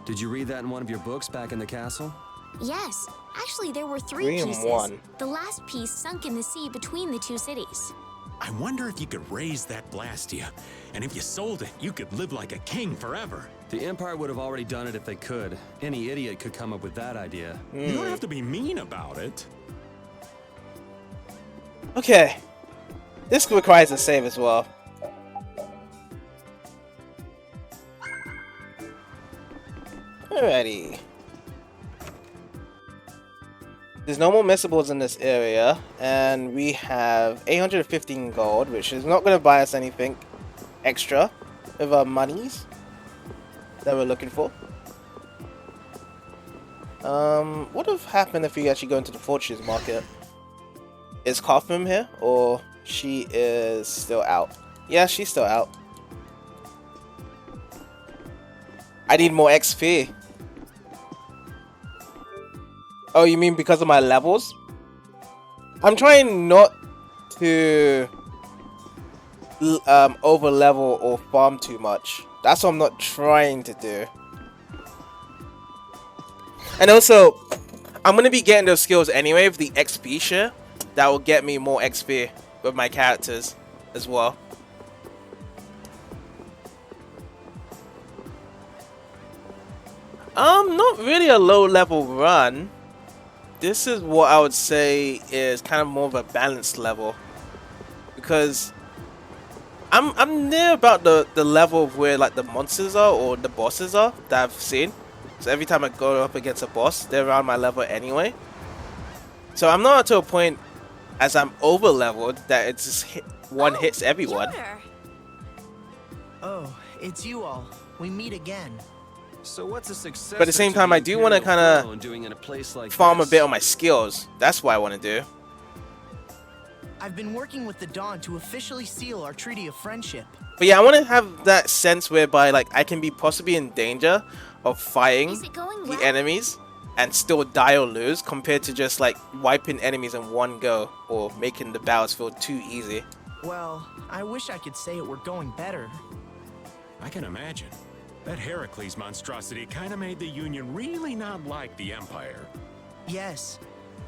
Did you read that in one of your books back in the castle?
Yes. Actually, there were 3
3 in
pieces.
1.
The last piece sunk in the sea between the 2 cities.
I wonder if you could raise that Blastia, and if you sold it, you could live like a king forever.
The Empire would have already done it if they could. Any idiot could come up with that idea.
You don't have to be mean about it.
Okay. This requires a save as well. Alrighty. There's no more missables in this area, and we have 815 gold, which is not going to buy us anything extra with our monies that we're looking for. What would have happened if we actually go into the fortune market? Is Kaufman here, or she is still out? Yeah, she's still out. I need more XP. Oh, you mean because of my levels? I'm trying not to over level or farm too much. That's what I'm not trying to do. And also, I'm going to be getting those skills anyway with the XP share. That will get me more XP with my characters as well. Not really a low level run. This is what I would say is kind of more of a balanced level, because I'm near about the level of where like the monsters are or the bosses are that I've seen. So every time I go up against a boss, they're around my level anyway. So I'm not to a point as I'm over leveled that it's just hits everyone.
Oh, it's you all. We meet again.
So what's a success?
But at the same time, I do want to kind of farm a bit on my skills. That's what I want to do.
I've been working with the Dawn to officially seal our treaty of friendship.
But yeah, I want to have that sense whereby like I can be possibly in danger of fighting the enemies and still die or lose, compared to just like wiping enemies in one go or making the battles feel too easy.
Well, I wish I could say it were going better.
I can imagine. That Heracles monstrosity kind of made the Union really not like the Empire.
Yes.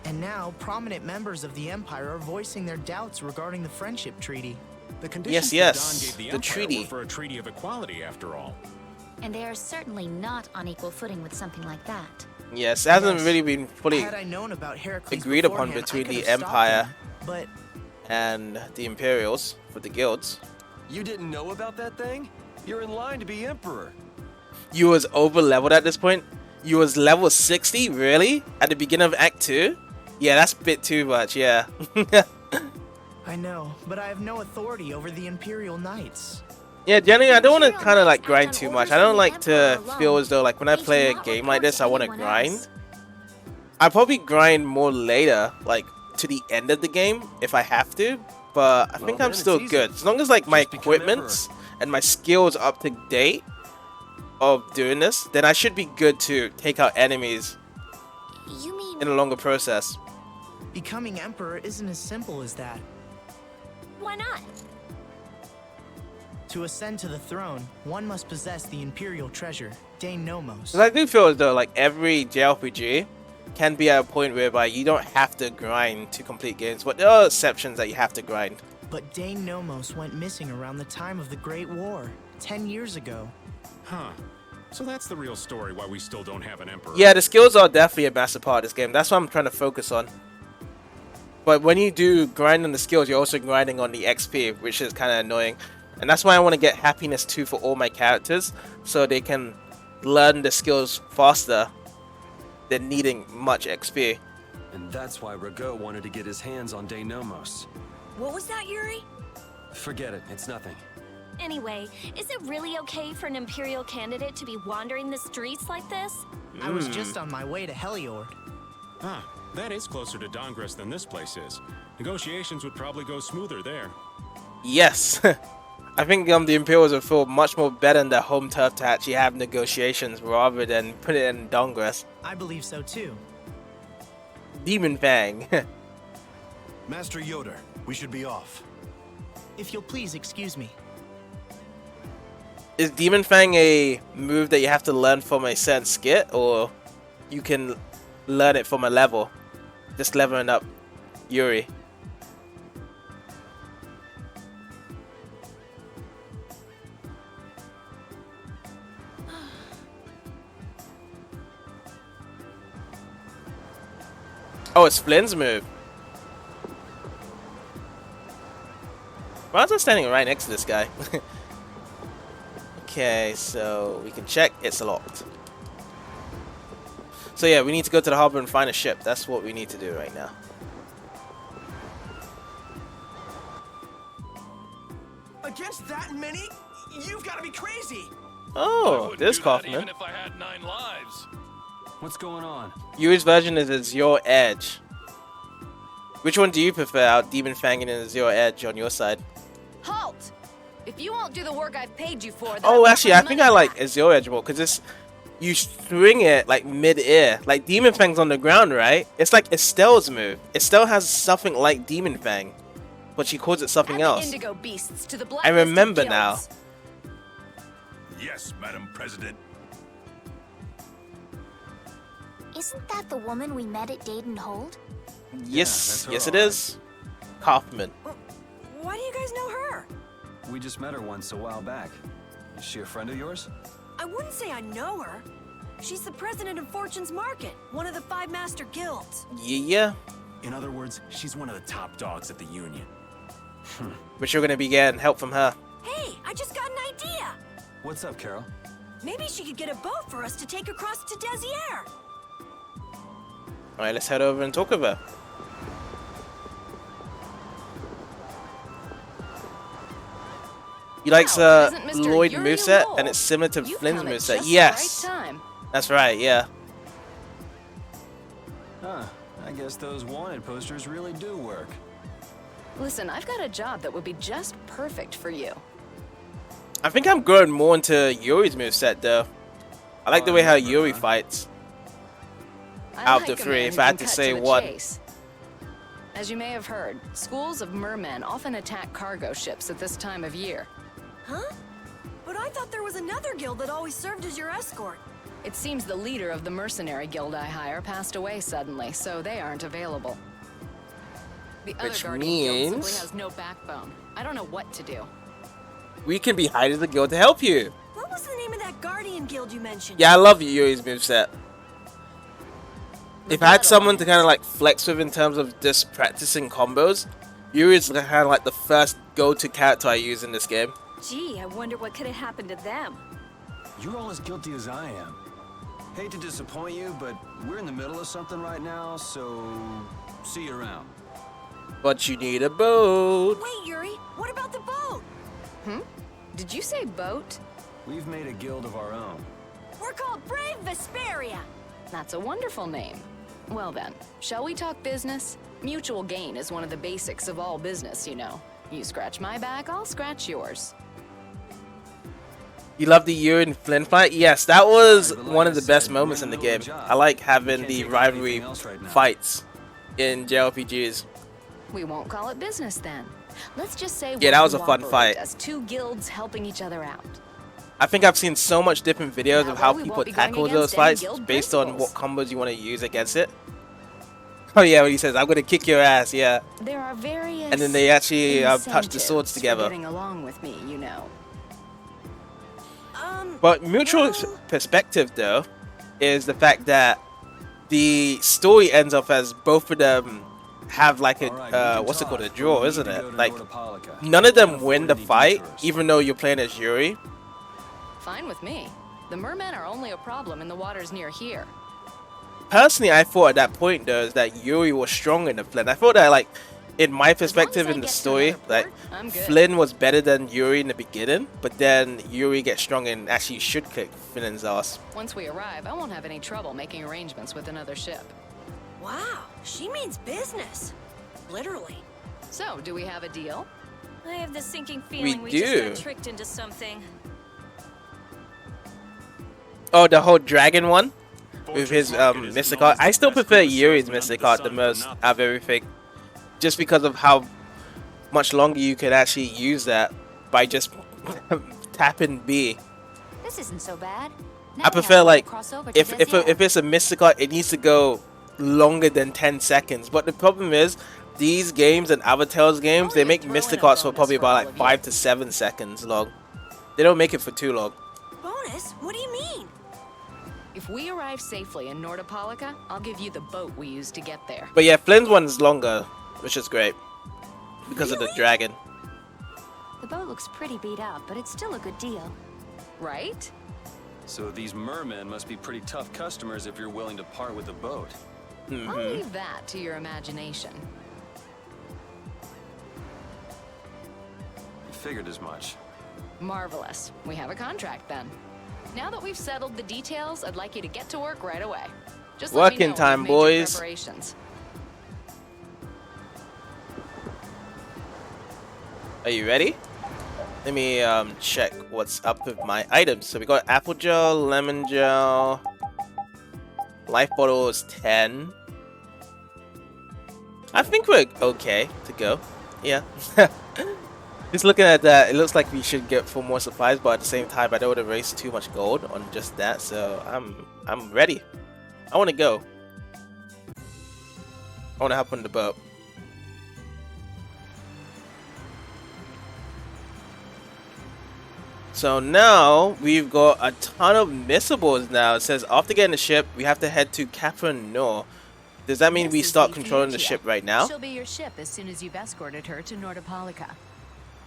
And now, prominent members of the Empire are voicing their doubts regarding the Friendship Treaty.
The conditions that Don gave the Empire were for a treaty of equality, after all.
And they are certainly not on equal footing with something like that.
Yes, it hasn't really been fully
Had I known about Heracles
agreed upon
beforehand,
between
I
the
could have stopped
Empire
him, but
and the Imperials for the guilds.
You didn't know about that thing? You're in line to be Emperor.
You was over leveled at this point? You was level 60? Really? At the beginning of Act 2? Yeah, that's a bit too much, yeah.
I know, but I have no authority over the Imperial Knights.
Yeah, generally I don't want to kind of like grind too much. I don't like to feel as though like when I play a game like this I want to grind. I probably grind more later, like to the end of the game if I have to, but I think I'm still good. As long as like my equipment and my skills are up to date of doing this, then I should be good to take out enemies in a longer process.
Becoming Emperor isn't as simple as that.
Why not?
To ascend to the throne, one must possess the Imperial treasure, Dane Nomos.
'Cause I do feel as though like every JRPG can be at a point whereby you don't have to grind to complete games, but there are exceptions that you have to grind.
But Dane Nomos went missing around the time of the Great War, 10 years ago.
Huh. So that's the real story why we still don't have an Emperor.
Yeah, the skills are definitely a massive part of this game. That's what I'm trying to focus on. But when you do grind on the skills, you're also grinding on the XP, which is kind of annoying. And that's why I want to get happiness 2 for all my characters, so they can learn the skills faster than needing much XP.
And that's why Rago wanted to get his hands on Denomos.
What was that, Yuri?
Forget it, it's nothing.
Anyway, is it really okay for an Imperial candidate to be wandering the streets like this?
I was just on my way to Heliord.
Ah, that is closer to Dongress than this place is. Negotiations would probably go smoother there.
Yes. I think the Imperials would feel much more better in their home turf to actually have negotiations rather than put it in Dongress.
I believe so too.
Demon Fang.
Master Yoder, we should be off.
If you'll please excuse me.
Is Demon Fang a move that you have to learn from a certain skit, or you can learn it from a level? Just leveling up Yuri. Oh, it's Flynn's move. Why was I standing right next to this guy? Okay, so we can check. It's locked. So yeah, we need to go to the harbor and find a ship. That's what we need to do right now.
Against that many? You've got to be crazy.
Oh, there's Kaufman.
Even if I had 9 lives.
What's going on?
Yuri's version is Azure Edge. Which one do you prefer, out Demon Fang and Azure Edge on your side?
Halt! If you won't do the work I've paid you for, then
Oh, actually, I think I like Azure Edge more because it's you swing it like mid-air. Like Demon Fang's on the ground, right? It's like Estelle's move. Estelle has something like Demon Fang, but she calls it something else.
Indigo beasts to the
I remember now.
Yes, Madam President.
Isn't that the woman we met at Dayton Hold?
Yes, yes it is. Kaufman.
Why do you guys know her?
We just met her once a while back. Is she a friend of yours?
I wouldn't say I know her. She's the president of Fortune's Market, one of the 5 master guilds.
Yeah.
In other words, she's one of the top dogs at the Union.
But you're gonna be getting help from her.
Hey, I just got an idea.
What's up, Carol?
Maybe she could get a boat for us to take across to Desier.
Alright, let's head over and talk with her. He likes Lloyd moveset, and it's similar to Flynn's moveset. Yes! That's right, yeah.
Huh. I guess those wanted posters really do work.
Listen, I've got a job that would be just perfect for you.
I think I'm growing more into Yuri's moveset, though. I like the way how Yuri fights. out of
like
the
a
three,
man
if
who
I
can
had to
cut
say
the
one.
chase. As you may have heard, schools of mermen often attack cargo ships at this time of year.
Huh? But I thought there was another guild that always served as your escort.
It seems the leader of the mercenary guild I hire passed away suddenly, so they aren't available. The other
Which
Guardian guild simply
means
has no backbone. I don't know what to do.
we can be hired as the guild to help you.
What was the name of that Guardian guild you mentioned?
Yeah, I love Yuri's moveset. If I had someone to kind of like flex with in terms of just practicing combos, Yuri's kind of like the first go-to character I use in this game.
Gee, I wonder what could have happened to them.
You're all as guilty as I am. Hate to disappoint you, but we're in the middle of something right now, so see you around.
But you need a boat.
Wait, Yuri, what about the boat?
Did you say boat?
We've made a guild of our own.
We're called Brave Vesperia.
That's a wonderful name. Well then, shall we talk business? Mutual gain is one of the basics of all business, you know. You scratch my back, I'll scratch yours.
You love the Yuri and Flynn fight? Yes, that was one of the best moments in the game. I like having the rivalry fights in JRPGs.
We won't call it business then. Let's just say
Yeah, that was a fun fight.
as two guilds helping each other out.
I think I've seen so much different videos of how
we
people
won't be going
tackle
against
those
any
fights
guild
based on what combos you want to use against it. Oh yeah, when he says, I'm going to kick your ass, yeah.
There are various
And then they actually touch the swords
incentives for
together.
getting along with me, you know.
But mutual perspective, though, is the fact that the story ends up as both of them have like a, what's it called, a draw, isn't it? Like, none of them win the fight, even though you're playing as Yuri.
Fine with me. The mermen are only a problem in the waters near here.
Personally, I thought at that point, though, is that Yuri was stronger than Flynn. I thought that, like, in my perspective in the story, like, Flynn was better than Yuri in the beginning, but then Yuri gets stronger and actually should kick Flynn's ass.
Once we arrive, I won't have any trouble making arrangements with another ship.
Wow, she means business. Literally.
So, do we have a deal?
I have this sinking feeling we
do.
just got tricked into something.
Oh, the whole dragon one? With his Mystic Art. I still prefer Yuri's Mystic Art the most out of everything. Just because of how much longer you can actually use that by just tapping B.
This isn't so bad.
I prefer, like, if it's a Mystic Art, it needs to go longer than 10 seconds. But the problem is, these games and Avatar's games, they make Mystic Arts for probably about like 5 to 7 seconds long. They don't make it for too long.
Bonus? What do you mean?
If we arrive safely in Nordopolica, I'll give you the boat we used to get there.
But yeah, Flynn's one is longer, which is great. Because of the dragon.
The boat looks pretty beat up, but it's still a good deal.
Right?
So these mermen must be pretty tough customers if you're willing to part with the boat.
I'll leave that to your imagination.
Figured as much.
Marvelous. We have a contract then. Now that we've settled the details, I'd like you to get to work right away. Just let me
Working
know when
time,
you've made your
boys.
preparations.
Are you ready? Let me check what's up with my items. So we got apple gel, lemon gel, life bottle is 10. I think we're okay to go. Yeah. Just looking at that, it looks like we should get 4 more supplies, but at the same time, I don't want to waste too much gold on just that. So I'm ready. I want to go. I want to hop on the boat. So now we've got a ton of missables now. It says after getting the ship, we have to head to Capron Nor. Does that mean we start controlling the ship right now?
She'll be your ship as soon as you've escorted her to Nordopolica.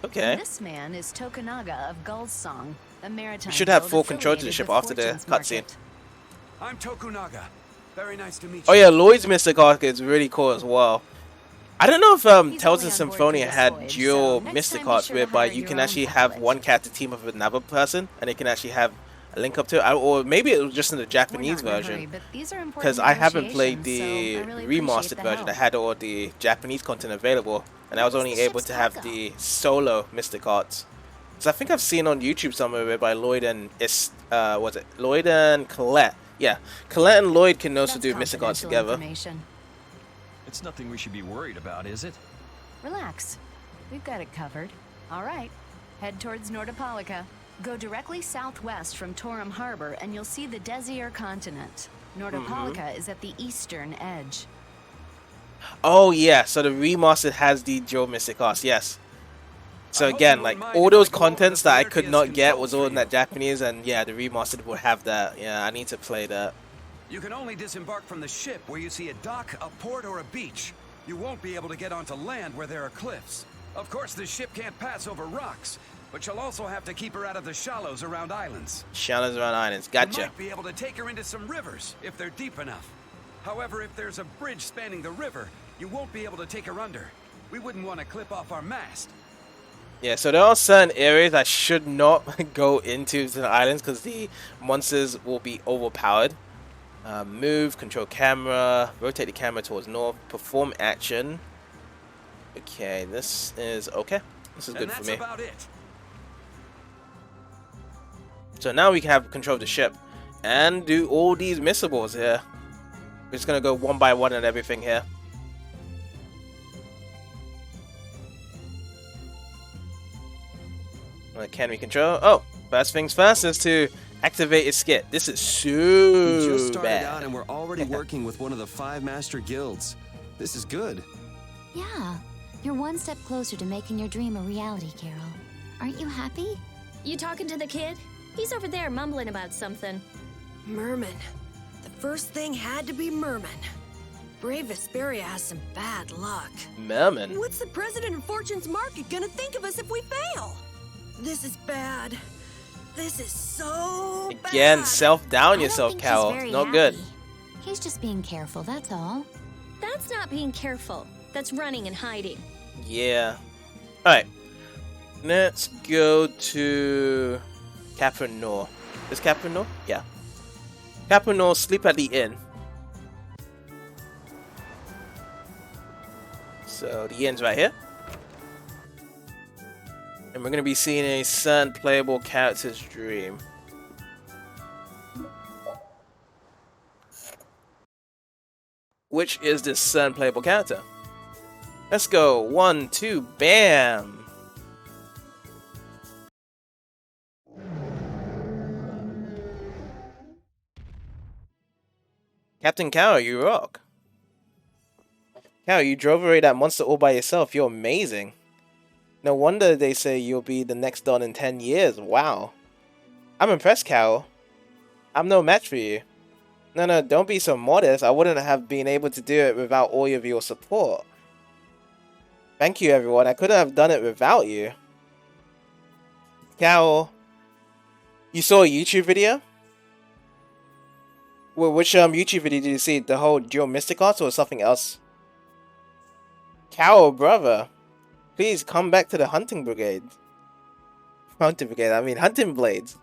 Okay.
And this man is Tokunaga of Gull's Song, a maritime.
We should have
guild
full control to the
affiliated
ship
with
after the
Fortune's
cutscene.
Market.
I'm Tokunaga. Very nice to meet you.
Oh yeah, Lloyd's Mystic Arc is really cool as well. I don't know if Tales of Symphonia had dual Mystic Arts whereby you can actually have one character team up with another person and they can actually have a link up to it. Or maybe it was just in the Japanese version. Because I haven't played the remastered version. I had all the Japanese content available and I was only able to have the solo Mystic Arts. So I think I've seen on YouTube somewhere by Lloyd and was it Lloyd and Colette? Yeah, Colette and Lloyd can also do Mystic Arts together.
It's nothing we should be worried about, is it?
Relax. We've got it covered. All right. Head towards Nordopolica. Go directly southwest from Torum Harbor and you'll see the Desir continent. Nordopolica is at the eastern edge.
Oh yeah, so the remastered has the dual Mystic Arts, yes. So again, like all those contents that I could not get was all in that Japanese, and yeah, the remastered will have that. Yeah, I need to play that.
You can only disembark from the ship where you see a dock, a port, or a beach. You won't be able to get onto land where there are cliffs. Of course, the ship can't pass over rocks, but you'll also have to keep her out of the shallows around islands.
Shallows around islands, gotcha.
You might be able to take her into some rivers, if they're deep enough. However, if there's a bridge spanning the river, you won't be able to take her under. We wouldn't want to clip off our mast.
Yeah, so there are certain areas I should not go into the islands because the monsters will be overpowered. Move, control camera, rotate the camera towards north, perform action. Okay, this is okay. This is good for me.
About it.
So now we can have control of the ship and do all these missables here. We're just gonna go one by one and everything here. Can we control? Oh, first things first is to activate its skit. This is super
We just started
bad.
out and we're already working with one of the 5 master guilds. This is good.
Yeah, you're one step closer to making your dream a reality, Carol. Aren't you happy?
You talking to the kid? He's over there mumbling about something.
Merman. The first thing had to be Merman. Brave Vesperia has some bad luck.
Merman?
What's the president of Fortune's Market gonna think of us if we fail? This is bad. This is so
Again,
bad.
self-down yourself, Carol. Not good.
He's just being careful, that's all.
That's not being careful. That's running and hiding.
Yeah. Alright. Let's go to Captain Nor. Is Captain Nor? Yeah. Captain Nor, sleep at the inn. So the inn's right here. And we're going to be seeing a certain playable character's dream. Which is this certain playable character? Let's go. 1, 2, bam! Captain Cow, you rock. Cow, you drove away that monster all by yourself. You're amazing. No wonder they say you'll be the next Don in 10 years. Wow. I'm impressed, Cow. I'm no match for you. No, don't be so modest. I wouldn't have been able to do it without all of your support. Thank you, everyone. I couldn't have done it without you. Cow, you saw a YouTube video? Well, which YouTube video did you see? The whole Dual Mystic Arts or something else? Cow, brother. Please come back to the hunting brigade. Hunting brigade, I mean hunting blades.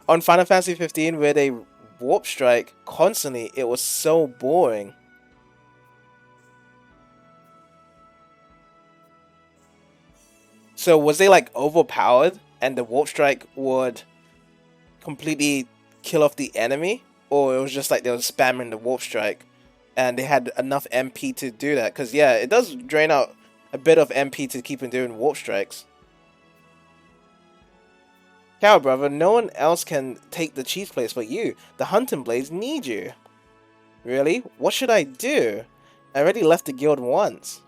On Final Fantasy 15, where they warp strike constantly, it was so boring. So was they like overpowered and the warp strike would completely kill off the enemy? Or it was just like they were spamming the warp strike and they had enough MP to do that? Because yeah, it does drain out a bit of MP to keep them doing warp strikes. Cow, brother, no one else can take the chief's place but you. The hunting blades need you. Really? What should I do? I already left the guild once.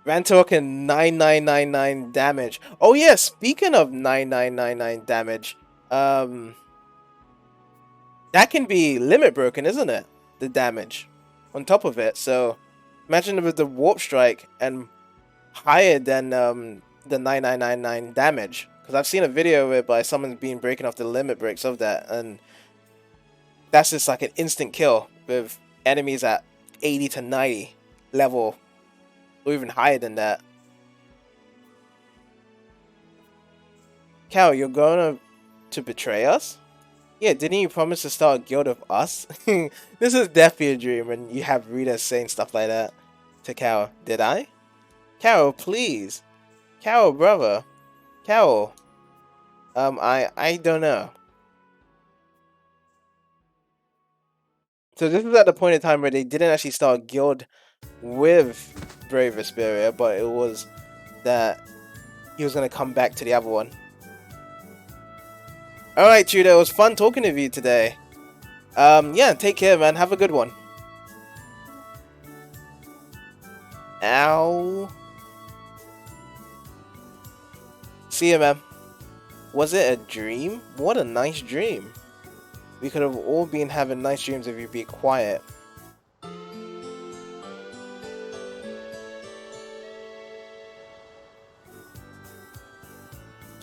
Rantork and 9999 damage. Oh yeah, speaking of 9999 damage, that can be limit broken, isn't it? The damage on top of it. So imagine with the warp strike and higher than the 9999 damage. Because I've seen a video whereby someone's been breaking off the limit breaks of that, and that's just like an instant kill with enemies at 80 to 90 level, or even higher than that. Cow, you're going to betray us? Yeah, didn't you promise to start a guild of us? This is definitely a dream when you have readers saying stuff like that to Cow. Did I? Carol, please. Carol, brother. Carol. I don't know. So this is at the point in time where they didn't actually start a guild with Brave Vesperia, but it was that he was gonna come back to the other one. Alright, Tudor, it was fun talking to you today. Yeah, take care, man. Have a good one. Ow. See ya, man. Was it a dream? What a nice dream. We could have all been having nice dreams if you'd be quiet.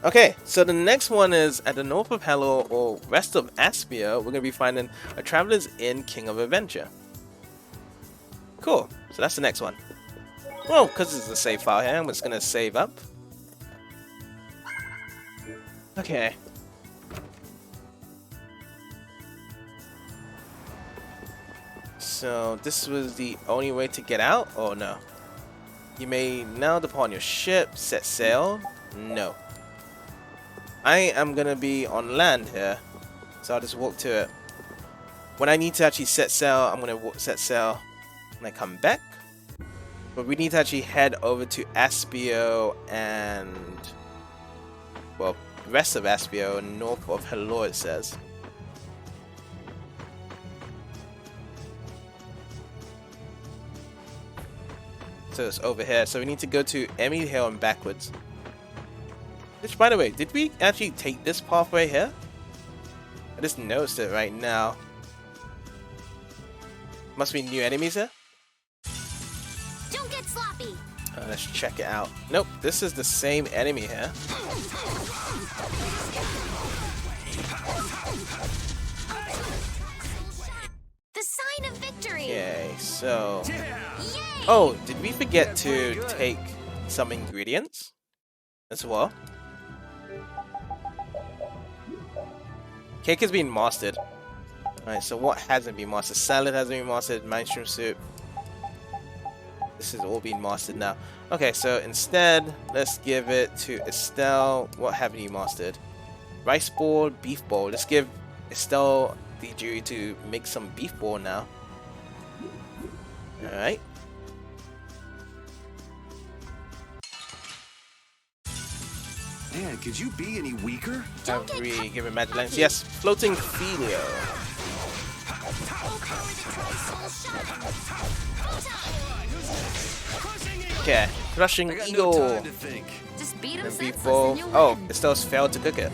Okay, so the next one is at the north of Heliord or west of Aspia, we're going to be finding a Traveler's Inn King of Adventure. Cool, so that's the next one. Well, because it's a save file here, I'm just going to save up. Okay. So this was the only way to get out? Oh no. You may now depart on your ship, set sail? No. I am gonna be on land here, so I'll just walk to it. When I need to actually set sail, I'm gonna set sail when I come back. But we need to actually head over to Aspio and, well, rest of Aspio, north of Heliord, it says. So it's over here. So we need to go to Emmy Hill and backwards. Which, by the way, did we actually take this pathway here? I just noticed it right now. Must be new enemies here.
Don't get sloppy.
Let's check it out. Nope, this is the same enemy here.
The sign of victory.
Okay, so... Oh, did we forget to take some ingredients as well? Cake has been mastered. Alright, so what hasn't been mastered? Salad hasn't been mastered, mushroom soup. This has all been mastered now. Okay, so instead, let's give it to Estelle. What haven't you mastered? Rice ball, beef ball. Let's give Estelle the duty to make some beef ball now. Alright.
Man, could you be any weaker?
Have we given magic lens? Yes, floating Filio. Okay, crushing eagle.
Just beat him
And
senseless
before,
and you'll
oh,
win.
Estelle's failed to cook it.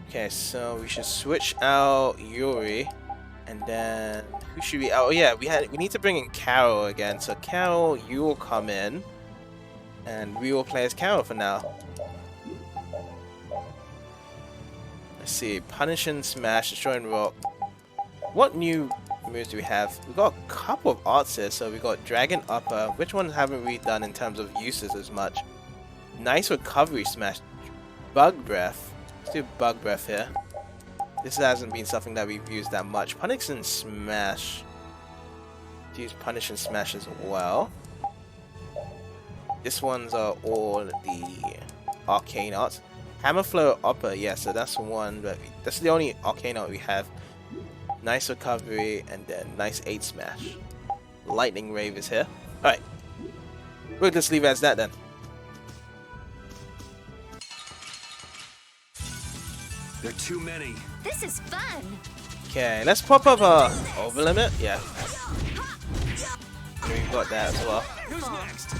Okay, so we should switch out Yuri, and then who should we? Oh yeah, we need to bring in Carol again. So Carol, you will come in, and we will play as Carol for now. Let's see, punish and smash, destroy and rock. What new moves do we have? We got a couple of arts here. So we got dragon upper. Which ones haven't we done in terms of uses as much? Nice recovery smash, bug breath. Let's do bug breath here. This hasn't been something that we've used that much. Punish and smash. Let's use punish and smash as well. This ones are all the arcane arts. Hammer flow upper, yeah, so that's one, but that's the only arcane art we have. Nice recovery and then nice 8 smash. Lightning Rave is here. Alright. We'll just leave it as that then.
There are too many.
This is fun.
Okay, let's pop up our over limit. Yeah. We've got that as well.
Who's next?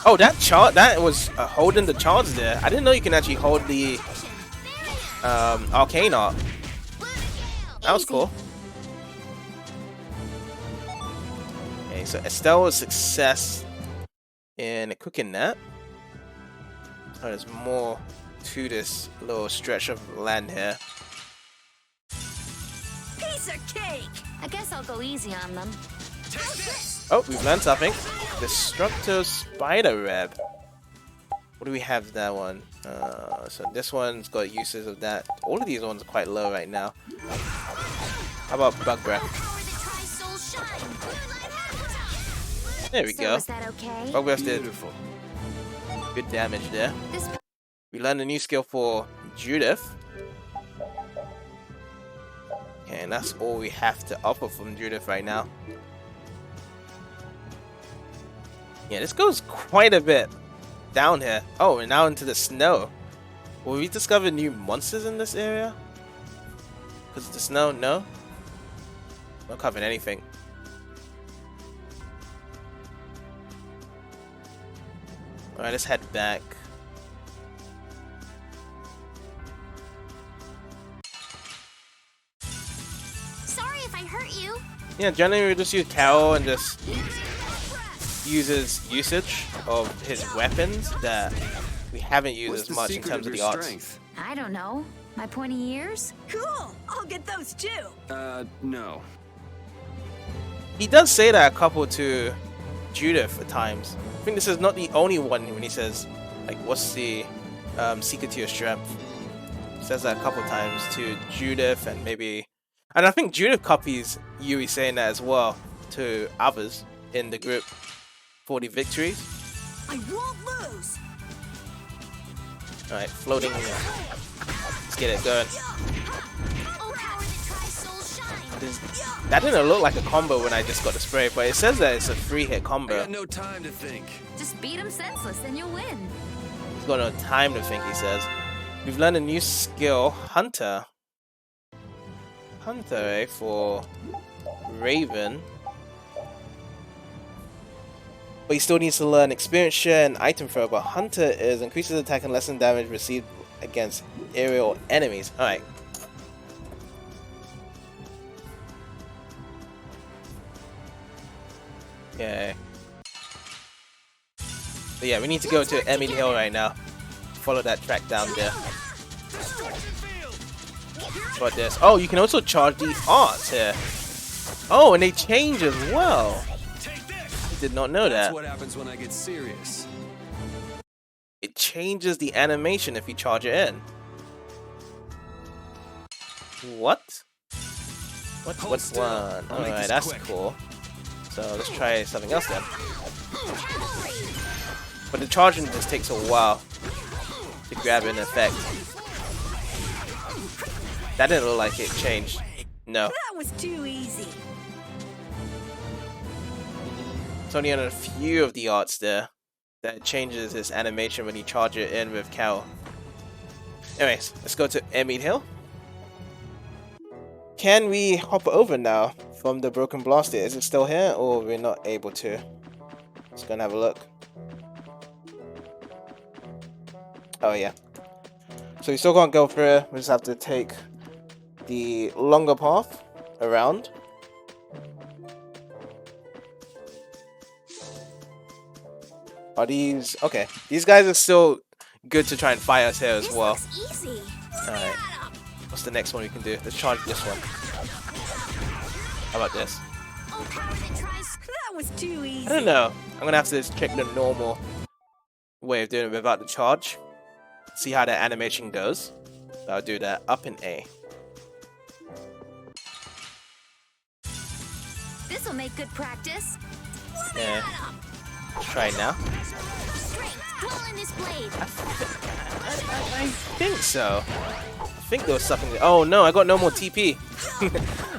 Oh, that charge, that was holding the charge there. I didn't know you can actually hold the arcane art. That was cool. Okay, so Estelle was a success in cooking that. Oh, there's more to this little stretch of land here.
Piece of cake!
I guess I'll go easy on them.
Oh, we've learned something. Destructo Spider Web. What do we have that one? So this one's got uses of that. All of these ones are quite low right now. How about Bug Breath? There we go.
Was that okay?
Bug Breath did good damage there. We learned a new skill for Judith. Okay, and that's all we have to offer from Judith right now. Yeah, this goes quite a bit down here. Oh, we're now into the snow. Will we discover new monsters in this area? Because of the snow? No? Not covering anything. Alright, let's head back.
Sorry if I hurt you.
Yeah, generally we just use Carol and just uses usage of his weapons that we haven't used as much in terms of the arts.
I don't know. My pointy ears?
Cool! I'll get those too!
No.
He does say that a couple to Judith at times. I think this is not the only one when he says, like, what's the secret to your strength? He says that a couple times to Judith and maybe... And I think Judith copies Yui saying that as well to others in the group for the victories.
I won't lose!
Alright, floating. Let's get it going. That didn't look like a combo when I just got the spray, but it says that it's a 3-hit combo.
I got no time to think.
Just beat him senseless and you'll win.
He's got no time to think, he says. We've learned a new skill, Hunter. Hunter, eh, for Raven. But he still needs to learn Experience Share and Item Throw, but Hunter is increases attack and lessen damage received against aerial enemies. Alright. Yeah. But yeah, we need to go to Emily Hill right now. Follow that track down there. What this? Oh, you can also charge the arts here. Oh, and they change as well. Did not know that.
That's what happens when I get serious.
It changes the animation if you charge it in. What? What's one? Alright, that's cool. So let's try something else then. But the charging just takes a while to grab an effect. That didn't look like it changed. No.
That was too easy.
It's only on a few of the arts there that changes his animation when you charge it in with Cal. Anyways, let's go to Emmead Hill. Can we hop over now from the Broken Blaster? Is it still here or we're not able to? Let's go and have a look. Oh yeah. So we still can't go through it. We just have to take the longer path around. Are these... Okay. These guys are still good to try and fight us here as well. Alright. What's the next one we can do? Let's charge this one. How about this?
That was too easy.
I don't know. I'm gonna have to just check the normal way of doing it without the charge. See how the animation goes. So I'll do that up in A.
This'll make good practice.
Yeah. Let's try it now. I think so. I think there was something. Oh no, I got no more TP.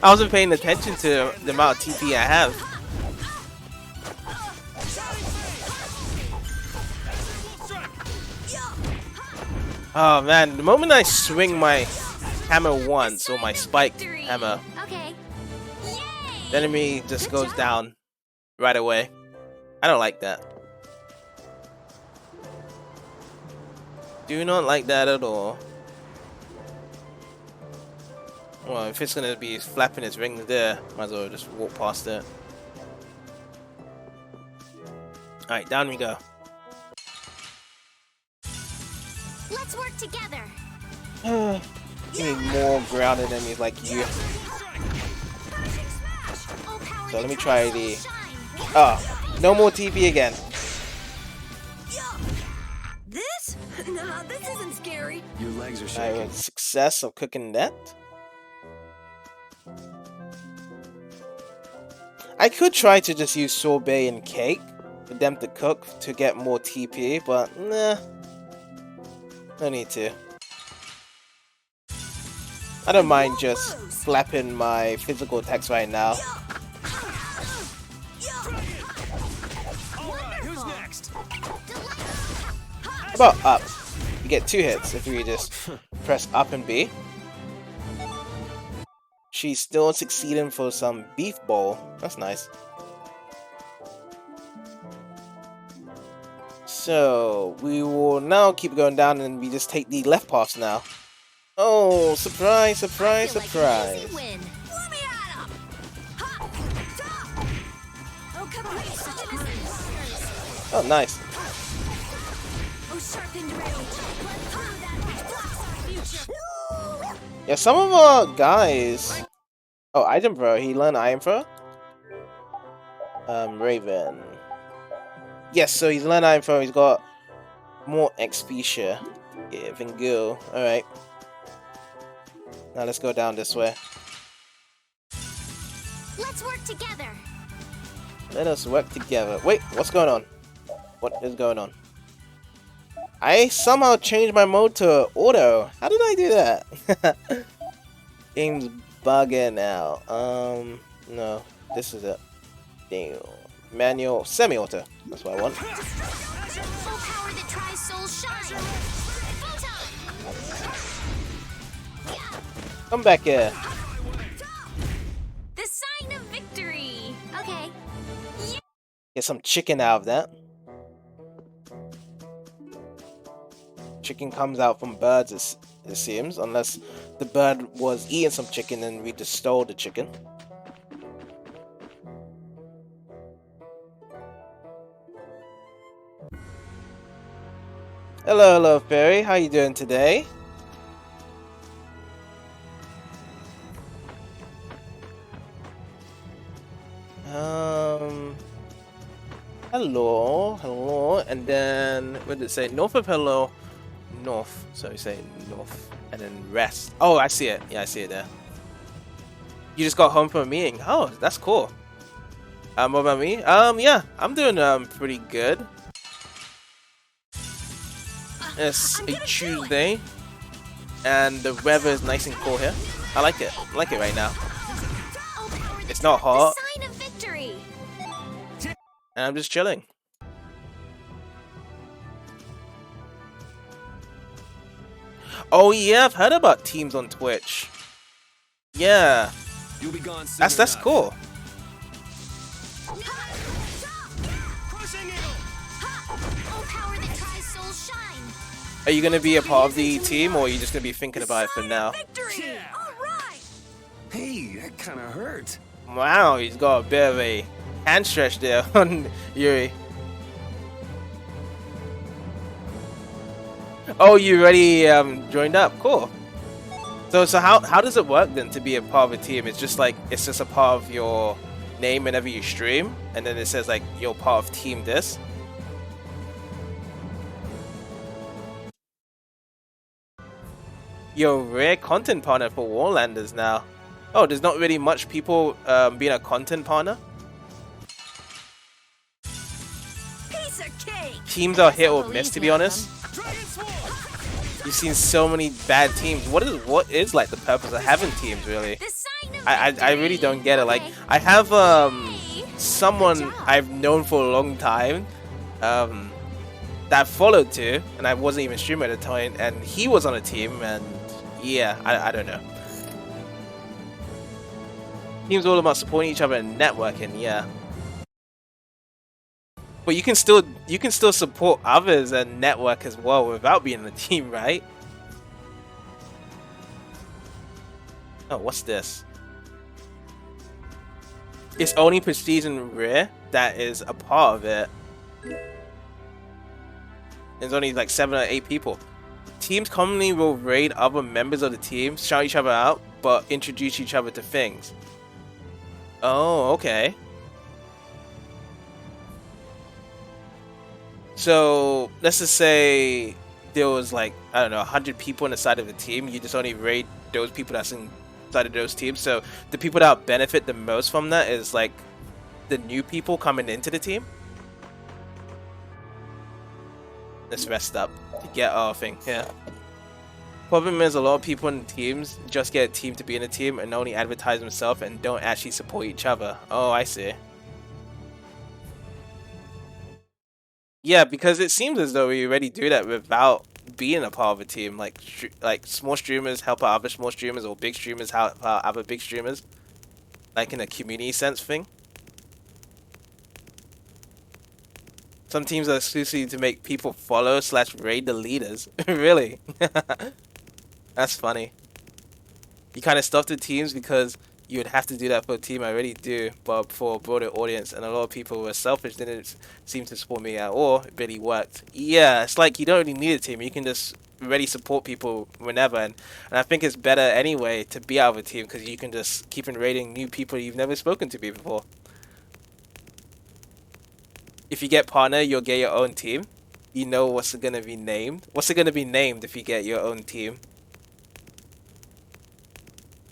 I wasn't paying attention to the amount of TP I have. Oh man, the moment I swing my hammer once, or my spiked hammer, the enemy just goes down right away. I don't like that. Do not like that at all. Well, if it's gonna be flapping its wings there, might as well just walk past it. Alright, down we go.
Let's work together.
We need more grounded enemies like you. So let me try the... Oh, no more TP again.
This
sorry.
Your legs are
I
shaking.
had success of cooking that. I could try to just use sorbet and cake for them to cook to get more TP, but nah, no need to. I don't mind just flapping my physical attacks right now.
Who's next?
How about up? You get 2 hits if you just press up and B. She's still succeeding for some beef bowl. That's nice. So we will now keep going down and we just take the left path now. Oh, surprise, surprise, surprise. Oh, nice. Yeah, some of our guys. Oh, Item Pro. He learned Iron Pro. Raven. Yes, so he's learned Iron Pro. He's got more XP share. Yeah, Vingul. All right. Now let's go down this way.
Let's work together.
Let us work together. Wait, what's going on? What is going on? I somehow changed my mode to auto. How did I do that? Game's bugging out. No, this is it. Damn. Manual, semi-auto. That's what I want.
Full power that tries soul shine.
Come back here.
The sign of victory. Okay.
Get some chicken out of that. Chicken comes out from birds, it seems, unless the bird was eating some chicken and we just stole the chicken. Hello, hello, Fairy. How you doing today? Hello, hello, and then what did it say? North of hello, north. So you say north, and then rest. Oh, I see it. Yeah, I see it there. You just got home from a meeting. Oh, that's cool. What about me? Yeah, I'm doing pretty good. It's a Tuesday, and the weather is nice and cool here. I like it. I like it right now. It's not hot.
Sign of victory.
And I'm just chilling. Oh yeah, I've heard about teams on Twitch. Yeah,
You'll be gone soon
that's
enough.
cool.
Full power that tries soul shine.
Are you gonna be a part of the team, or are you just gonna be thinking about it for now?
Hey, that kind of hurt.
Wow, he's got a bit of a hand stretch there on Yuri. Oh, you already joined up. Cool. So how does it work then to be a part of a team? It's just a part of your name whenever you stream, and then it says like you're part of team this. You're a rare content partner for Warlanders now. Oh, there's not really much people being a content partner.
Piece of cake.
Teams are hit or miss, to be honest. You've seen so many bad teams. What is like the purpose of having teams, really? I really don't get it. Like, I have someone I've known for a long time that I followed too, and I wasn't even streaming at the time, and he was on a team, and yeah, I don't know. Teams all about supporting each other and networking, yeah. But you can still support others and network as well without being in a team, right? Oh, what's this? It's only Prestige and Rare that is a part of it. There's only like 7 or 8 people. Teams commonly will raid other members of the team, shout each other out, but introduce each other to things. Oh, okay. So let's just say there was like, I don't know, 100 people on the side of the team, you just only raid those people that's inside of those teams. So the people that benefit the most from that is like the new people coming into the team. Let's rest up to get our thing. Yeah. Problem is, a lot of people in teams just get a team to be in a team and only advertise themselves and don't actually support each other. Oh, I see. Yeah, because it seems as though we already do that without being a part of a team. Like small streamers help out other small streamers, or big streamers help out other big streamers. Like in a community sense thing. Some teams are exclusively to make people follow / raid the leaders. Really? That's funny. You kind of stuff the teams because you would have to do that for a team. I already do, but for a broader audience, and a lot of people were selfish, didn't seem to support me at all. It really worked. Yeah, it's like you don't really need a team. You can just really support people whenever, and I think it's better anyway to be out of a team because you can just keep on raiding new people you've never spoken to before. If you get partner, you'll get your own team. You know what's it gonna be named. What's it gonna be named if you get your own team?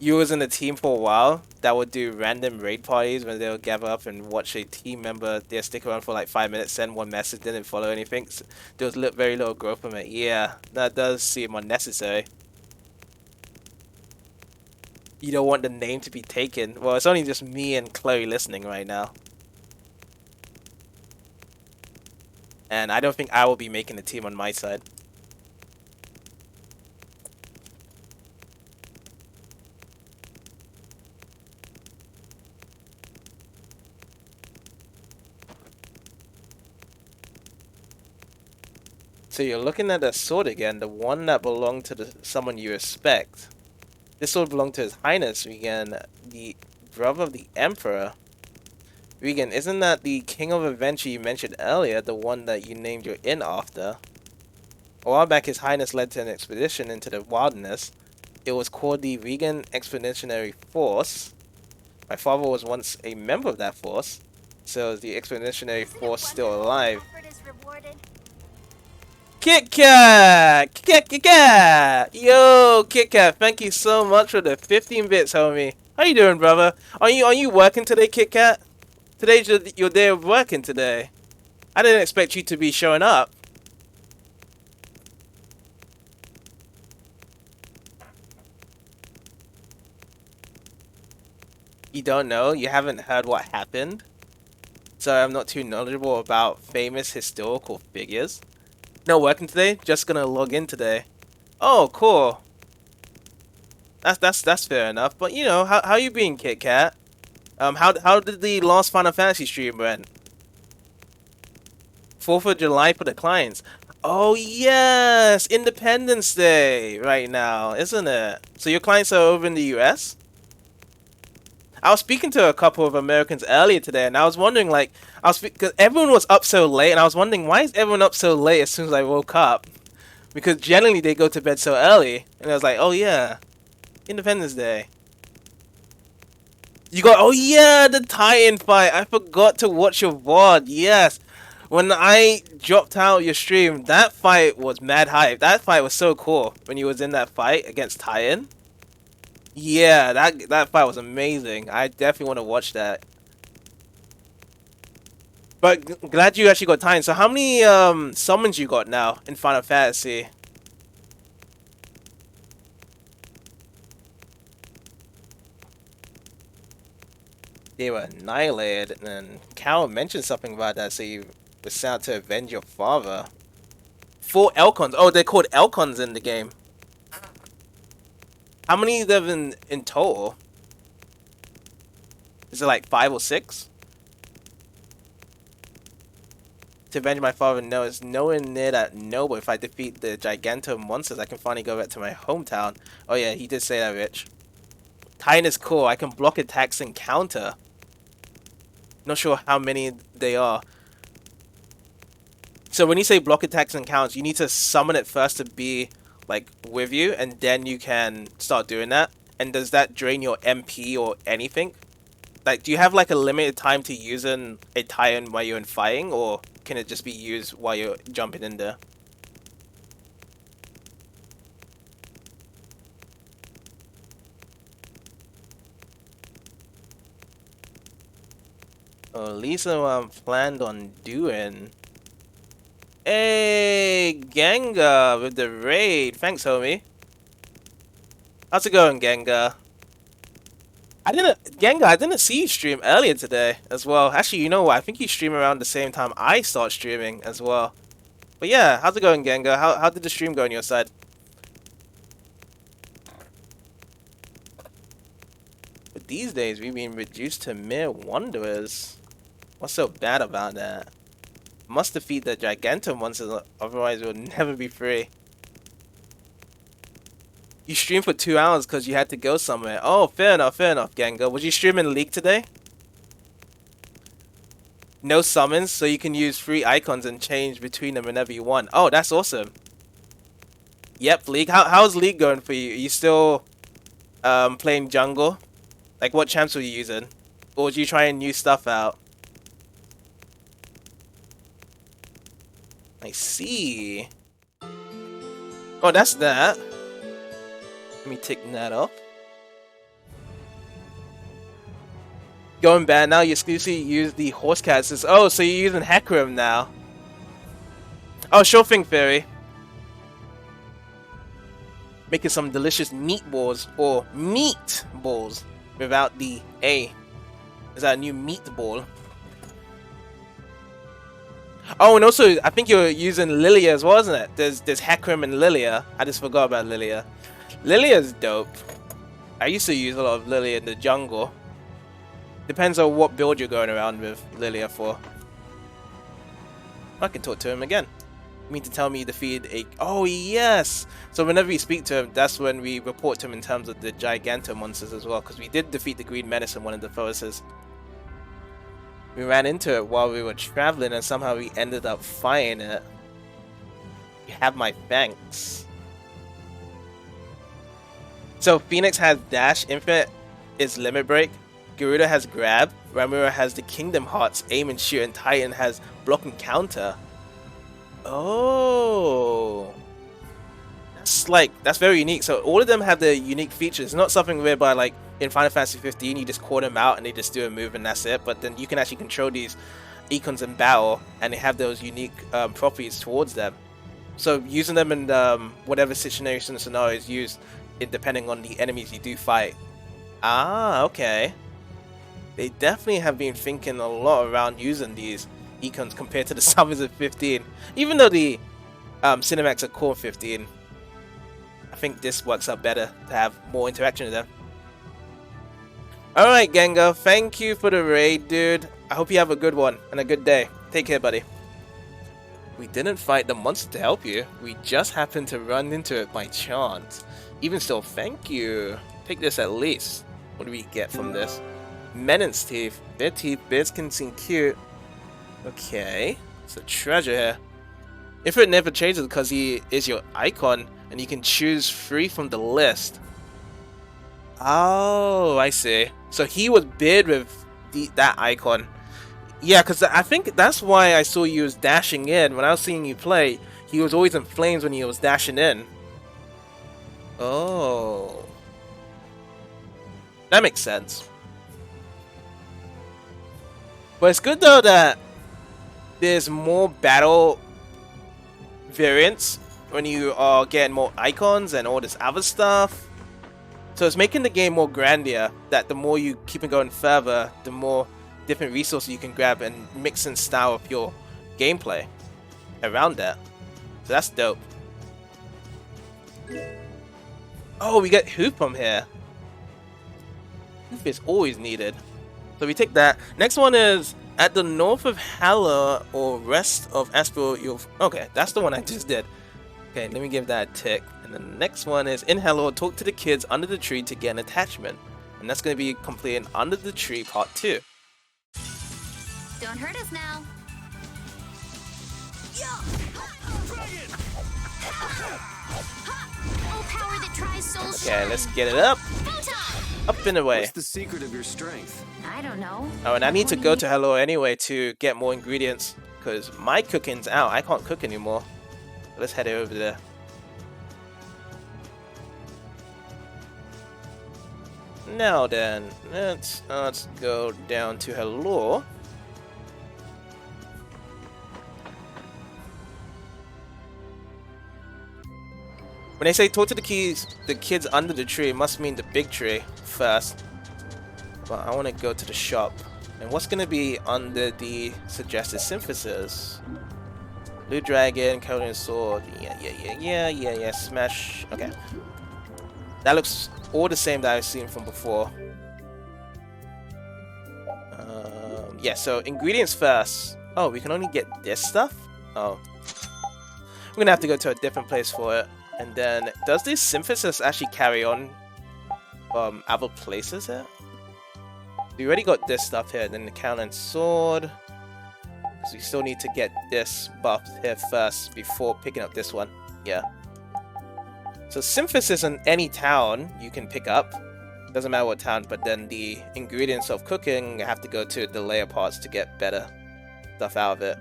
You was in a team for a while that would do random raid parties when they'll gather up and watch a team member. They'll stick around for like 5 minutes, send one message, didn't follow anything. So there was very little growth from it. Yeah, that does seem unnecessary. You don't want the name to be taken. Well, it's only just me and Chloe listening right now. And I don't think I will be making a team on my side. So you're looking at the sword again, the one that belonged to someone you respect. This sword belonged to His Highness Regan, the brother of the Emperor. Regan, isn't that the King of Adventure you mentioned earlier, the one that you named your inn after? A while back, His Highness led to an expedition into the wilderness. It was called the Regan Expeditionary Force. My father was once a member of that force, so is the Expeditionary Force still alive? Kit Kat! Kit Kat! Yo, Kit Kat, thank you so much for the 15 bits, homie. How you doing, brother? Are you working today, Kit Kat? Today's your day of working today. I didn't expect you to be showing up. You don't know? You haven't heard what happened? So I'm not too knowledgeable about famous historical figures. No working today? Just gonna log in today. Oh, cool. That's fair enough. But you know, how you been, Kit Kat? How did the last Final Fantasy stream went? 4th of July for the clients. Oh yes, Independence Day right now, isn't it? So your clients are over in the US? I was speaking to a couple of Americans earlier today, and I was wondering, like, because everyone was up so late, and I was wondering, why is everyone up so late as soon as I woke up? Because generally they go to bed so early, and I was like, oh yeah, Independence Day. You got, oh yeah, the Titan fight. I forgot to watch your VOD. Yes, when I dropped out your stream, that fight was mad hype. That fight was so cool when you was in that fight against Titan. Yeah, that fight was amazing. I definitely want to watch that. But glad you actually got time. So how many summons you got now in Final Fantasy? They were annihilated, and Cal mentioned something about that. So you were sent out to avenge your father. 4 Elcons. Oh, they're called Elcons in the game. How many are there in total? Is it like 5 or 6? To avenge my father, no, it's nowhere near that noble. If I defeat the Giganto monsters, I can finally go back to my hometown. Oh yeah, he did say that, Rich. Titan is cool. I can block attacks and counter. Not sure how many they are. So when you say block attacks and counts, you need to summon it first to be like with you, and then you can start doing that. And does that drain your MP or anything? Like, do you have like a limited time to using a Titan while you're in fighting, or can it just be used while you're jumping in there? At least what I'm planned on doing. Hey, Gengar with the raid. Thanks, homie. How's it going, Gengar? Gengar, I didn't see you stream earlier today as well. Actually, you know what? I think you stream around the same time I start streaming as well. But yeah, how's it going, Gengar? How did the stream go on your side? But these days, we've been reduced to mere wanderers. What's so bad about that? Must defeat the Giganto monsters, otherwise we'll never be free. You streamed for 2 hours because you had to go somewhere. Oh, fair enough, Gengar. Was you streaming League today? No summons, so you can use free icons and change between them whenever you want. Oh, that's awesome. Yep, League. How's League going for you? Are you still playing jungle? Like, what champs were you using? Or was you trying new stuff out? I see. Oh, that's that. Let me tick that up. Going bad now, you exclusively use the horse cats. Oh, so you're using Hecarim now. Oh, sure thing, Fairy. Making some delicious meatballs, or meatballs, without the A. Is that a new meatball? Oh, and also, I think you're using Lilia as well, isn't it? There's Hecarim and Lilia. I just forgot about Lilia. Lilia's dope. I used to use a lot of Lilia in the jungle. Depends on what build you're going around with Lilia for. I can talk to him again. You mean to tell me you defeated a... Oh, yes! So whenever we speak to him, that's when we report to him in terms of the Giganto monsters as well. Because we did defeat the Green Menace in one of the focuses. We ran into it while we were traveling and somehow we ended up fighting it. You have my thanks. So Phoenix has Dash, Infinite is Limit Break, Garuda has Grab, Ramura has the Kingdom Hearts, Aim and Shoot, and Titan has Block and Counter. Oh, that's very unique. So all of them have their unique features. It's not something whereby like in Final Fantasy 15 you just call them out and they just do a move and that's it. But then you can actually control these icons in battle and they have those unique properties towards them. So using them in whatever situation and scenario is used, depending on the enemies you do fight. Ah, okay. They definitely have been thinking a lot around using these icons compared to the summons of 15. Even though the cinematics are cool 15, I think this works out better to have more interaction with them. Alright, Gengar, thank you for the raid, dude. I hope you have a good one and a good day. Take care, buddy. We didn't fight the monster to help you. We just happened to run into it by chance. Even still, thank you. Take this at least. What do we get from this? Menon's teeth. Their teeth, bears can seem cute. Okay. It's a treasure here. Infinite never changes because he is your icon and you can choose free from the list. Oh, I see. So he was bid with that icon. Yeah, because I think that's why I saw you was dashing in. When I was seeing you play, he was always in flames when he was dashing in. Oh. That makes sense. But it's good though that there's more battle variants when you are getting more icons and all this other stuff. So it's making the game more grandeur, that the more you keep it going further, the more different resources you can grab and mix and style of your gameplay around that. So that's dope. Oh, we get Hoop from here. Hoop is always needed. So we take that. Next one is at the north of Hala or rest of Aspro. Okay, that's the one I just did. Okay, let me give that a tick. And the next one is in Heliord, talk to the kids under the tree to get an attachment. And that's going to be completed Under the Tree Part 2.
Don't hurt us now.
Oh, power that tries soul
Okay, let's get it up. Up and away.
What's the secret of your strength?
I don't know.
Oh, and I need to go to Hello anyway to get more ingredients because my cooking's out. I can't cook anymore. Let's head over there. Now then, let's go down to Hello. When they say talk to the kids under the tree, it must mean the big tree first. But I want to go to the shop. And what's going to be under the suggested synthesis? Blue dragon, Conan sword. Yeah. Smash. Okay. That looks all the same that I've seen from before. Yeah, so ingredients first. Oh, we can only get this stuff? Oh. We're going to have to go to a different place for it. And then, does this synthesis actually carry on from other places here? We already got this stuff here, then the Conan sword. So we still need to get this buff here first before picking up this one. Yeah. So synthesis in any town you can pick up. Doesn't matter what town, but then the ingredients of cooking have to go to the layer parts to get better stuff out of it.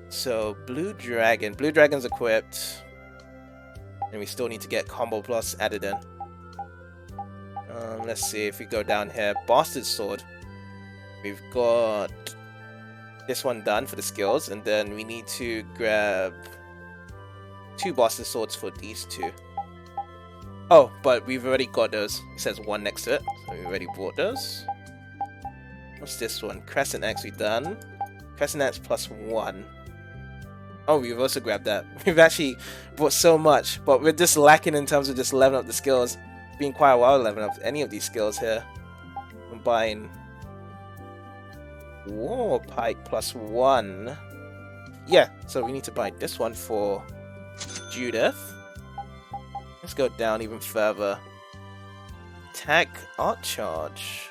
So Blue Dragon. Blue Dragon's equipped. And we still need to get Combo Plus added in. Let's see if we go down here. Bastard Sword. We've got this one done for the skills, and then we need to grab 2 Bastard Swords for these 2. Oh, but we've already got those. It says 1 next to it, so we already bought those. What's this one? Crescent Axe we've done. Crescent Axe plus 1. Oh, we've also grabbed that. We've actually bought so much, but we're just lacking in terms of just leveling up the skills. It's been quite a while leveling up any of these skills here. I'm buying War Pike plus 1. Yeah, so we need to buy this one for Judith. Let's go down even further. Attack, Art Charge.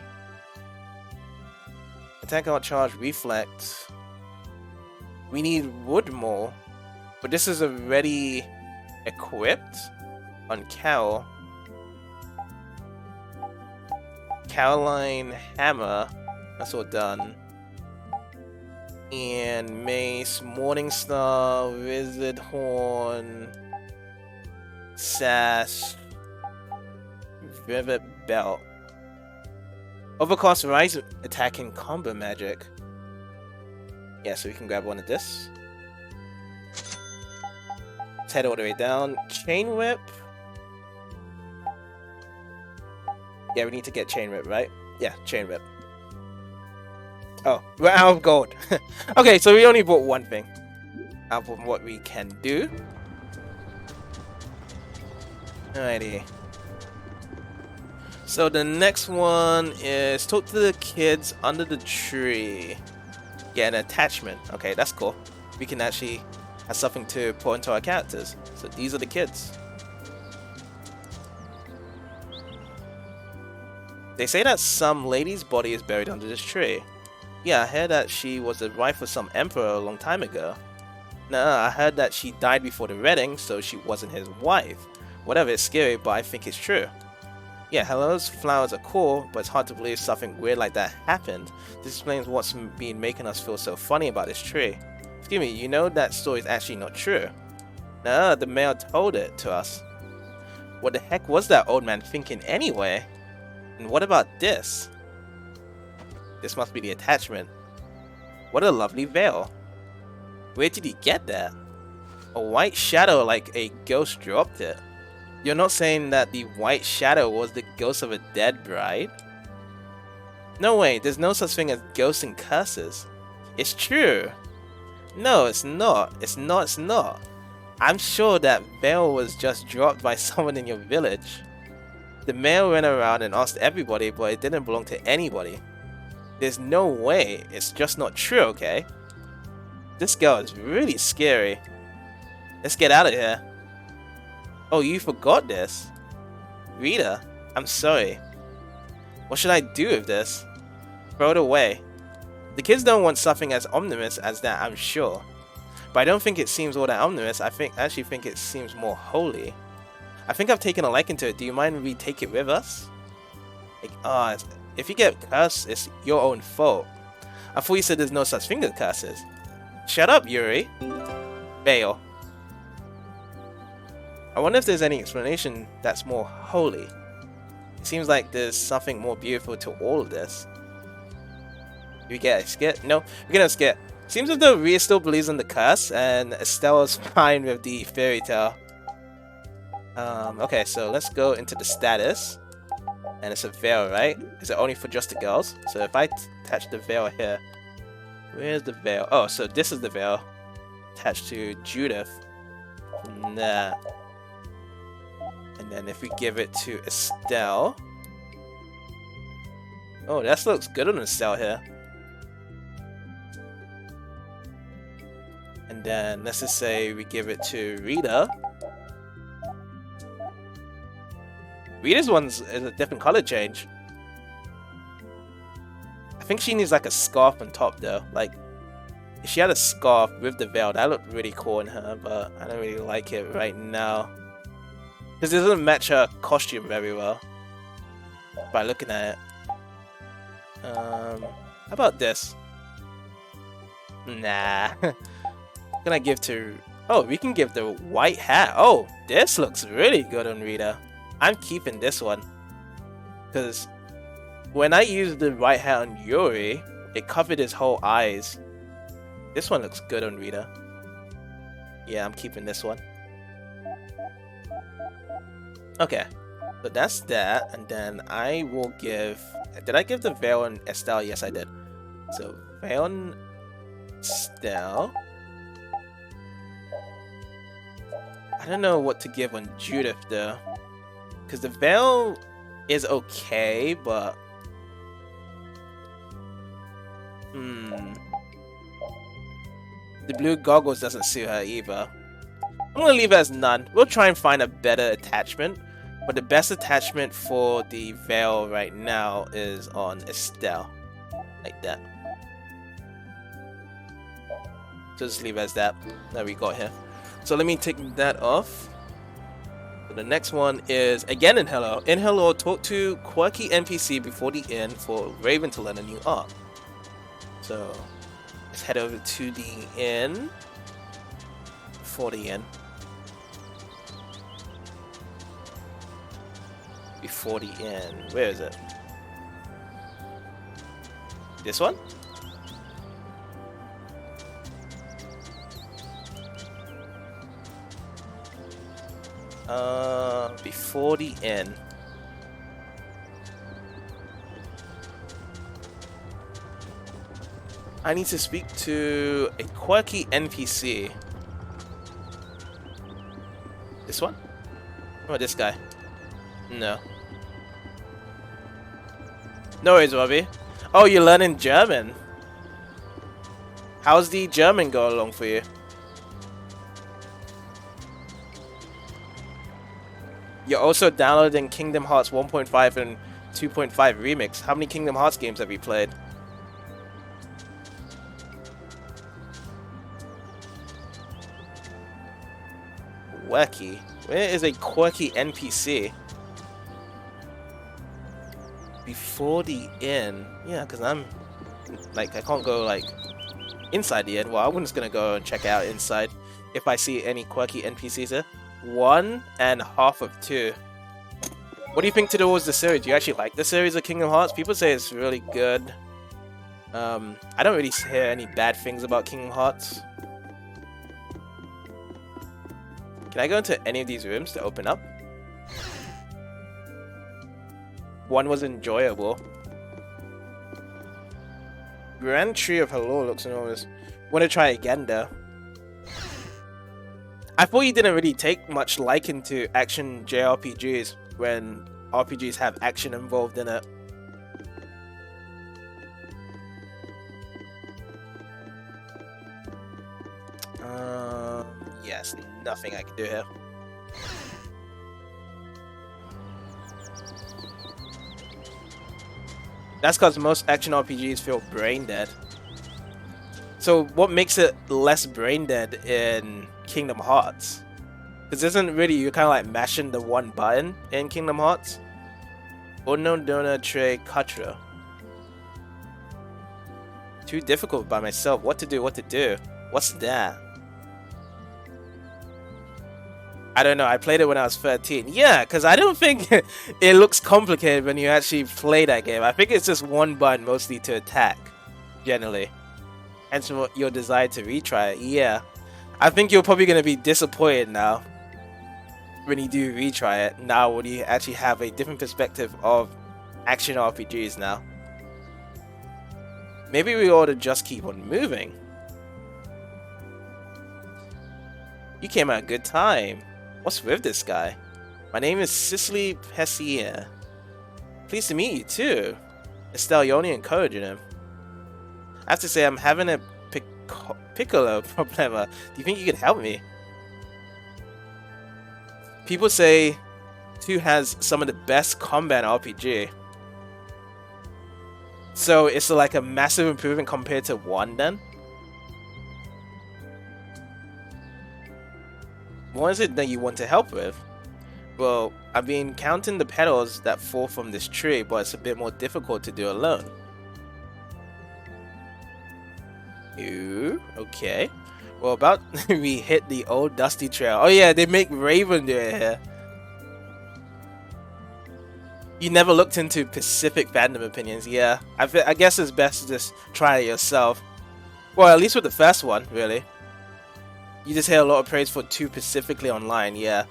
Attack, Art Charge, Reflect. We need wood more, but this is already equipped on Carol. Caroline Hammer, that's all done. And Mace, Morningstar, Wizard Horn, Sash, Rivet Belt. Overcast Rise attack and combo magic. Yeah, so we can grab one of this. Let's head all the way down. Chain Whip. Yeah, we need to get Chain Whip, right? Yeah, Chain Whip. Oh, we're out of gold. Okay, so we only bought one thing out of what we can do. Alrighty. So the next one is talk to the kids under the tree. Get an attachment. Okay, that's cool. We can actually have something to put into our characters. So these are the kids. They say that some lady's body is buried under this tree. Yeah, I heard that she was the wife of some emperor a long time ago. Nah, I heard that she died before the wedding, so she wasn't his wife. Whatever, it's scary, but I think it's true. Yeah, Hello's flowers are cool, but it's hard to believe something weird like that happened. This explains what's been making us feel so funny about this tree. Excuse me, you know that story is actually not true. Nah, the mayor told it to us. What the heck was that old man thinking anyway? And what about this? This must be the attachment. What a lovely veil. Where did he get that? A white shadow like a ghost dropped it. You're not saying that the white shadow was the ghost of a dead bride? No way, there's no such thing as ghosts and curses. It's true. No, it's not. It's not. I'm sure that veil was just dropped by someone in your village. The mayor went around and asked everybody, but it didn't belong to anybody. There's no way. It's just not true, okay? This girl is really scary. Let's get out of here. Oh, you forgot this? Rita, I'm sorry. What should I do with this? Throw it away. The kids don't want something as ominous as that, I'm sure. But I don't think it seems all that ominous. I actually think it seems more holy. I think I've taken a liking to it. Do you mind if we take it with us? Like, if you get cursed, it's your own fault. I thought you said there's no such thing as curses. Shut up, Yuri. Bail. I wonder if there's any explanation that's more holy. It seems like there's something more beautiful to all of this. Do we get a skit? No, we get a skit. Seems as though Rhea still believes in the curse, and Estella's fine with the fairy tale. Okay, so let's go into the status. And it's a veil, right? Is it only for just the girls? So if I attach the veil here, where's the veil? Oh, so this is the veil attached to Judith. Nah. And then if we give it to Estelle. Oh, that looks good on Estelle here. And then let's just say we give it to Rita. Rita's one's is a different color change. I think she needs like a scarf on top though. Like, if she had a scarf with the veil, that looked really cool on her, but I don't really like it right now. Because it doesn't match her costume very well. By looking at it. How about this? Nah. Gonna give to... Oh, we can give the white hat. Oh, this looks really good on Rita. I'm keeping this one. Because when I used the white hat on Yuri, it covered his whole eyes. This one looks good on Rita. Yeah, I'm keeping this one. Okay. So that's that. And then I will give... Did I give the veil on Estelle? Yes, I did. So, veil on Estelle. I don't know what to give on Judith though. Because the veil is okay, but... The blue goggles doesn't suit her either. I'm gonna leave it as none. We'll try and find a better attachment. But the best attachment for the veil right now is on Estelle. Like that. So just leave it as that. That we got here. So let me take that off. So the next one is again in Heliord. In Heliord, talk to quirky NPC before the inn for Raven to learn a new art. So let's head over to the inn. For the inn. Before the inn. Where is it? This one? Before the inn. I need to speak to a quirky NPC. This one? Or this guy? No. No worries, Robbie. Oh, you're learning German. How's the German go along for you? You're also downloading Kingdom Hearts 1.5 and 2.5 Remix. How many Kingdom Hearts games have you played? Quirky? Where is a quirky NPC? Before the inn? Yeah, because I'm... Like, I can't go, like, inside the inn. Well, I'm just gonna go and check out inside if I see any quirky NPCs here. 1.5 of 2. What do you think towards the series? Do you actually like the series of Kingdom Hearts? People say it's really good. I don't really hear any bad things about Kingdom Hearts. Can I go into any of these rooms to open up? One was enjoyable. Grand Tree of Hello looks enormous. Want to try again though. I thought you didn't really take much liking to action JRPGs when RPGs have action involved in it. Yes, nothing I can do here. That's because most action RPGs feel brain dead. So what makes it less brain dead in Kingdom Hearts? Because isn't really, you're kind of like mashing the one button in Kingdom Hearts? Unknown Dona Tre Katra. Too difficult by myself. What to do, what to do. What's that? I don't know, I played it when I was 13. Yeah, because I don't think it looks complicated when you actually play that game. I think it's just one button mostly to attack, generally. Hence your desire to retry it. Yeah. I think you're probably going to be disappointed now. when you do retry it, now when you actually have a different perspective of action RPGs now. Maybe we ought to just keep on moving. You came at a good time. What's with this guy? My name is Cicely Pessier. Pleased to meet you too. Estelle, you're only encouraging him. I have to say, I'm having a piccolo problema. Do you think you could help me? People say 2 has some of the best combat RPG. So it's like a massive improvement compared to 1 then? What is it that you want to help with? Well, I've been counting the petals that fall from this tree, but it's a bit more difficult to do alone. Ooh, okay. Well, about we hit the old dusty trail. Oh yeah, they make Raven do it here. You never looked into Pacific fandom opinions. Yeah, I guess it's best to just try it yourself. Well, at least with the first one, really. You just hear a lot of praise for 2 specifically online, yeah.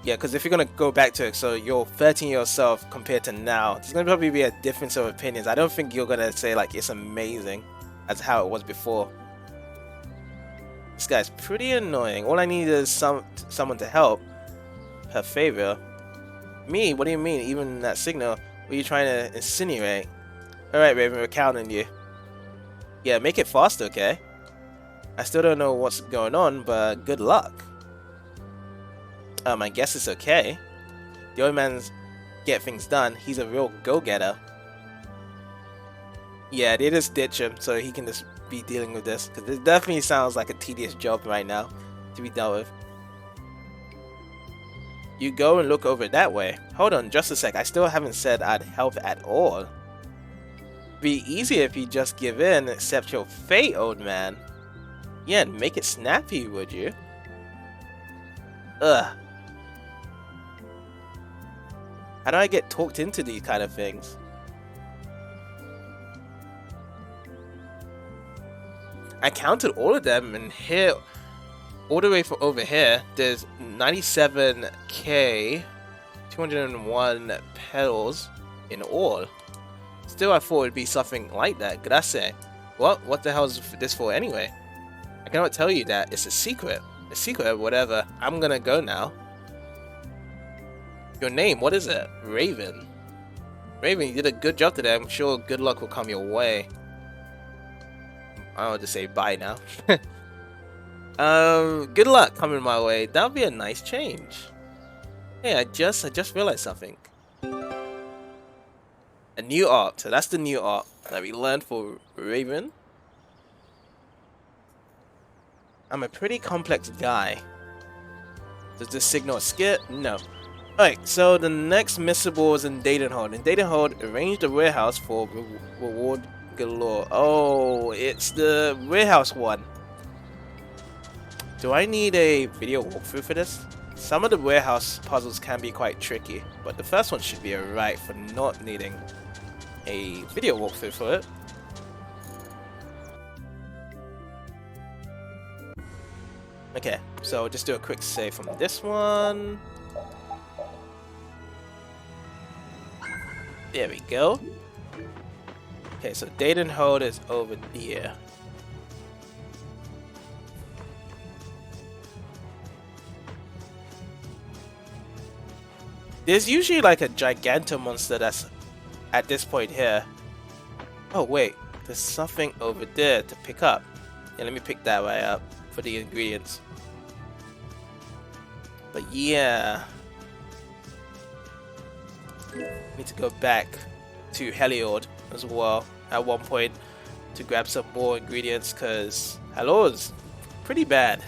Yeah, because if you're going to go back to it, so you're 13 yourself compared to now, there's going to probably be a difference of opinions. I don't think you're going to say, like, it's amazing as how it was before. This guy's pretty annoying. All I need is someone to help. Her favor. Me? What do you mean? Even that signal? What are you trying to insinuate? Alright, Raven, we're counting you. Yeah, make it faster, okay? I still don't know what's going on, but good luck. I guess it's okay. The old man's get things done. He's a real go-getter. Yeah, they just ditch him so he can just be dealing with this. Because it definitely sounds like a tedious job right now to be dealt with. You go and look over that way. Hold on just a sec. I still haven't said I'd help at all. Be easier if you just give in and accept your fate, old man. Yeah, make it snappy, would you? Ugh. How do I get talked into these kind of things? I counted all of them, and here, all the way from over here, there's 97k, 201 petals in all. Still, I thought it'd be something like that. Grazie. What the hell is this for anyway? I cannot tell you that. It's a secret. A secret, whatever. I'm gonna go now. Your name, what is it? Raven. Raven, you did a good job today. I'm sure good luck will come your way. I'll just say bye now. Good luck coming my way. That would be a nice change. Hey, I just realized something. A new art. So that's the new art that we learned for Raven. I'm a pretty complex guy. Does this signal a skit? No. Alright, so the next missable is in Dadenhold. In Dadenhold, arrange the warehouse for reward galore. Oh, it's the warehouse one. Do I need a video walkthrough for this? Some of the warehouse puzzles can be quite tricky, but the first one should be alright for not needing a video walkthrough for it. Okay, so just do a quick save from this one. There we go. Okay, so Dadenhold is over there. There's usually like a giganto monster that's at this point here. Oh wait, there's something over there to pick up. Yeah, let me pick that way up for the ingredients. But yeah, need to go back to Heliord as well at one point to grab some more ingredients, because Heliord's pretty bad.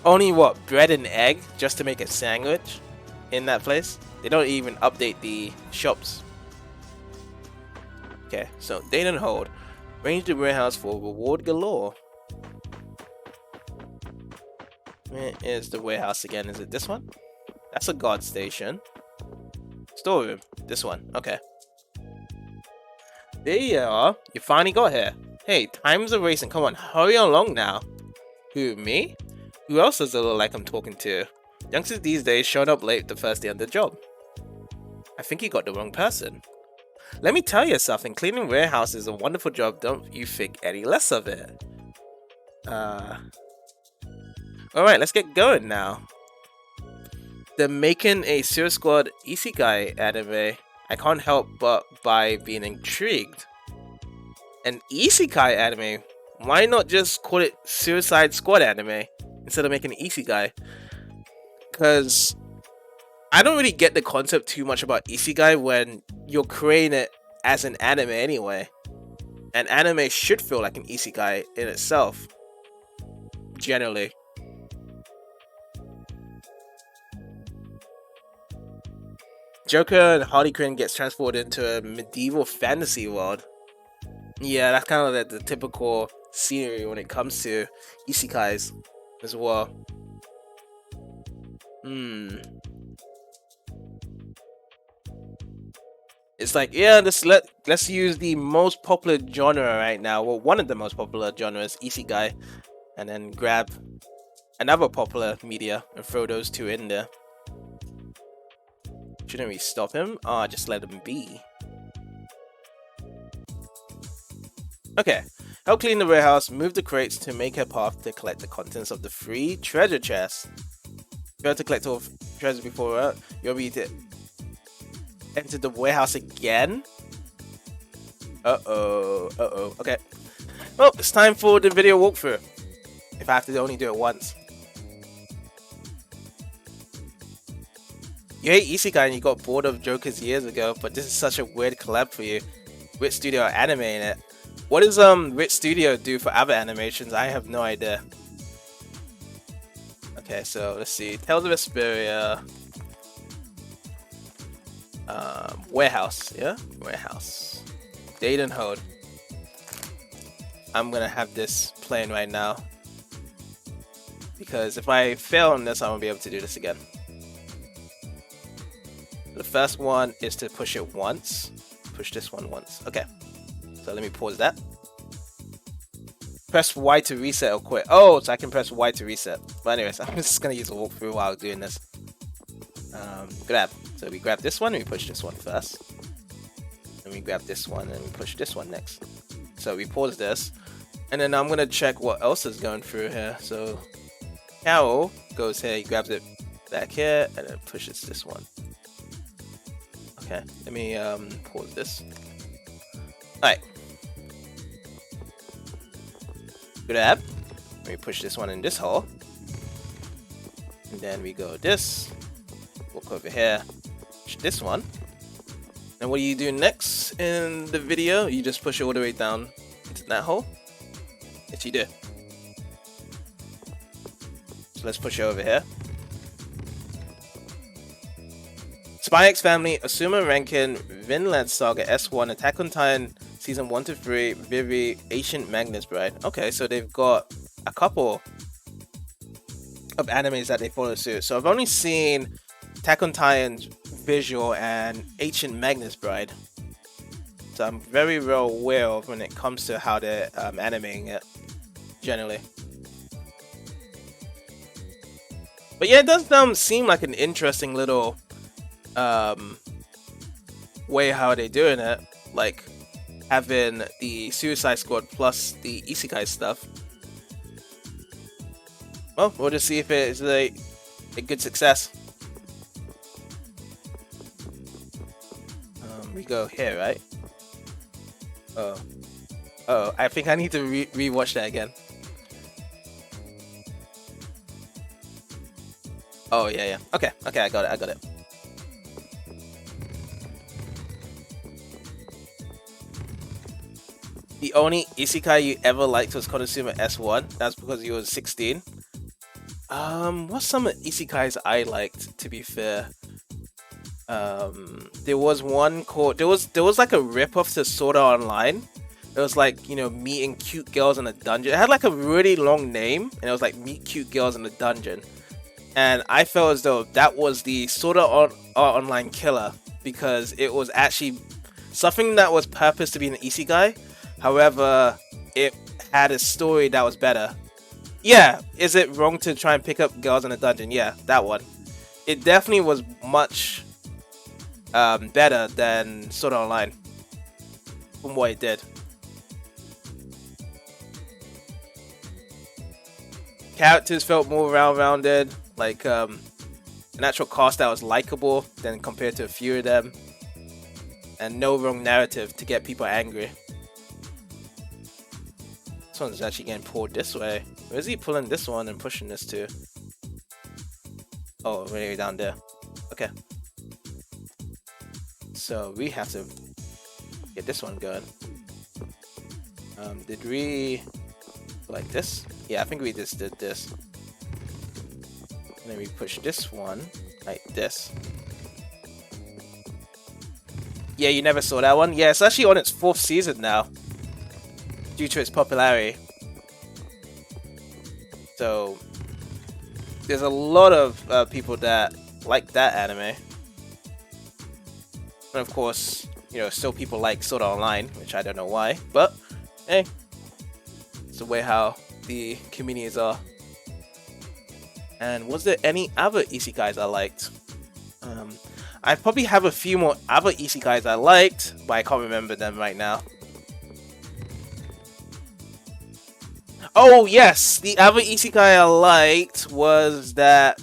Only what, bread and egg just to make a sandwich in that place? They don't even update the shops. Okay, so Dadenhold, range the warehouse for reward galore. Where is the warehouse again? Is it this one? That's a guard station. Storeroom. This one. Okay. There you are. You finally got here. Hey, time's a racing. Come on, hurry along now. Who, me? Who else does it look like I'm talking to? Youngsters these days showing up late the first day on the job. I think you got the wrong person. Let me tell you something, cleaning warehouse is a wonderful job, don't you think any less of it. Alright, let's get going now. They're making a Sewer Squad Isekai anime. I can't help but by being intrigued. An Isekai anime? Why not just call it Suicide Squad anime instead of making an Isekai? Because I don't really get the concept too much about Isekai when you're creating it as an anime anyway. An anime should feel like an Isekai in itself. Generally. Joker and Harley Quinn gets transported into a medieval fantasy world. Yeah, that's kind of the typical scenery when it comes to isekais as well. It's like, yeah, let's use the most popular genre right now. Well, one of the most popular genres, isekai, and then grab another popular media and throw those two in there. Shouldn't we stop him? Ah, just let him be. Okay. Help clean the warehouse, move the crates to make a path to collect the contents of the 3 treasure chests. Fail to collect all treasures before you'll be to enter the warehouse again. Uh-oh. Okay. Well, it's time for the video walkthrough. If I have to only do it once. You hate Isekai and you got bored of Jokers years ago, but this is such a weird collab for you. Wit Studio are animating it. What does Wit Studio do for other animations? I have no idea. Okay, so let's see. Tales of Vesperia. Warehouse, yeah? Warehouse. Date and Hold. I'm gonna have this playing right now. Because if I fail on this, I won't be able to do this again. The first one is to push it once. Push this one once. Okay. So let me pause that. Press Y to reset or quit. Oh, so I can press Y to reset. But anyways, I'm just going to use a walkthrough while doing this. Grab. So we grab this one and we push this one first. And we grab this one and we push this one next. So we pause this. And then I'm going to check what else is going through here. So Carol goes here, he grabs it back here and then pushes this one. Okay, let me pause this. Alright. Grab. Let me push this one in this hole. And then we go this. Walk over here. Push this one. And what do you do next in the video? You just push it all the way down into that hole? Yes, you do. So let's push it over here. Spy X Family, Asuma Rankin, Vinland Saga S1, Attack on Titan Season 1 to 3, Vivi, Ancient Magnus Bride. Okay, so they've got a couple of animes that they follow suit. So I've only seen Attack on Titan's visual and Ancient Magnus Bride. So I'm very well aware of when it comes to how they're animating it, generally. But yeah, it does seem like an interesting little way how they're doing it, like having the Suicide Squad plus the Isekai stuff. Well, we'll just see if it is a good success. We go here, right? Oh, I think I need to re-watch that again. Oh yeah. Okay, I got it. The only isekai you ever liked was Konosuba S1. That's because you were 16. What's some isekais I liked, to be fair? There was one called... There was like a rip-off to Sword Art Online. It was like, you know, meeting cute girls in a dungeon. It had like a really long name, and it was like meet cute girls in a dungeon. And I felt as though that was the Sword Art Online killer, because it was actually something that was purposed to be an isekai. However, it had a story that was better. Yeah, is it wrong to try and pick up girls in a dungeon? Yeah, that one. it definitely was much better than Sword Art Online from what it did. Characters felt more rounded, like an actual cast that was likable than compared to a few of them, and no wrong narrative to get people angry. This one's actually getting pulled this way. Where is he pulling this one and pushing this to? Oh, way down there. Okay. So we have to get this one going. Did we like this? Yeah, I think we just did this. And then we push this one like this. Yeah, you never saw that one? Yeah, it's actually on its 4th season now, due to its popularity. So there's a lot of people that like that anime. And of course, you know, still people like Sword Art Online, which I don't know why, but hey, it's the way how the communities are. And was there any other isekais I liked? I probably have a few more other isekais I liked, but I can't remember them right now. Oh yes, the other isekai I liked was that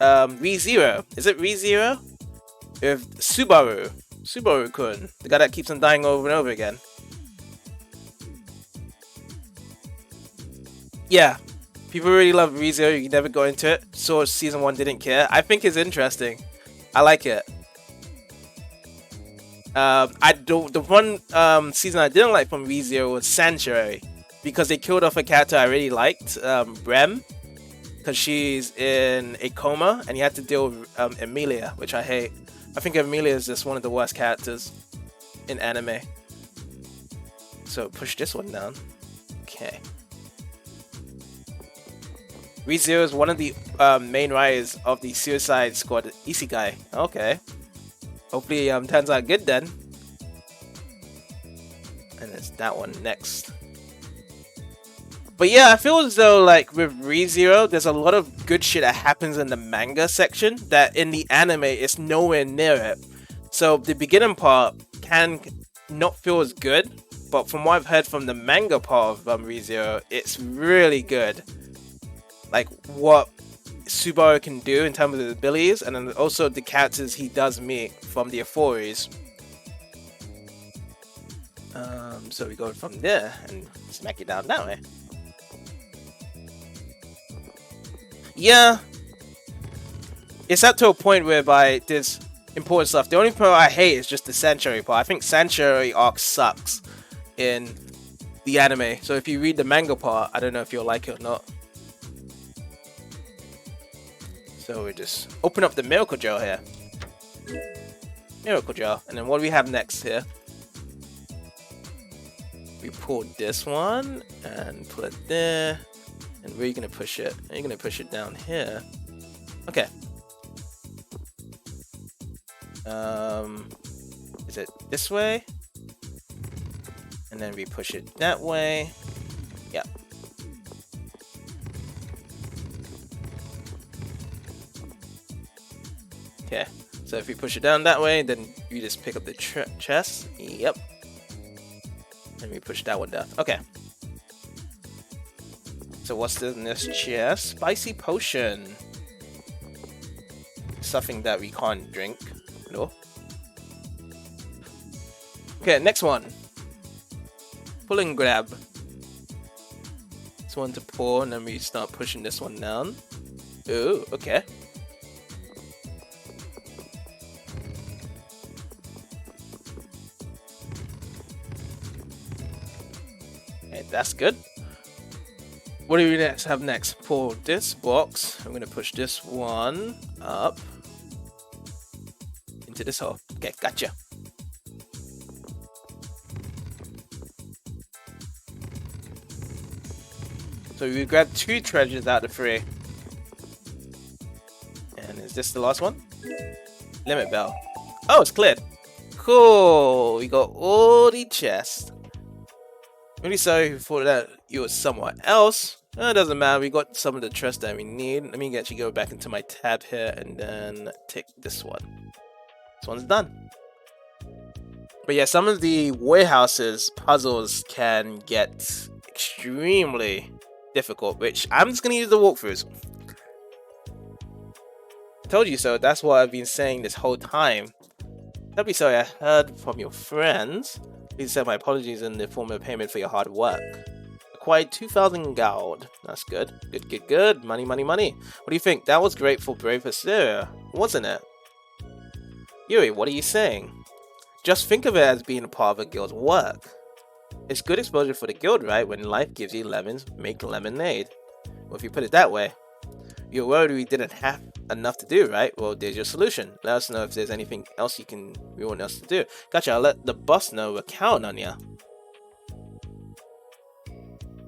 ReZero. Is it ReZero? With Subaru-kun, the guy that keeps on dying over and over again. Yeah, people really love ReZero. You can never go into it. So season 1 didn't care. I think it's interesting. I like it. The one season I didn't like from ReZero was Sanctuary, because they killed off a character I really liked, Rem, because she's in a coma and you have to deal with Emilia, which I hate. I think Emilia is just one of the worst characters in anime. So push this one down. Okay. ReZero is one of the main writers of the Suicide Squad isekai. Okay. Hopefully turns out good then. And it's that one next. But yeah, I feel as though like with ReZero, there's a lot of good shit that happens in the manga section that in the anime is nowhere near it. So the beginning part can not feel as good, but from what I've heard from the manga part of ReZero, it's really good. Like what Subaru can do in terms of his abilities, and then also the characters he does meet from the Euphories. So we go from there and smack it down that way. Yeah, it's up to a point whereby there's important stuff. The only part I hate is just the Sanctuary part. I think Sanctuary arc sucks in the anime. So if you read the manga part, I don't know if you'll like it or not. So we just open up the Miracle Gel here. Miracle Gel. And then what do we have next here? We pull this one and put it there. And where are you going to push it? You're going to push it down here. Okay. Is it this way? And then we push it that way. Yeah. Okay. So if we push it down that way, then you just pick up the chest. Yep. And we push that one down. Okay. So what's in this chest? Spicy potion. Something that we can't drink. No. Okay, next one. Pull and grab. This one to pull, and then we start pushing this one down. Ooh, okay. Okay, that's good. What do we have next? Pull this box. I'm going to push this one up into this hole. Okay, gotcha. So we grabbed 2 treasures out of 3. And is this the last one? Limit bell. Oh, it's cleared. Cool. We got all the chests. Really sorry for that you were somewhere else. It doesn't matter, we got some of the trust that we need. Let me actually go back into my tab here and then tick this one. This one's done. But yeah, some of the warehouses puzzles can get extremely difficult, which I'm just gonna use the walkthroughs. Told you so, that's what I've been saying this whole time. Don't be sorry, I heard from your friends. Please accept my apologies in the form of payment for your hard work. Acquired 2,000 gold. That's good. Good. Money. What do you think? That was great for Brave Vesperia, wasn't it? Yuri, what are you saying? Just think of it as being a part of a guild's work. It's good exposure for the guild, right? When life gives you lemons, make lemonade. Well, if you put it that way. You're worried we didn't have enough to do, right? Well, there's your solution. Let us know if there's anything else we want us to do. Gotcha, I'll let the boss know we're counting on ya.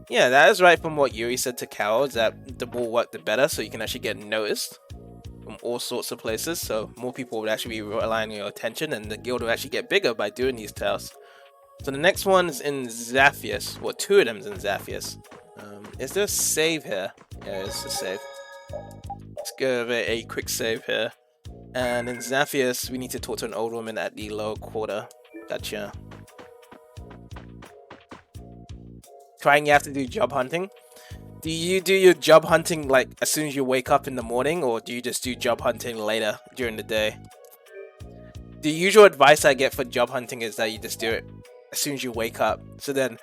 Yeah, that is right from what Yuri said to cowards, that the more work the better, so you can actually get noticed from all sorts of places, so more people would actually be relying on your attention, and the guild will actually get bigger by doing these tasks. So the next one is in Zaphius. Well, two of them is in Zaphius. Is there a save here? Yeah, there's a save. Let's go over a quick save here. And in Zaphius, we need to talk to an old woman at the lower quarter. Gotcha. Crying you have to do job hunting. Do you do your job hunting like as soon as you wake up in the morning, or do you just do job hunting later during the day? The usual advice I get for job hunting is that you just do it as soon as you wake up. So then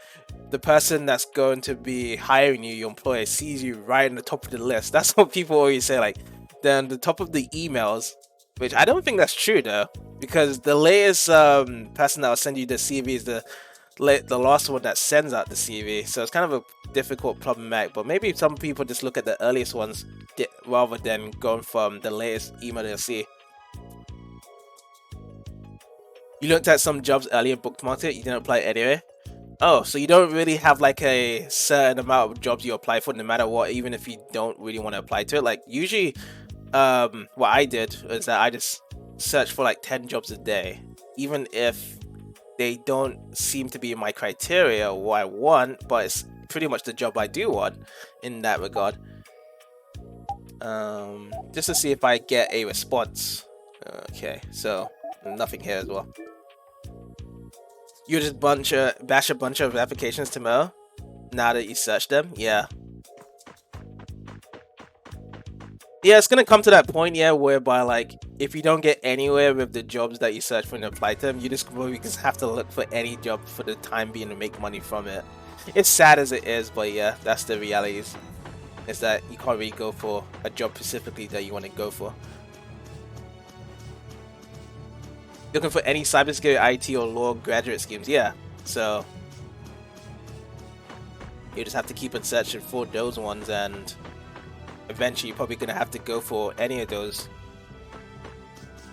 the person that's going to be hiring you, your employer, sees you right on the top of the list. That's what people always say, like, then the top of the emails, which I don't think that's true though, because the latest person that will send you the CV is the last one that sends out the CV, so it's kind of a difficult problematic. But maybe some people just look at the earliest ones rather than going from the latest email they'll see. You looked at some jobs earlier, bookmarked it, you didn't apply anyway. Oh, so you don't really have like a certain amount of jobs you apply for no matter what, even if you don't really want to apply to it. Like usually what I did is that I just searched for like 10 jobs a day, even if they don't seem to be my criteria or what I want, but it's pretty much the job I do want in that regard. Just to see if I get a response. Okay, so nothing here as well. You just bash a bunch of applications tomorrow now that you search them? Yeah. Yeah, it's gonna come to that point, yeah, whereby like if you don't get anywhere with the jobs that you search for and apply to them, you just probably just have to look for any job for the time being to make money from it. It's sad as it is, but yeah, that's the reality. Is that you can't really go for a job specifically that you want to go for. Looking for any cybersecurity, IT, or law graduate schemes, yeah. So you just have to keep on searching for those ones, and eventually you're probably gonna have to go for any of those,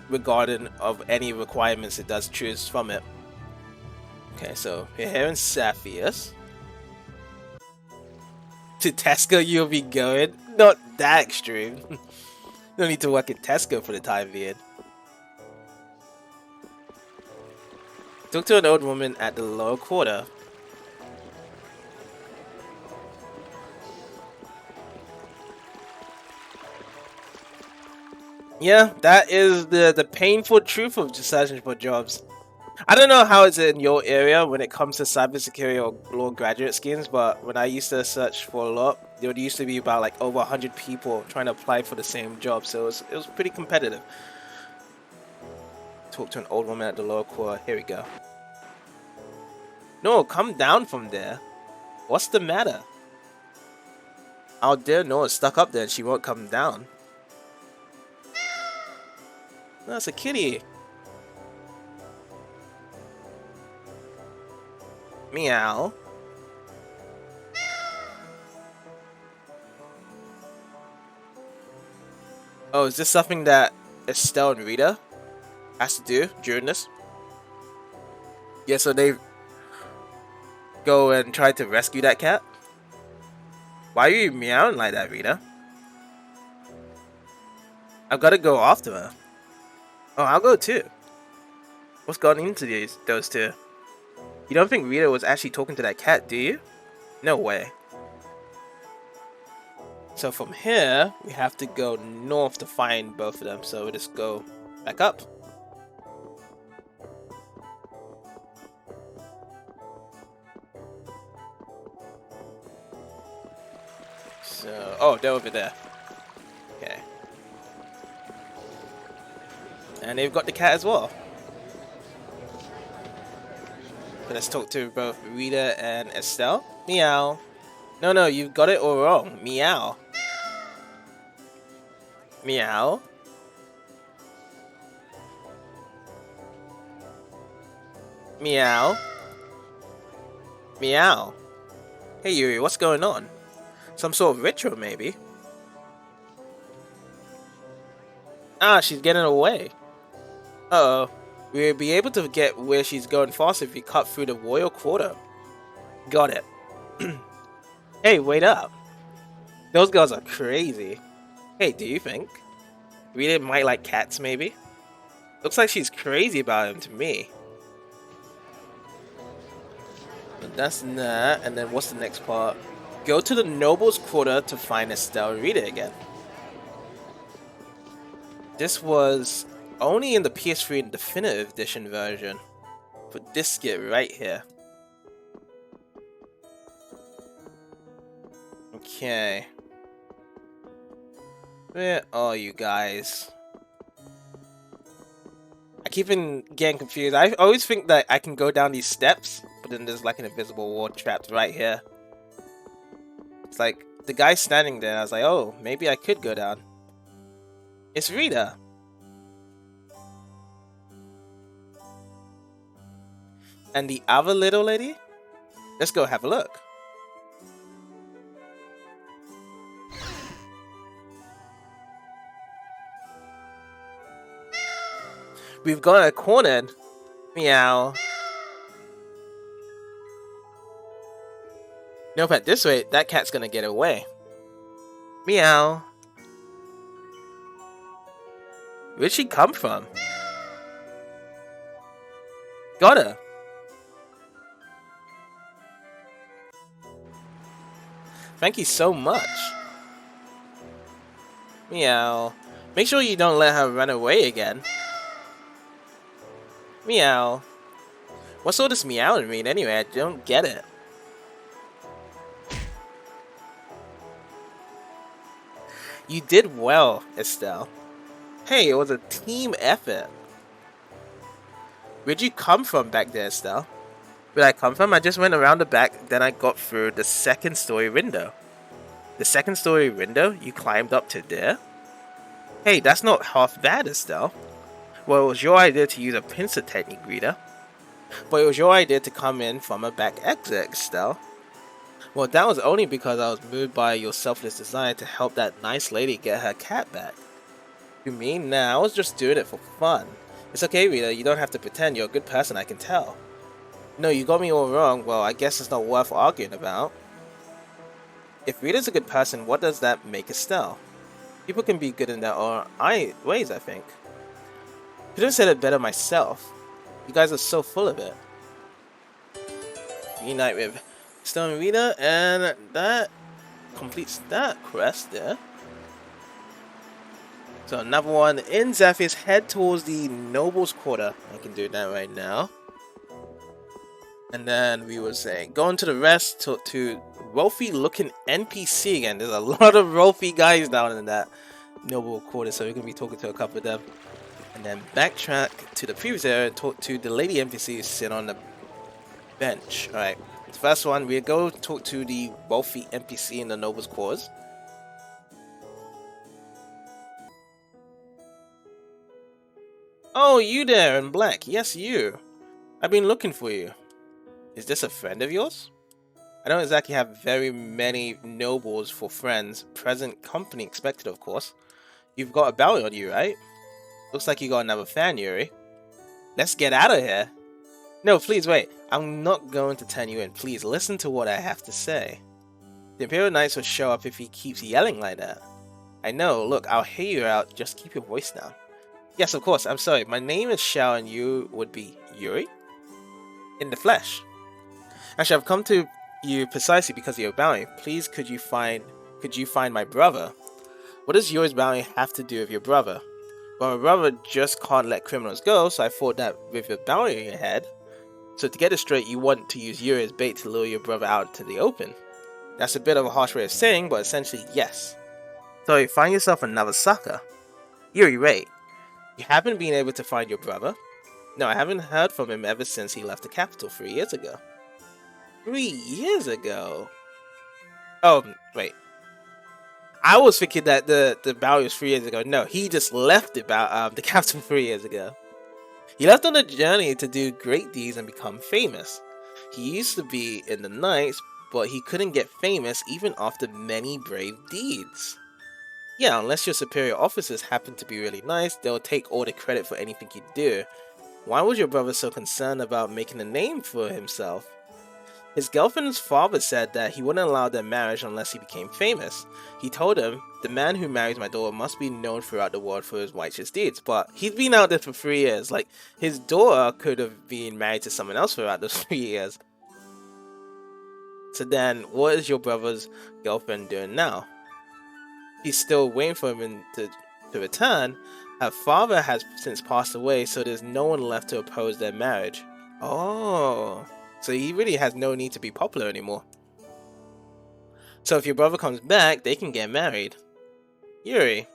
regarding of any requirements it does choose from it. Okay, so we're here in Zaphius. To Tesco you'll be going? Not that extreme. No need to work at Tesco for the time being. Talk to an old woman at the lower quarter. Yeah, that is the painful truth of just searching for jobs. I don't know how it's in your area when it comes to cybersecurity or law graduate schemes, but when I used to search for a lot, there used to be about like over 100 people trying to apply for the same job, so it was pretty competitive. Talk to an old woman at the lower quarter. Here we go. No, come down from there. What's the matter? Out there, Noah's stuck up there and she won't come down. That's a kitty. Meow. Oh, is this something that Estelle and Rita has to do during this? Yeah, so they go and try to rescue that cat? Why are you meowing like that, Rita? I've got to go after her. Oh, I'll go too. What's gone into those two? You don't think Rita was actually talking to that cat, do you? No way. So from here, we have to go north to find both of them. So we'll just go back up. So, oh, they're over there. Okay. And they've got the cat as well. So let's talk to both Rita and Estelle. Meow. No, you've got it all wrong. Meow. Meow. Meow. Meow. Hey Yuri, what's going on? Some sort of ritual, maybe? Ah, she's getting away. Uh-oh. We'll be able to get where she's going fast if we cut through the royal quarter. Got it. Hey, wait up. Those girls are crazy. Hey, do you think? Rita might like cats, maybe? Looks like she's crazy about him to me. But that's that. And then what's the next part? Go to the Noble's Quarter to find Estelle and Rita again. This was only in the PS3 Definitive Edition version. For this skit right here. Okay. Where are you guys? I keep getting confused. I always think that I can go down these steps, but then there's like an invisible wall trapped right here. It's like the guy standing there. I was like, oh, maybe I could go down. It's Rita. And the other little lady? Let's go have a look. We've got her cornered. Meow. Nope, at this rate, that cat's gonna get away. Meow. Where'd she come from? Got her. Thank you so much. Meow. Make sure you don't let her run away again. Meow. What's all this meowing mean anyway? I don't get it. You did well, Estelle. Hey, it was a team effort. Where'd you come from back there, Estelle? Where'd I come from? I just went around the back, then I got through the second story window. The second story window? You climbed up to there? Hey, that's not half bad, Estelle. Well, it was your idea to use a pincer technique, Rita. But it was your idea to come in from a back exit, Estelle. Well, that was only because I was moved by your selfless desire to help that nice lady get her cat back. You mean? Nah, I was just doing it for fun. It's okay, Rita, you don't have to pretend you're a good person, I can tell. No, you got me all wrong. Well, I guess it's not worth arguing about. If Rita's a good person, what does that make Estelle? People can be good in their own ways, I think. Could have said it better myself. You guys are so full of it. Unite with Estelle and Rita, and that completes that quest there. So another one in Zephyr's head towards the Noble's Quarter. I can do that right now. And then we were saying, going to the rest, talk to wealthy looking NPC again. There's a lot of wealthy guys down in that Noble Quarter, so we're going to be talking to a couple of them. And then backtrack to the previous area and talk to the lady NPC who's sitting on the bench. Alright, the first one, we'll go talk to the wealthy NPC in the Noble's Quarters. Oh, you there in black. Yes, you. I've been looking for you. Is this a friend of yours? I don't exactly have very many nobles for friends. Present company expected, of course. You've got a bounty on you, right? Looks like you got another fan, Yuri. Let's get out of here. No, please wait. I'm not going to turn you in. Please listen to what I have to say. The Imperial Knights will show up if he keeps yelling like that. I know. Look, I'll hear you out. Just keep your voice down. Yes, of course. I'm sorry. My name is Xiao and you would be Yuri? In the flesh. Actually, I've come to you precisely because of your bounty. Please, could could you find my brother? What does Yuri's bounty have to do with your brother? Well, my brother just can't let criminals go, so I thought that with your bounty on your head. So to get it straight, you want to use Yuri as bait to lure your brother out to the open. That's a bit of a harsh way of saying, but essentially yes. So you find yourself another sucker. Yuri, wait. You haven't been able to find your brother? No, I haven't heard from him ever since he left the capital 3 years ago. 3 years ago? Oh, wait. I was thinking that the bounty was 3 years ago. No, he just left the capital 3 years ago. He left on a journey to do great deeds and become famous. He used to be in the Knights, but he couldn't get famous even after many brave deeds. Yeah, unless your superior officers happen to be really nice, they'll take all the credit for anything you do. Why was your brother so concerned about making a name for himself? His girlfriend's father said that he wouldn't allow their marriage unless he became famous. He told him, the man who marries my daughter must be known throughout the world for his righteous deeds. But he's been out there for 3 years. Like, his daughter could have been married to someone else throughout those 3 years. So then, what is your brother's girlfriend doing now? He's still waiting for him to return. Her father has since passed away, so there's no one left to oppose their marriage. Oh, so he really has no need to be popular anymore. So if your brother comes back, they can get married. Yuri.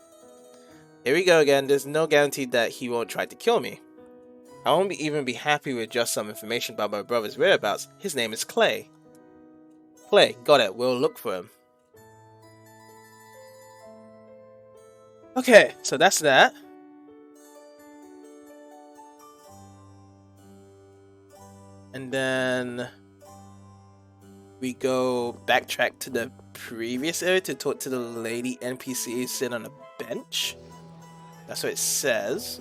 Here we go again. There's no guarantee that he won't try to kill me. I won't even be happy with just some information about my brother's whereabouts. His name is Clay. Clay, got it. We'll look for him. Okay, so that's that. And then we go backtrack to the previous area to talk to the lady NPC sitting on a bench. That's what it says.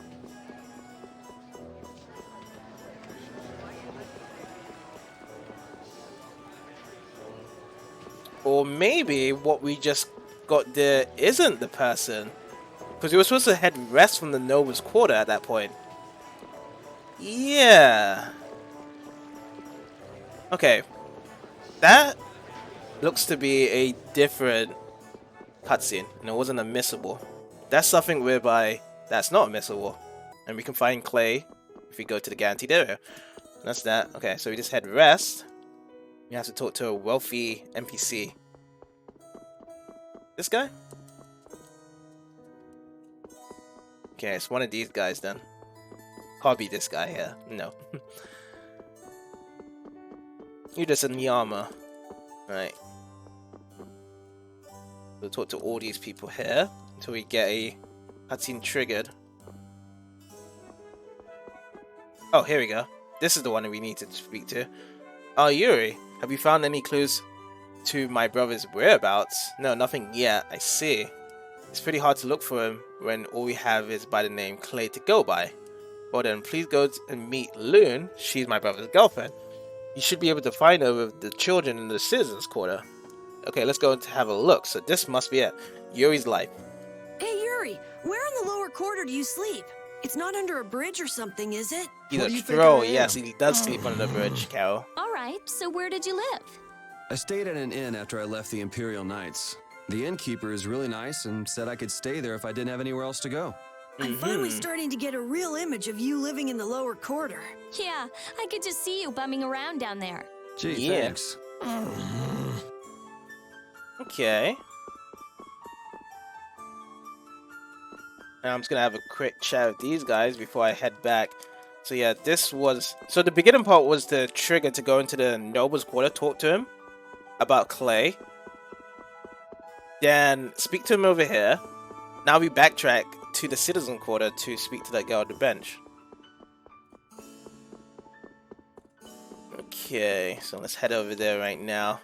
Or maybe what we just got there isn't the person. Because we were supposed to head west from the Noble's Quarter at that point. Yeah. Okay. That looks to be a different cutscene. And it wasn't a missable. That's something whereby that's not a missable. And we can find Clay if we go to the guaranteed area. That's that. Okay, so we just head west. We have to talk to a wealthy NPC. This guy? Okay, it's one of these guys then. Can't be this guy here. No. You're just a Nyama. Right. We'll talk to all these people here until we get a cutscene triggered. Oh, here we go. This is the one that we need to speak to. Oh, Yuri, have you found any clues to my brother's whereabouts? No, nothing yet. I see. It's pretty hard to look for him when all we have is by the name Clay to go by. Well then, please go and meet Loon. She's my brother's girlfriend. You should be able to find her with the children in the citizens' quarter. Okay, let's go to have a look. So this must be it. Yuri's life.
Hey Yuri, where in the lower quarter do you sleep? It's not under a bridge or something, is it?
He's a troll. Yes, he does sleep under the bridge, Carol.
Alright, so where did you live?
I stayed at an inn after I left the Imperial Knights. The innkeeper is really nice and said I could stay there if I didn't have anywhere else to go.
I'm finally starting to get a real image of you living in the lower quarter.
Yeah, I could just see you bumming around down there.
Gee, thanks.
Okay. Now I'm just gonna have a quick chat with these guys before I head back. So yeah, this was... So the beginning part was the trigger to go into the Noble's Quarter, talk to him about Clay. Then speak to him over here. Now we backtrack to the Citizen Quarter to speak to that girl at the bench. Okay, so let's head over there right now.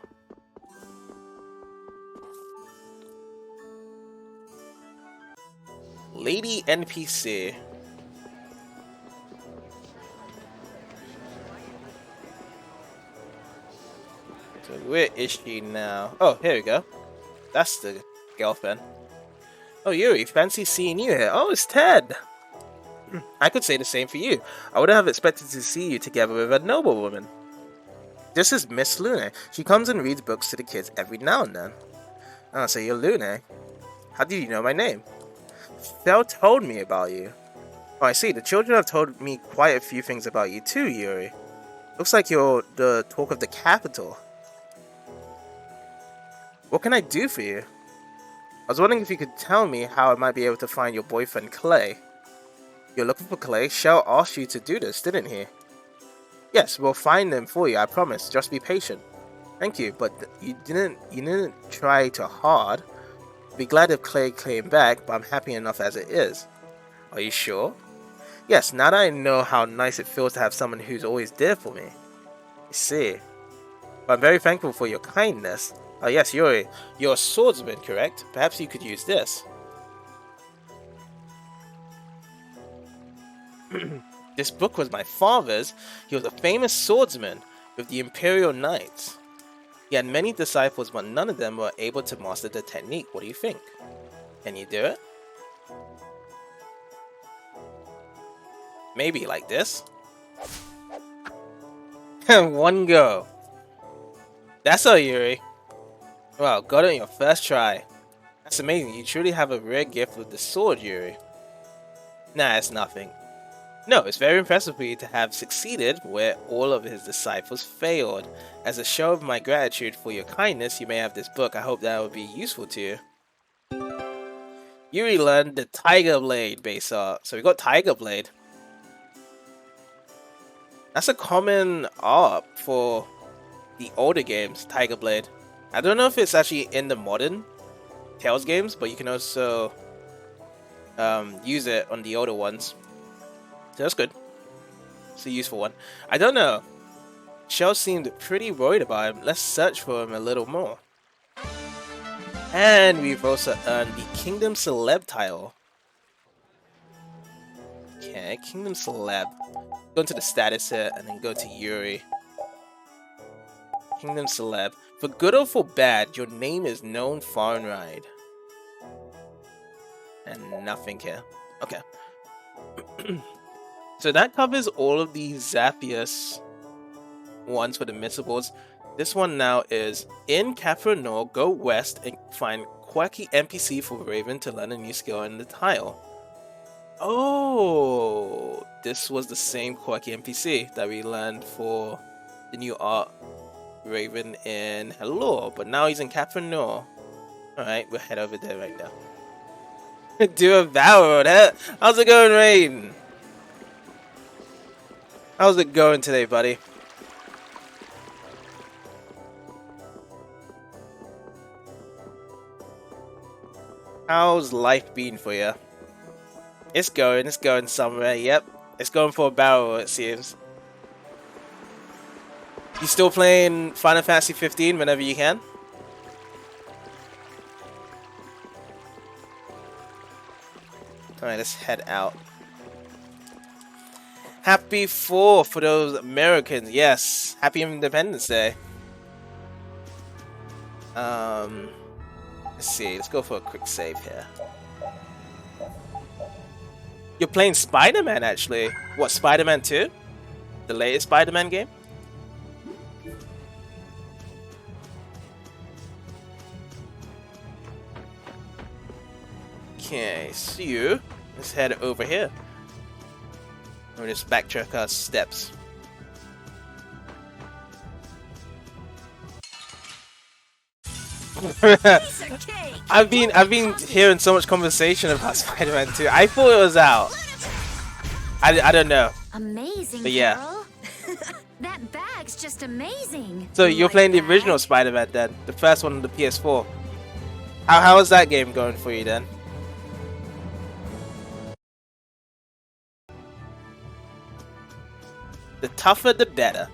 Lady NPC. So where is she now? Oh, here we go. That's the girlfriend. Oh, Yuri, fancy seeing you here. Oh, it's Ted. I could say the same for you. I would have expected to see you together with a noblewoman. This is Miss Luna. She comes and reads books to the kids every now and then. Oh, so you're Lune. How did you know my name? Phil told me about you. Oh, I see. The children have told me quite a few things about you too, Yuri. Looks like you're the talk of the capital. What can I do for you? I was wondering if you could tell me how I might be able to find your boyfriend Clay. You're looking for Clay? Shell asked you to do this, didn't he? Yes, we'll find him for you, I promise. Just be patient. Thank you, but you didn't try too hard. I'd be glad if Clay came back, but I'm happy enough as it is. Are you sure? Yes, now that I know how nice it feels to have someone who's always there for me. I see. But I'm very thankful for your kindness. Oh yes, Yuri, you're a swordsman, correct? Perhaps you could use this. This book was my father's. He was a famous swordsman with the Imperial Knights. He had many disciples, but none of them were able to master the technique. What do you think? Can you do it? Maybe like this. One go. That's all, Yuri. Wow, got it on your first try. That's amazing. You truly have a rare gift with the sword, Yuri. Nah, it's nothing. No, it's very impressive for you to have succeeded where all of his disciples failed. As a show of my gratitude for your kindness, you may have this book. I hope that will be useful to you. Yuri learned the Tiger Blade base art. So we got Tiger Blade. That's a common art for the older games, Tiger Blade. I don't know if it's actually in the modern Tales games, but you can also use it on the older ones. So that's good. It's a useful one. I don't know. Shell seemed pretty worried about him. Let's search for him a little more. And we've also earned the Kingdom Celeb title. Okay, Kingdom Celeb. Go into the status here and then go to Yuri. Kingdom Celeb. For good or for bad, your name is known far and wide. And nothing here. Okay. So that covers all of the Zaphius ones for the missables. This one now is in Capital Nor, go west and find quirky NPC for Raven to learn a new skill in the tile. Oh, this was the same quirky NPC that we learned for the new art Raven in Heliord, but now he's in Capital Nor. Alright, we'll head over there right now. Do a vow. How's it going, Raven? How's it going today, buddy? How's life been for you? It's going somewhere, yep. It's going for a barrel, it seems. You still playing Final Fantasy 15 whenever you can? Alright, let's head out. Happy 4th for those Americans. Yes. Happy Independence Day. Let's see. Let's go for a quick save here. You're playing Spider-Man, actually. What, Spider-Man 2? The latest Spider-Man game? Okay, so let's head over here. We'll just backtrack our steps. I've been hearing so much conversation about Spider-Man 2. I thought it was out. I don't know.
Amazing,
but yeah.
girl. That bag's just amazing.
So you're playing the original Spider-Man then, the first one on the PS4. How is that game going for you then? The tougher, the better.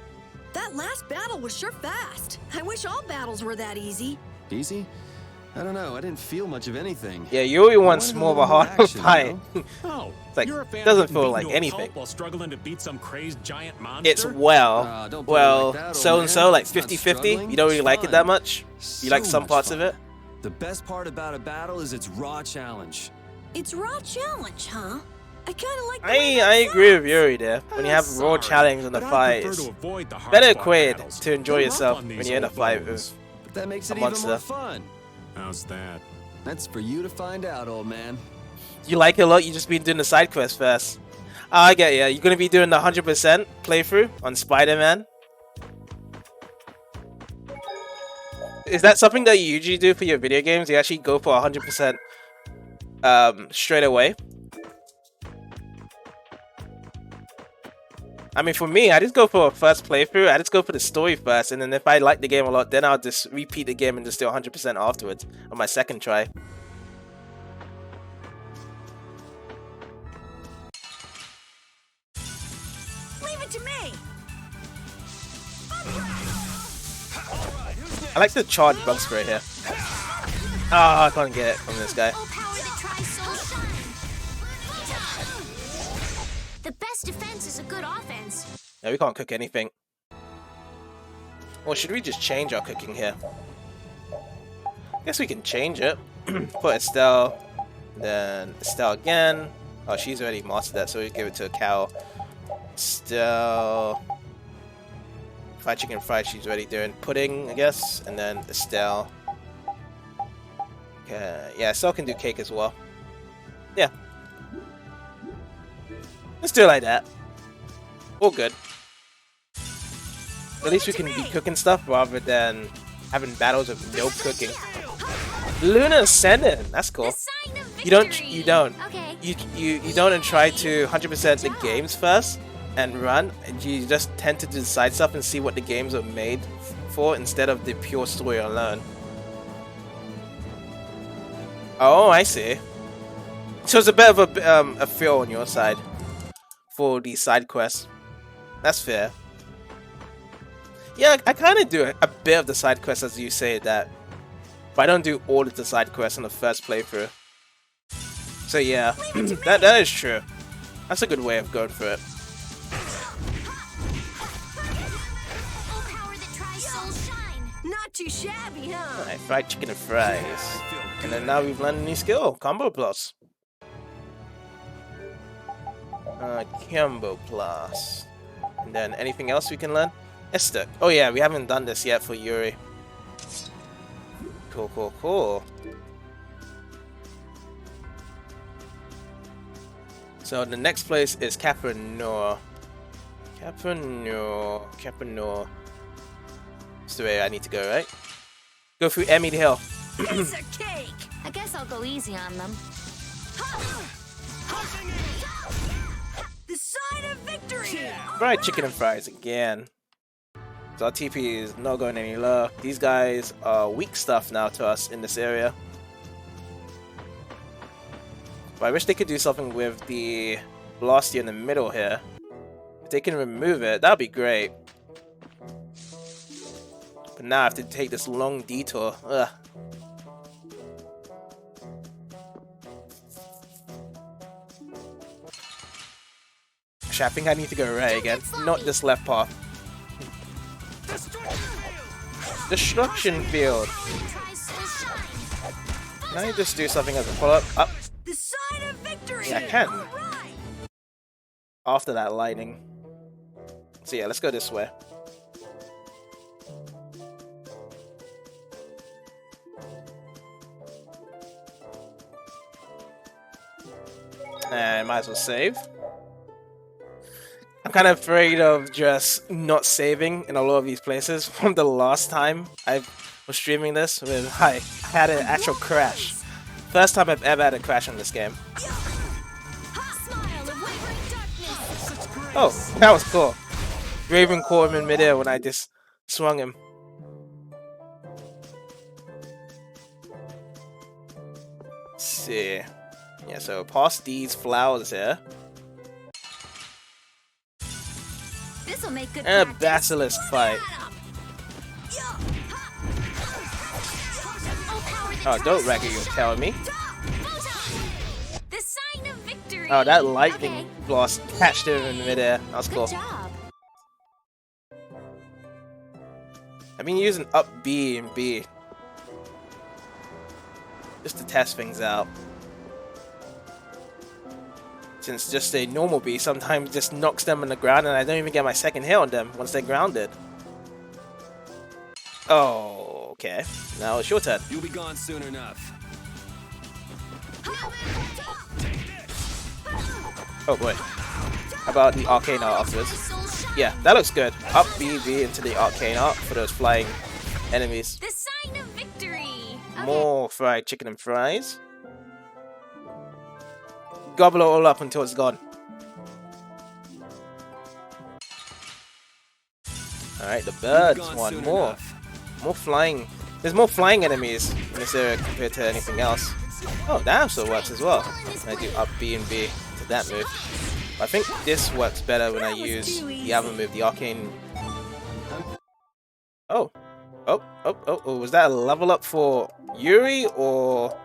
That last battle was sure fast. I wish all battles were that easy.
Easy? I don't know. I didn't feel much of anything.
Yeah, Yuri wants more of a hard fight.
Oh,
It's like,
you're a fan
doesn't
of
feel
beating
like
to a
anything.
pulp while struggling to beat some crazed giant monster?
It's well,
don't put it like that, old
so and so,
man.
like
It's not
50-50.
struggling,
You don't really
it's
like it
fun.
that much? You like
So
some
much
parts
fun.
of it?
The best part about a battle is its raw challenge.
It's raw challenge, huh? I kind of like.
I agree with Yuri there. When you have raw challenge in the fight, it's better equated to enjoy yourself when you're in a fight with
But that makes
a
it even
monster.
more fun.
How's that?
That's for you to find out, old man.
You like it a lot, you just been doing the side quest first. Oh, I get ya. You're gonna be doing the 100% playthrough on Spider-Man? Is that something that you usually do for your video games? You actually go for 100% straight away? I mean, for me, I just go for a first playthrough. I just go for the story first, and then if I like the game a lot, then I'll just repeat the game and just do 100% afterwards on my second try.
Leave it to me.
I like the charged bug spray here. Ah, I can't get it from this guy.
The best defense is a good offense.
Yeah, we can't cook anything. Or should we just change our cooking here? Guess we can change it. Put Estelle, then Estelle again. Oh, she's already mastered that, so we give it to a cow. Estelle. Fried chicken fried, she's already doing pudding, I guess. And then Estelle. Okay, yeah, Estelle can do cake as well. Yeah. Let's do it like that. All good. At least we can be cooking stuff rather than having battles of no cooking. Luna Ascendant, that's cool. You don't try to 100% the games first and run, and you just tend to decide stuff and see what the games are made for instead of the pure story alone. Oh, I see. So it's a bit of a feel on your side for the side quests. That's fair. Yeah, I kind of do a bit of the side quests as you say that, but I don't do all of the side quests in the first playthrough. So yeah, that is true. That's a good way of going for it.
Not too shabby, huh?
Alright, fried chicken and fries. And then now we've learned a new skill, Combo Plus. Combo Plus. And then anything else we can learn? Esther. Oh yeah, we haven't done this yet for Yuri. Cool, cool, cool. So the next place is Capranor. Capranor. That's the way I need to go, right? Go through Emmy Hill.
It's a cake.
I guess I'll go easy on them.
The sign of victory.
Fried chicken and fries again. So our TP is not going any lower. These guys are weak stuff now to us in this area. But I wish they could do something with the velocity in the middle here. If they can remove it, that'd be great. But now I have to take this long detour. Ugh. Actually, I think I need to go right again, not this left path. Destruction field. Can I just do something as a follow-up? Up.
The sign of victory.
Yeah, I can. After that lightning. So yeah, let's go this way. And might as well save. I'm kind of afraid of just not saving in a lot of these places from the last time I was streaming this. I had an actual crash. First time I've ever had a crash on this game. Oh, that was cool. Raven caught him in midair when I just swung him. Let's see. Yeah, so past these flowers here.
This'll make good
And a basilisk fight. Oh, don't wreck it, you're telling me.
The sign of victory.
Oh, that lightning blast catched him in midair. That was cool.
Good job.
I've been using up B and B just to test things out. Since just a normal B sometimes just knocks them on the ground and I don't even get my second hit on them once they're grounded. Oh, Okay, now it's your turn.
You'll be gone soon enough.
Oh boy. How about the Arcane Art afterwards? Yeah, that looks good. Up BB into the Arcane Art for those flying enemies.
The sign of victory.
More fried chicken and fries. Gobble it all up until it's gone. Alright, the birds want more. More flying. There's more flying enemies in this area compared to anything else. Oh, that also works as well. When I do up B and B to that move. But I think this works better when I use the other move, the arcane. Oh. Oh, was that a level up for Yuri or...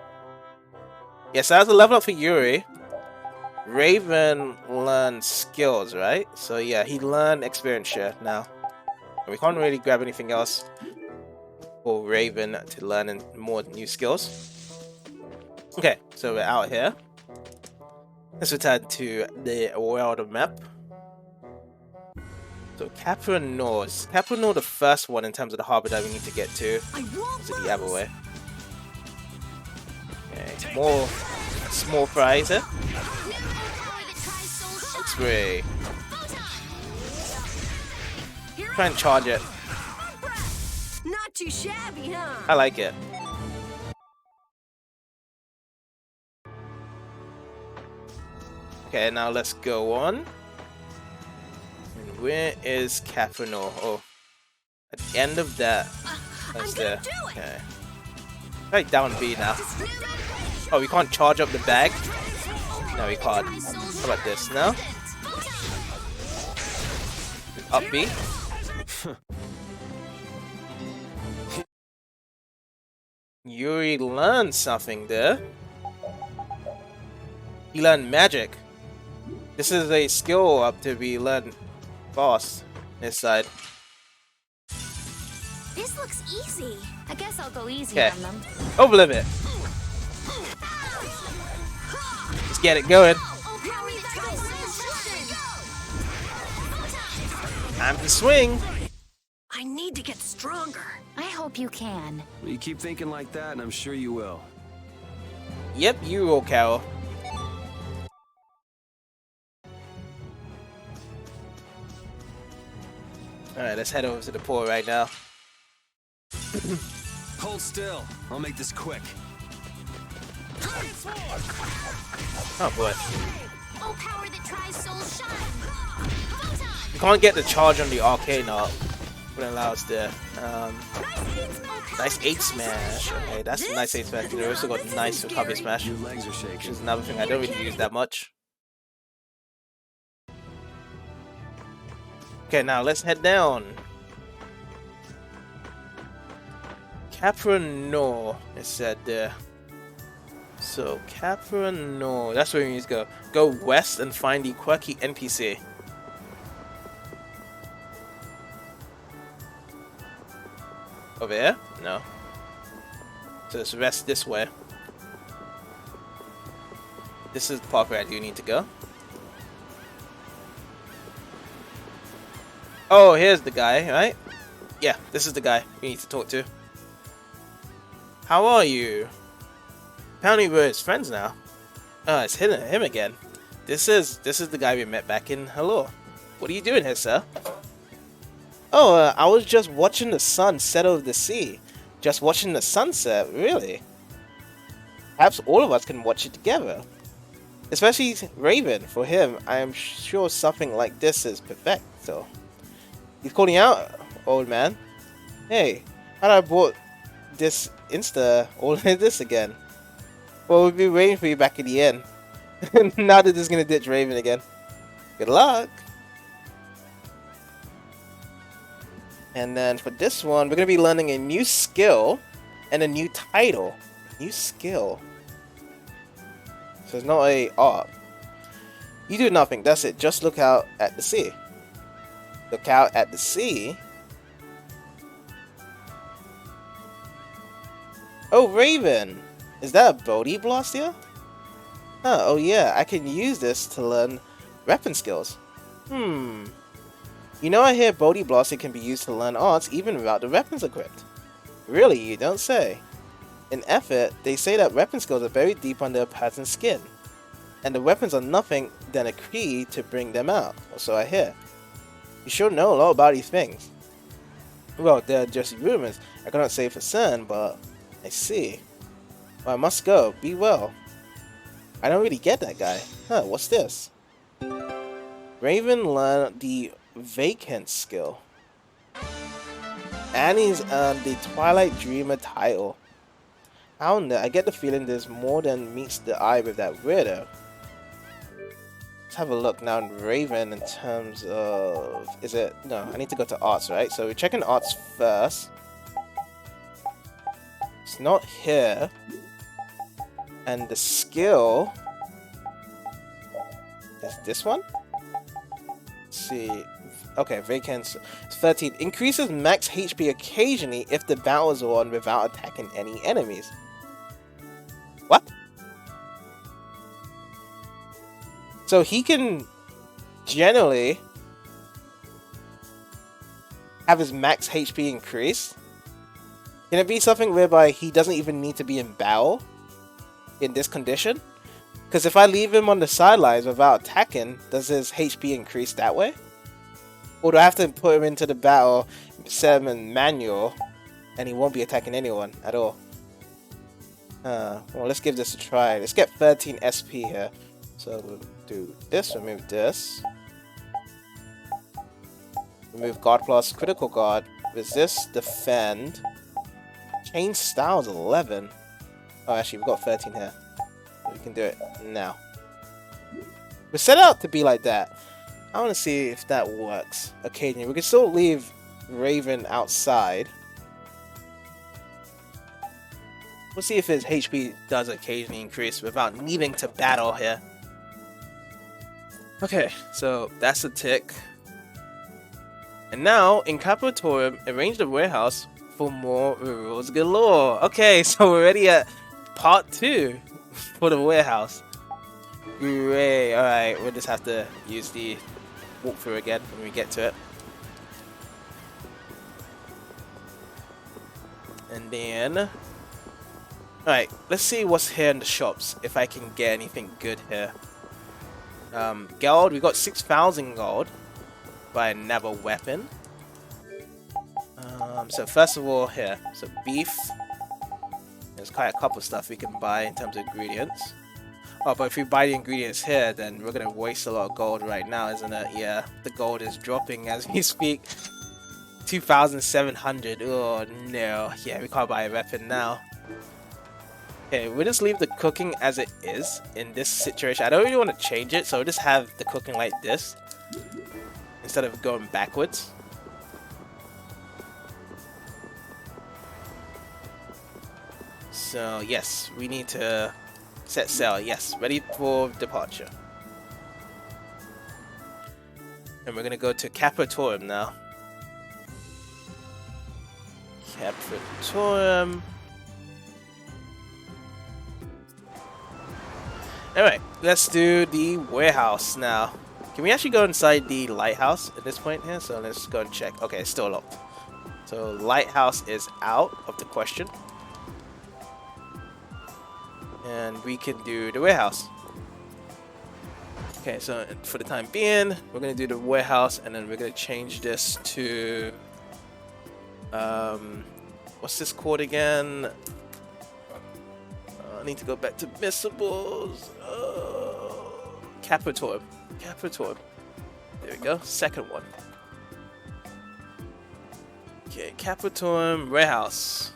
Yes, that was a level up for Yuri. Raven learned skills, right? So yeah, he learned experience share now. We can't really grab anything else for Raven to learn more new skills. Okay, so we're out here. Let's return to the world map. So Capra Nord. Capra Nord, the first one in terms of the harbor that we need to get to. So the other way. Okay, more small fries here. Spray. Try and charge it.
Not too shabby, huh?
I like it. Okay, now let's go on. And where is Caprinor? Oh, at the end of that. That's there. Okay. Right down B now. Oh, we can't charge up the bag? No, we can't. How about this now? Up B. Yuri learned something there. He learned magic. This is a skill up to be learned fast this side.
This looks easy.
I guess I'll go easy
Okay.
on them.
Overlive it. Let's get it going. Time to swing.
I need to get stronger.
I hope you can.
You keep thinking like that, and I'm sure you will.
Yep, you will, Carol. Alright, let's head over to the pool right now.
Hold still. I'll make this quick.
Oh boy.
Oh, power that tries soul shine.
You can't get the charge on the arcane art. Wouldn't allow us there. Nice 8 smash. Okay, that's a nice 8 smash. You also got nice recovery smash.
Your legs are shaking.
Which is another thing I don't really use that much. Okay, now let's head down. Capranor, it said there. So, Capranor, that's where we need to go. Go west and find the quirky NPC. Over here? No. So let's rest this way. This is the part where I do need to go. Oh, here's the guy, right? Yeah, this is the guy we need to talk to. How are you? Apparently we're his friends now. Oh, it's him again. This is the guy we met back in Heliord. What are you doing here, sir? Oh, I was just watching the sun set over the sea. Just watching the sunset, really? Perhaps all of us can watch it together. Especially Raven. For him, I am sure something like this is perfect, so... He's calling out, old man. Hey, how'd I bought this Insta all of this again? Well, we'll be waiting for you back in the inn. Now they're just gonna ditch Raven again. Good luck! And then for this one, we're gonna be learning a new skill and a new title. New skill. So it's not a art. You do nothing, that's it. Just look out at the sea. Look out at the sea. Oh, Raven! Is that a Bodhi Blast here? Huh, oh yeah, I can use this to learn weapon skills. You know, I hear Bodhi Blasting can be used to learn arts even without the weapons equipped. Really, you don't say. In effort, they say that weapon skills are buried deep under a person's skin, and the weapons are nothing than a key to bring them out, or so I hear. You sure know a lot about these things. Well, they're just rumors. I cannot say for certain, but I see. Well, I must go. Be well. I don't really get that guy. Huh, what's this? Raven learned the Vacant skill. Annie's earned the Twilight Dreamer title. I don't know, I get the feeling there's more than meets the eye with that weirdo. Let's have a look now in Raven in terms of... Is it... No, I need to go to arts, right? So we're checking arts first. It's not here. And the skill... is this one? Let's see... Okay, Vacant 13. Increases max HP occasionally if the battle is won without attacking any enemies. What? So he can generally have his max HP increase? Can it be something whereby he doesn't even need to be in battle in this condition? Because if I leave him on the sidelines without attacking, does his HP increase that way? Or do I have to put him into the battle, set him in manual, and he won't be attacking anyone at all? Well, let's give this a try. Let's get 13 SP here. So we'll do this, remove this. Remove guard plus critical guard. Resist, defend. Change styles 11. Oh, actually, we've got 13 here. So we can do it now. We're set out to be like that. I want to see if that works occasionally. We can still leave Raven outside. We'll see if his HP does occasionally increase without needing to battle here. Okay, so that's a tick. And now, in Capitorum, arrange the warehouse for more rules galore. Okay, so we're already at part 2 for the warehouse. Great, alright, we'll just have to use the walkthrough again when we get to it. And then... Alright, let's see what's here in the shops, if I can get anything good here. Gold, we got 6,000 gold. Buy another weapon. So first of all here, so beef. There's quite a couple of stuff we can buy in terms of ingredients. Oh, but if we buy the ingredients here, then we're gonna waste a lot of gold right now, isn't it? Yeah, the gold is dropping as we speak. 2,700. Oh no, yeah, we can't buy a weapon now. Okay, we'll just leave the cooking as it is in this situation. I don't really want to change it, so we'll just have the cooking like this instead of going backwards. So yes, we need to set sail. Yes, ready for departure. And we're gonna go to Capitorum now. Capitorum. Alright, let's do the warehouse now. Can we actually go inside the lighthouse at this point here? So let's go and check. Okay, it's still locked. So lighthouse is out of the question. And we can do the warehouse. Okay, so for the time being, we're going to do the warehouse, and then we're going to change this to... what's this called again? I need to go back to Missables. Capitorum. Capitorum. There we go. Second one. Okay, Capitorum warehouse.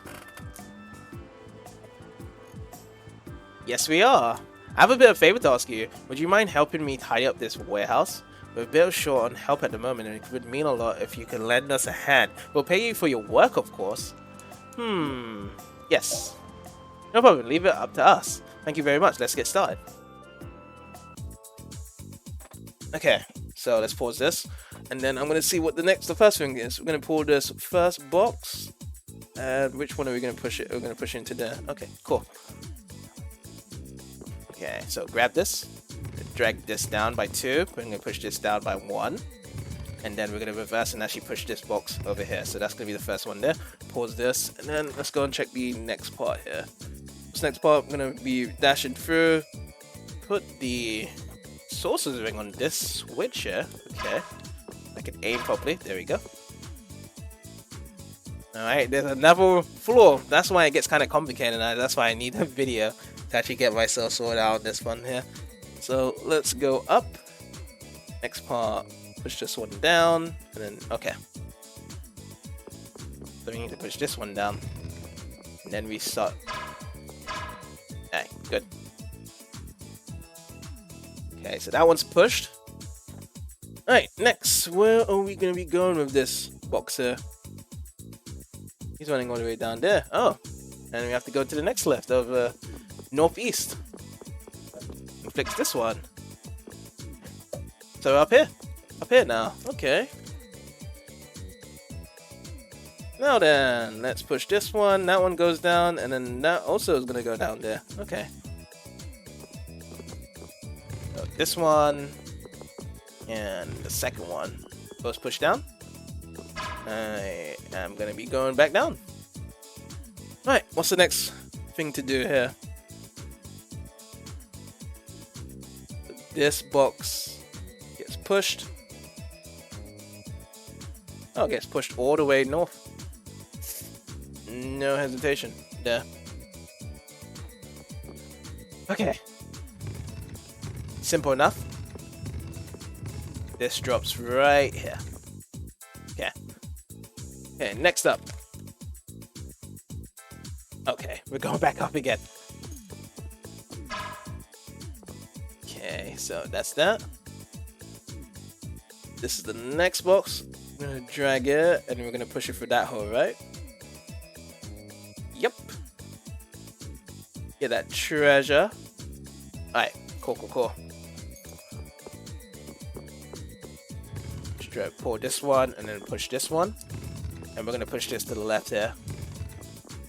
Yes, we are. I have a bit of favor to ask you. Would you mind helping me tidy up this warehouse? We're a bit short on help at the moment, and it would mean a lot if you can lend us a hand. We'll pay you for your work, of course. Yes. No problem. Leave it up to us. Thank you very much. Let's get started. Okay, so let's pause this, and then I'm gonna see what the first thing is. We're gonna pull this first box, and which one are we gonna push it? We're gonna push it into there. Okay, cool. Okay, so grab this, drag this down by 2. We're gonna push this down by 1. and then we're going to reverse and actually push this box over here. So that's going to be the first one there. Pause this, and then let's go and check the next part here. This next part, I'm going to be dashing through, put the sorcerer's ring on this switch here. Okay, I can aim properly. There we go. Alright, there's another floor. That's why it gets kind of complicated now. That's why I need a video to actually get myself sorted out on this one here. So let's go up. Next part, push this one down, and then, okay. So we need to push this one down, and then restart. Alright, good. Okay, so that one's pushed. Alright, next, where are we going to be going with this box here? He's running all the way down there. Oh, and we have to go to the next left of northeast. And fix this one. So up here now. Okay. Now then, let's push this one. That one goes down, and then that also is gonna go down there. Okay. So this one and the second one both push down. I am gonna be going back down. Right, what's the next thing to do here? This box gets pushed. Oh, it gets pushed all the way north. No hesitation there. Okay. Simple enough. This drops right here. Okay. Okay, next up. Okay, we're going back up again. Okay, so that's that. This is the next box. We're gonna drag it, and we're gonna push it through that hole, right? Yep. Get that treasure. Alright, cool. Just pull this one, and then push this one. And we're gonna push this to the left here.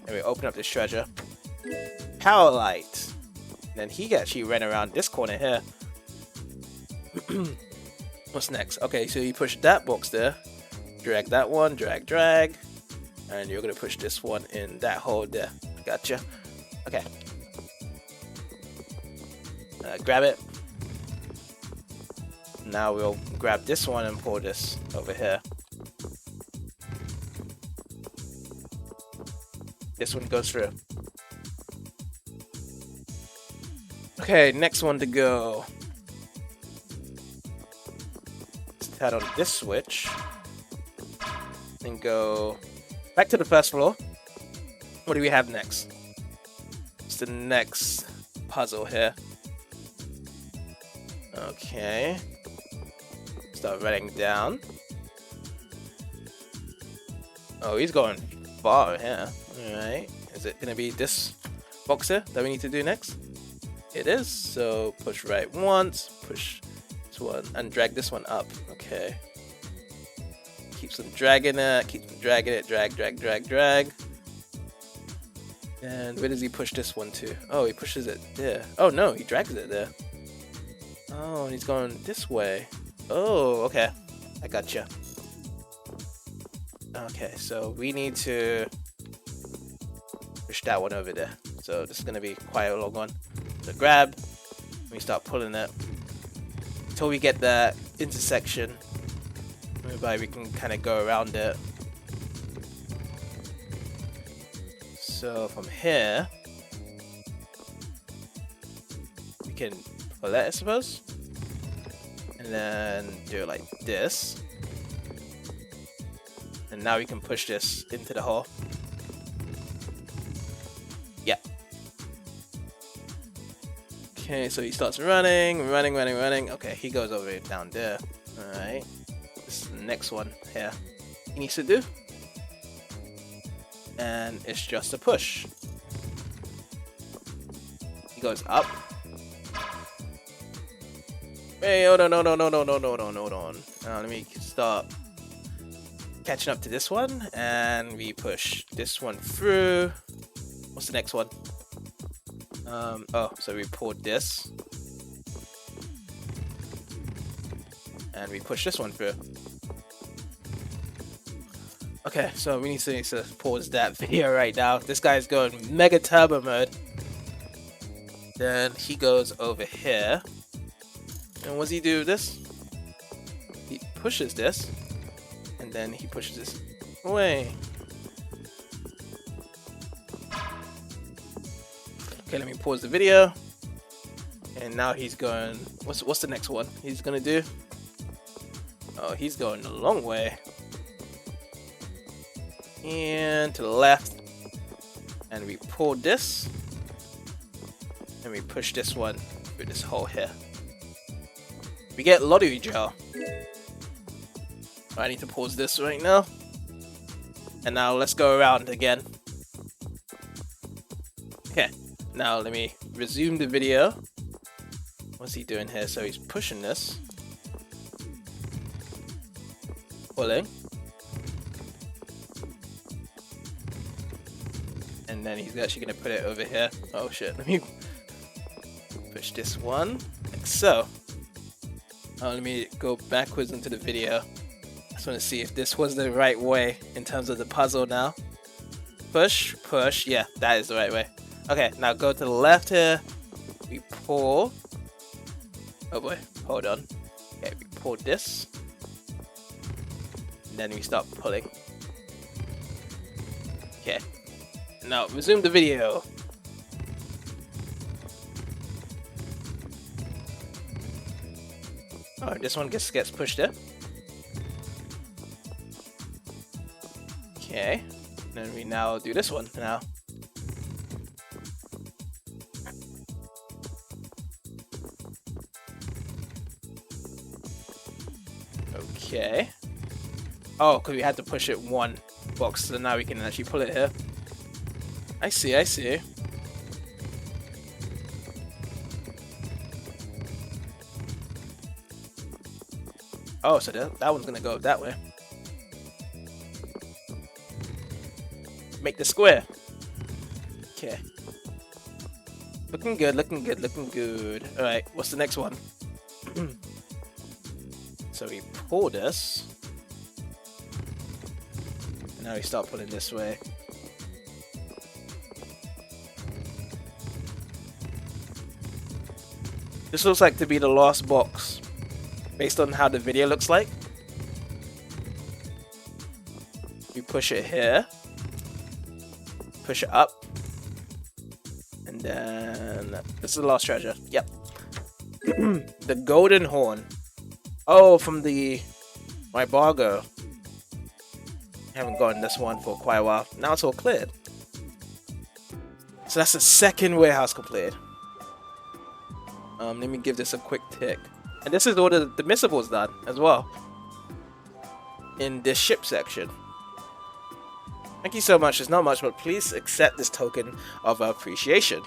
And we open up this treasure. Power light. And then he actually ran around this corner here. What's next? Okay, so you push that box there. Drag that one, drag. And you're gonna push this one in that hole there. Gotcha. Okay. Grab it. Now we'll grab this one and pull this over here. This one goes through. Okay, next one to go. Let's head on this switch. And go back to the first floor. What do we have next? It's the next puzzle here. Okay. Start running down. Oh, he's going far here. Alright. Is it gonna be this box here that we need to do next? It is. So push right once, push this one, and drag this one up. Okay. Keeps on dragging it, drag. And where does he push this one to? Oh, he pushes it there. Oh no, he drags it there. Oh, and he's going this way. Oh, okay. I gotcha. Okay, so we need to push that one over there. So this is going to be quite a long one. So grab, we start pulling it until we get that intersection whereby we can kind of go around it. So from here, we can pull it, I suppose. And then do it like this. And now we can push this into the hole. Yeah. Okay, so he starts running. Okay, he goes over down there. Alright. This is the next one here he needs to do. And it's just a push. He goes up. Hey, hold on. Let me start catching up to this one, and we push this one through. What's the next one? Oh, so we pulled this, and we push this one through. Okay, so we need to pause that video right now. This guy's going mega turbo mode. Then he goes over here. And what does he do with this? He pushes this. And then he pushes this away. Okay, let me pause the video. And now he's going... What's the next one he's gonna do? Oh, he's going a long way. And to the left. And we pull this. And we push this one through this hole here. We get lottery gel. I need to pause this right now. And now let's go around again. Okay, now let me resume the video. What's he doing here? So he's pushing this. Pulling. And then he's actually going to put it over here. Oh shit, let me push this one, like so. Let me go backwards into the video. I just want to see if this was the right way in terms of the puzzle now. Push, push, yeah, that is the right way. Okay, now go to the left here. We pull. Oh boy, hold on. Okay, we pull this. And then we start pulling. Okay. Now, resume the video. Oh, this one gets pushed in. Okay. Then we now do this one now. Okay. Oh, because we had to push it one box, so now we can actually pull it here. I see, I see. Oh, so that one's gonna go that way. Make the square. Okay. Looking good, looking good, looking good. Alright, what's the next one? So we pull this. And now we start pulling this way. This looks like to be the last box, based on how the video looks like. We push it here. Push it up. And then... this is the last treasure. Yep. The golden horn. Oh, from the... my bargo. I haven't gotten this one for quite a while. Now it's all cleared. So that's the second warehouse completed. Let me give this a quick tick. And this is all the missables done as well. In this ship section. Thank you so much. There's not much, but please accept this token of appreciation.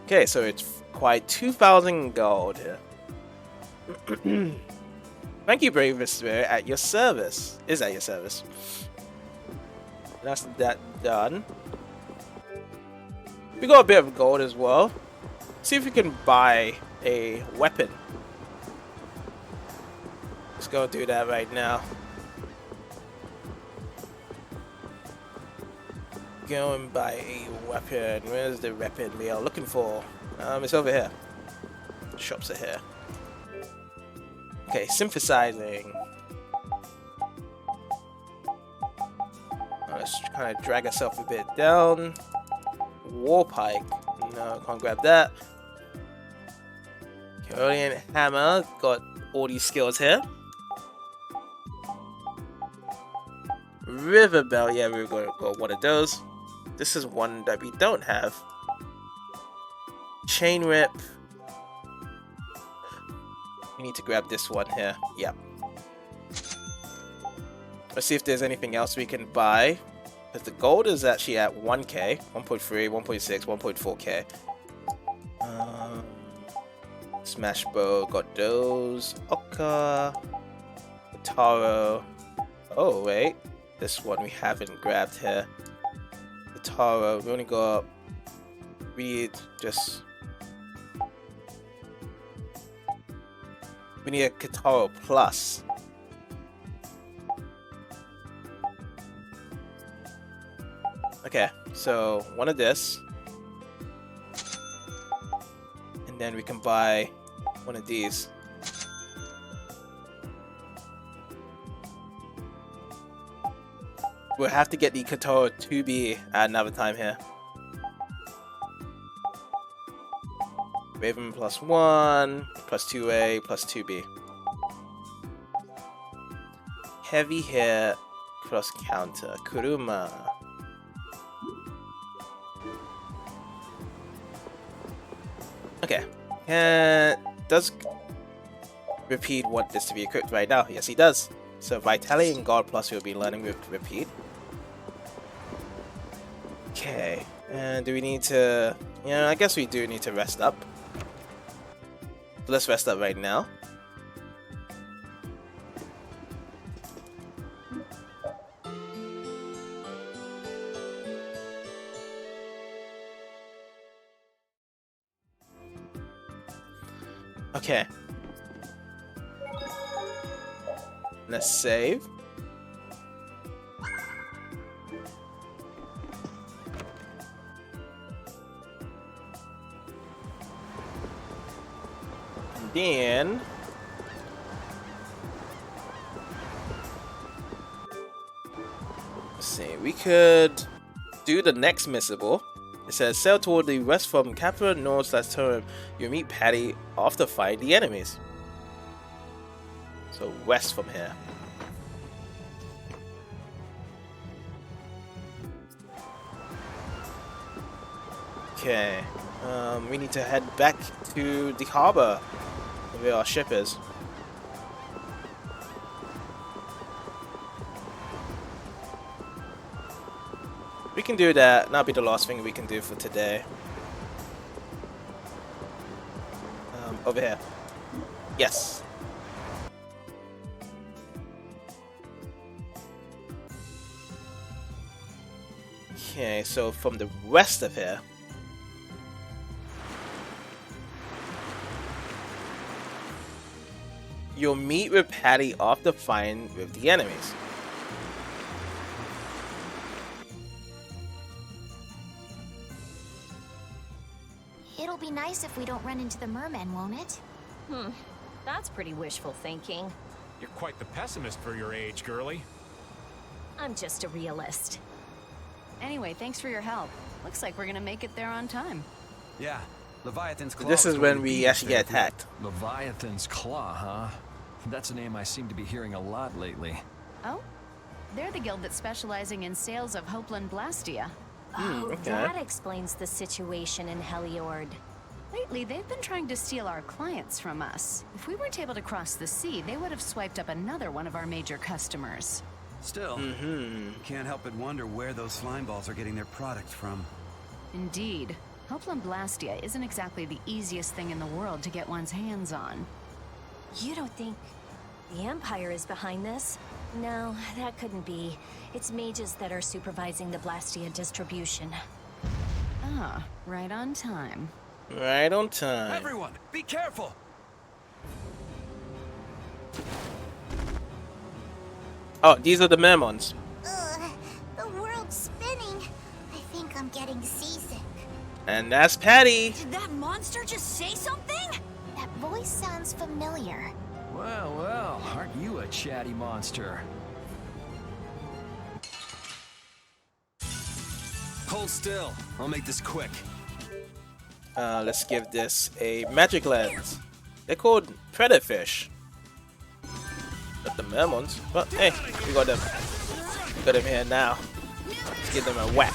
Okay, so it's quite 2,000 gold here. Thank you, Brave Vesperia, at your service. Is at your service. That's that done. We got a bit of gold as well. See if we can buy a weapon. Let's go do that right now. Go and buy a weapon. Where's the weapon we are looking for? It's over here. Shops are here. Okay, synthesizing. Let's kind of drag ourselves a bit down. War pike. No, can't grab that. Carolean hammer. Got all these skills here. River bell. Yeah, we're going to go one of those. This is one that we don't have. Chain whip. We need to grab this one here. Yep. Let's see if there's anything else we can buy. Because the gold is actually at 1k, 1.3, 1.6, 1.4k. Smash bow, got those. Oka. Taro. Oh, wait. This one we haven't grabbed here. The Taro, we only got... we need a Kataro Plus. Okay, so one of this. And then we can buy one of these. We'll have to get the Kotora 2B at another time here. Raven +1, +2A, +2B. Heavy hit plus counter. Kuruma. Okay. And does Repeat want this to be equipped right now? Yes, he does. So Vitality and God Plus we'll be learning with Repeat. Okay. And do we need to... Yeah, I guess we do need to rest up. Let's rest up right now. Okay. Let's save. And then let's see, we could do the next missable. It says, sail toward the west from Capra North/Turum. You meet Patty after fighting the enemies. So west from here. Okay. We need to head back to the harbor where our ship is. We can do that. That'll be the last thing we can do for today. Over here. Yes. Okay, so from the west of here. You'll meet with Patty after fighting with the enemies.
It'll be nice if we don't run into the mermen, won't it?
That's pretty wishful thinking.
You're quite the pessimist for your age, girlie.
I'm just a realist.
Anyway, thanks for your help. Looks like we're gonna make it there on time.
Yeah, Leviathan's Claw.
This is when we actually get attacked.
Leviathan's Claw, huh? That's a name I seem to be hearing a lot lately.
Oh? They're the guild that's specializing in sales of Hopeland Blastia.
Oh, that explains the situation in Heliord.
Lately, they've been trying to steal our clients from us. If we weren't able to cross the sea, they would have swiped up another one of our major customers.
Still, you can't help but wonder where those slime balls are getting their product from.
Indeed. Hopeland Blastia isn't exactly the easiest thing in the world to get one's hands on.
You don't think the Empire is behind this? No, that couldn't be. It's mages that are supervising the Blastia distribution.
Ah, right on time.
Right on time.
Everyone, be careful!
Oh, these are the mermons.
The world's spinning. I think I'm getting seasick.
And that's Patty.
Did that monster just say something?
That voice sounds familiar.
Well, well, aren't you a chatty monster?
Hold still. I'll make this quick.
Let's give this a magic lens. They're called predafish. Not the mermons, but hey, we got them. We got them here now. Let's give them a whack.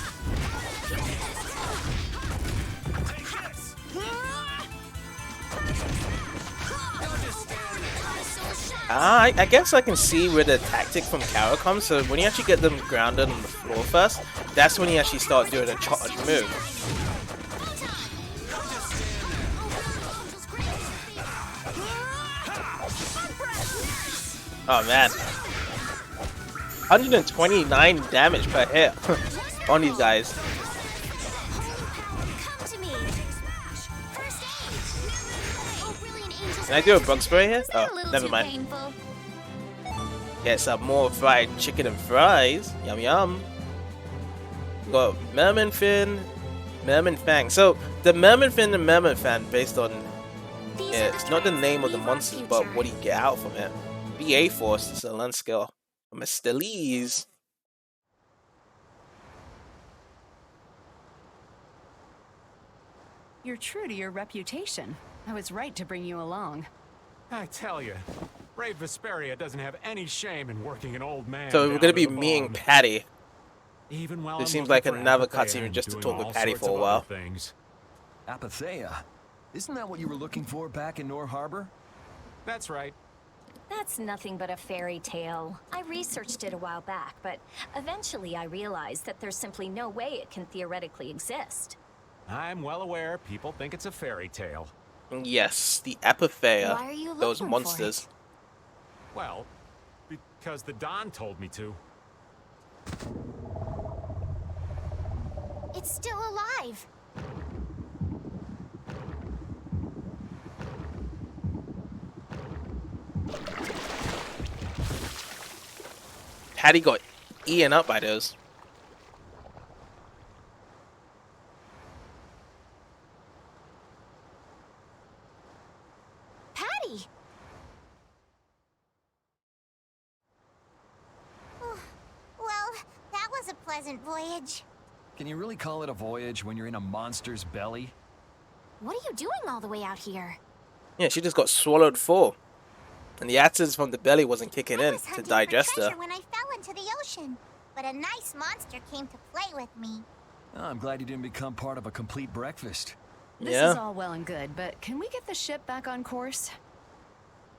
I guess I can see where the tactic from Kara comes. So when you actually get them grounded on the floor first, that's when you actually start doing a charge move. Oh man, 129 damage per hit on these guys. Can I do a bug spray here? Oh, never mind. Get some more fried chicken and fries. Yum yum. We got Merman Fin, Merman Fang. So the Merman Fin and Merman Fan, based on it's not the name of the monsters, but what do you get out from it? VA Force is a learn skill from Mr. Lee's.
You're true to your reputation. I was right to bring you along.
I tell you, Brave Vesperia doesn't have any shame in working an old man.
So we're
down
gonna
to
be
the
meeting
bone.
Patty.
Even while
There
I'm
seems
looking
like
for
another
Apathea
cutscene
and
just to
doing
talk with
all
Patty
sorts
for a
of
while.
other things.
Apathea? Isn't that what you were looking for back in Nor Harbor?
That's right.
That's nothing but a fairy tale. I researched it a while back, but eventually I realized that there's simply no way it can theoretically exist.
I'm well aware people think it's a fairy tale.
Yes, the Apathea.
Why are you
Those
looking for
monsters.
Well, because the Don told me to.
It's still alive.
Patty got eaten up by those.
Patty! Well, that was a pleasant voyage.
Can you really call it a voyage when you're in a monster's belly?
What are you doing all the way out here?
Yeah, she just got swallowed full. And the acids from the belly wasn't kicking in to digest her.
When I fell into the ocean, but a nice monster came to play with me.
Oh, I'm glad you didn't become part of a complete breakfast.
This is all well and good, but can we get the ship back on course?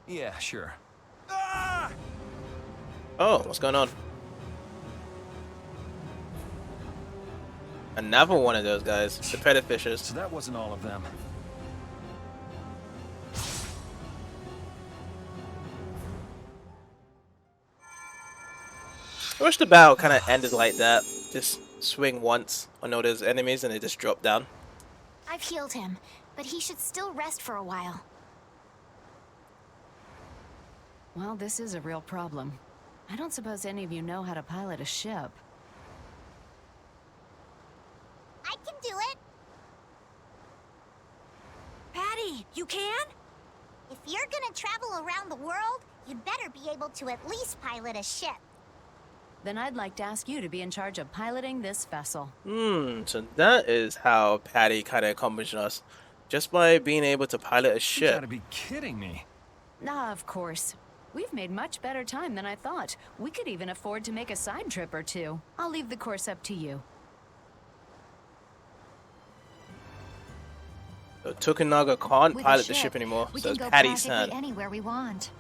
Yeah, sure.
Oh, what's going on? Another one of those guys, the predators.
So that wasn't all of them.
I wish the battle kind of ended like that. Just swing once on all those enemies and they just drop down.
I've healed him, but he should still rest for a while.
Well, this is a real problem. I don't suppose any of you know how to pilot a ship.
I can do it.
Patty, you can?
If you're gonna travel around the world, you'd better be able to at least pilot a ship.
Then I'd like to ask you to be in charge of piloting this vessel.
So that is how Patty kind of accomplished us. Just by being able to pilot a ship.
You gotta be kidding me.
Ah, of course. We've made much better time than I thought. We could even afford to make a side trip or two. I'll leave the course up to you.
So Tokunaga can't
With
pilot
a
the ship anymore,
we
so
can
it's
go
Patty's
practically
turn.
anywhere we want.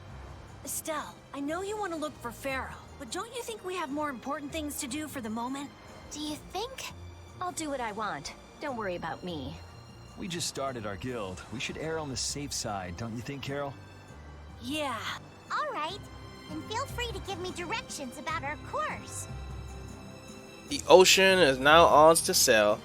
Estelle, I know you want to look for Pharaoh, but don't you think we have more important things to do for the moment?
Do you think?
I'll do what I want. Don't worry about me.
We just started our guild. We should err on the safe side, don't you think, Carol?
Yeah.
All right. Then feel free to give me directions about our course.
The ocean is now ours to sail.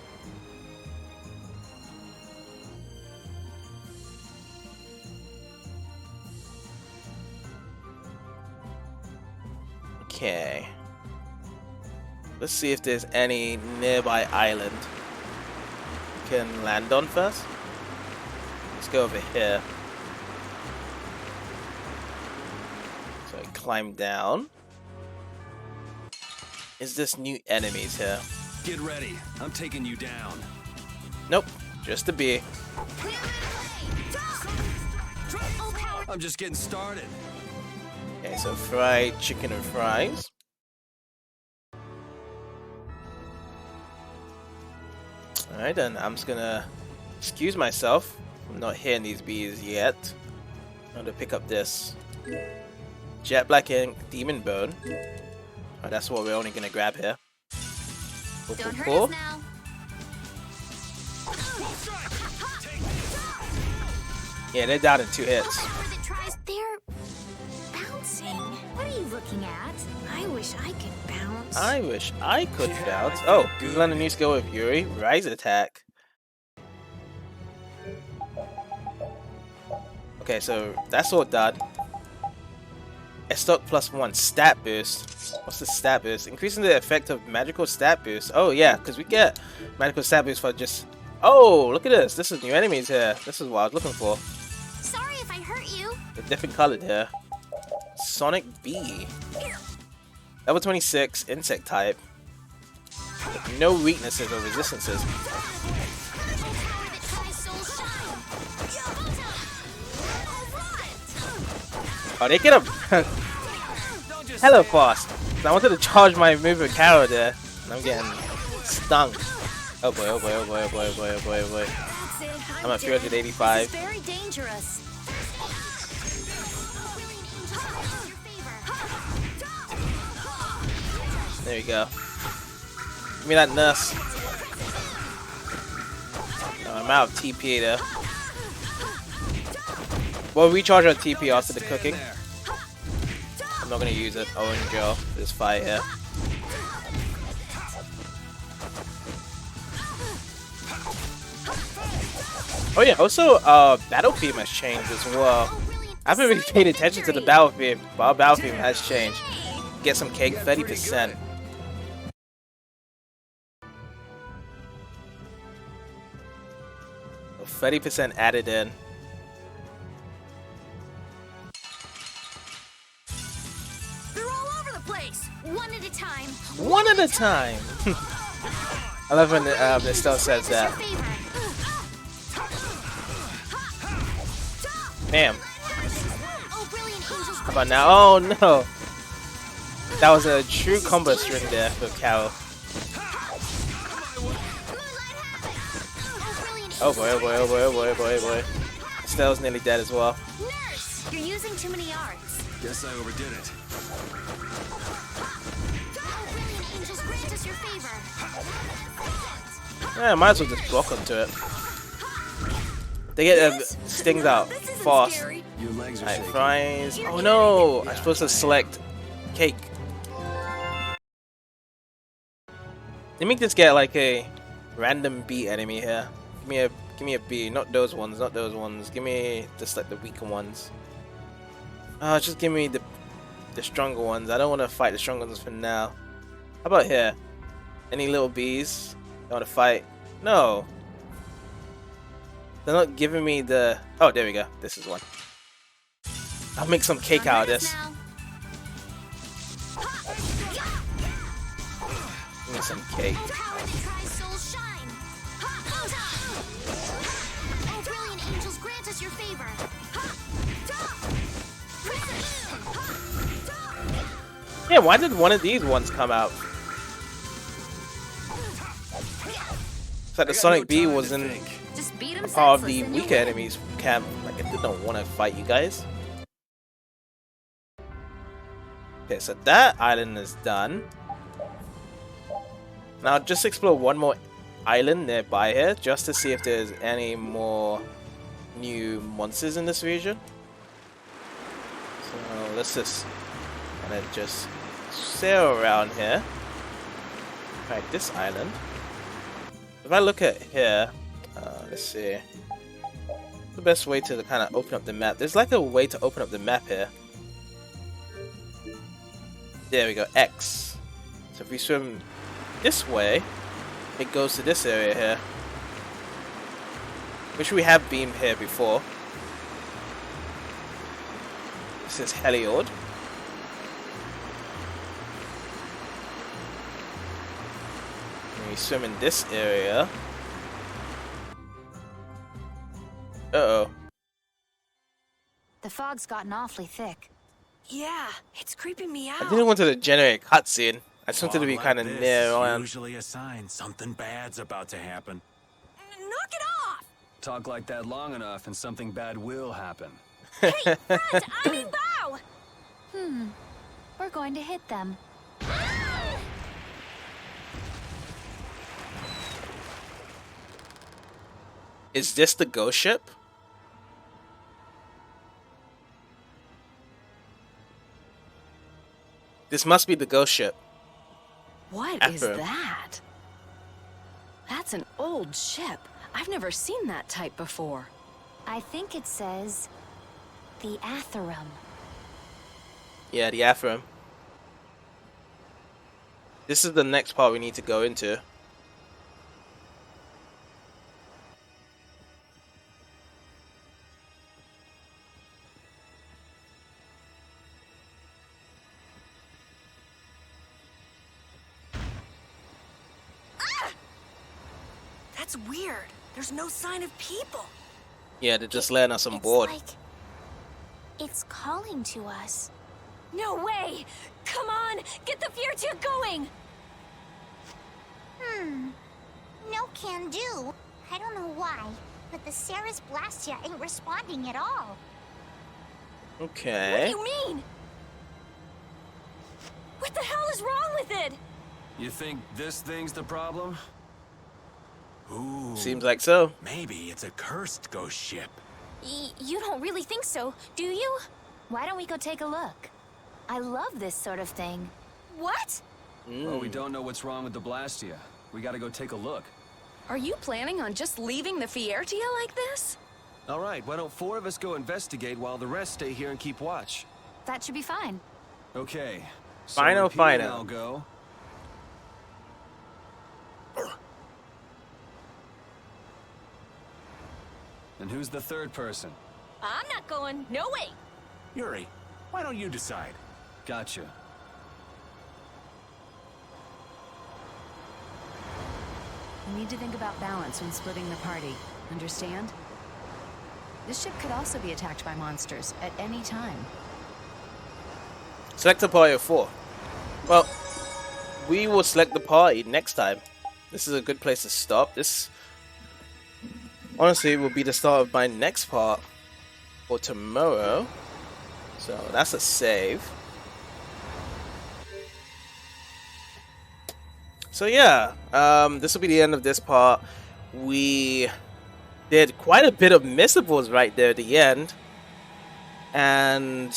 Okay. Let's see if there's any nearby island we can land on first. Let's go over here. So I climb down. Is this new enemies here?
Get ready. I'm taking you down.
Nope, just a bee.
I'm just getting started.
Okay, so fried chicken and fries. Alright then, I'm just gonna excuse myself. I'm not hitting these bees yet. I'm gonna pick up this Jet Black Ink Demon Bone. Alright, that's what we're only gonna grab here. Cool,
Don't hurt
cool.
us now.
Yeah, they're down in 2 hits.
They're bouncing. What are you looking at? I wish I could bounce.
I wish I could bounce. Oh, we learned a new skill with Yuri. Rise attack. Okay, so that's all done. A stock +1 stat boost. What's the stat boost? Increasing the effect of magical stat boost. Oh yeah, because we get magical stat boost for just... Oh, look at this. This is new enemies here. This is what I was looking for.
Sorry if I hurt you.
They're different colored here. Sonic B. Level 26, insect type. No weaknesses or resistances. Oh, they get up hella fast. I wanted to charge my move with Carol there, and I'm getting stung. Oh boy, oh boy, oh boy, oh boy, oh boy, oh boy, oh boy. I'm at 385.
Very dangerous.
There you go. Give me that nurse. Oh, I'm out of TP there. We'll recharge our TP after the cooking. I'm not gonna use it. Owen Joe for this fight here. Oh yeah, also battle theme has changed as well. I haven't really paid attention to the battle theme, but our battle theme has changed. Get some cake, 30%. 30% added in.
They're all over the place. One at a time.
One at a time. I love when the still says that. Bam. How about now? Oh no. That was a true combo string there for Carol. Oh boy, oh boy, oh boy, oh boy, oh boy, oh boy. Stell's nearly dead as well.
Nurse, you're using too many arts.
Guess I overdid it.
Brilliant angels grant us your favor.
Yeah, might as well just block onto it. They get stings out fast. Alright, fries. Oh no! I'm supposed to select cake. Let me just get like a random B enemy here. Give me a B, not those ones, not those ones. Give me just like the weaker ones. Just give me the stronger ones. I don't want to fight the stronger ones for now. How about here? Any little bees? Don't want to fight? No. They're not giving me the... Oh, there we go. This is one. I'll make some cake out of this. Give me some cake.
Your favor.
Yeah, why did one of these ones come out? It's like the Sonic B was in a part of the weaker enemies camp. Like, I didn't want to fight you guys. Okay, so that island is done. Now just explore one more island nearby here, just to see if there's any more new monsters in this region. So let's just kind of just sail around here. Right, this island. If I look at here, let's see. What's the best way to kind of open up the map? There's like a way to open up the map here. There we go, X. So if we swim this way, it goes to this area here. Which we have been here before. This is Heliord. And we swim in this area. Uh-oh.
The fog's gotten awfully thick.
Yeah, it's creeping me out.
I didn't want to generate a cutscene. I just wanted to be kind of near on.
Usually a sign something bad's about to happen.
Knock it off!
Talk like that long enough and something bad will happen.
Hey, friend, I mean bow!
We're going to hit them.
Is this the ghost ship? This must be the ghost ship.
What is that? That's an old ship. I've never seen that type before.
I think it says the Atherum.
Yeah, the Atherim. This is the next part we need to go into.
That's weird. There's no sign of people.
Yeah, they're just letting us on board.
It's calling to us.
No way! Come on! Get the Fiertia going!
No can do. I don't know why, but the Ceres Blastia ain't responding at all.
Okay.
What do you mean? What the hell is wrong with it?
You think this thing's the problem?
Ooh.
Seems like so.
Maybe it's a cursed ghost ship.
You don't really think so, do you?
Why don't we go take a look? I love this sort of thing.
What?
Well, we don't know what's wrong with the Blastia. We gotta go take a look.
Are you planning on just leaving the Fiertia like this?
All right, why don't 4 of us go investigate while the rest stay here and keep watch?
That should be fine.
Okay.
Final.
I'll go. And who's the third person?
I'm not going. No way.
Yuri, why don't you decide?
Gotcha.
You need to think about balance when splitting the party. Understand? This ship could also be attacked by monsters at any time.
Select a party of 4. Well, we will select the party next time. This is a good place to stop. This, honestly, will be the start of my next part for tomorrow. So that's a save. So yeah, this will be the end of this part. We did quite a bit of missables right there at the end. And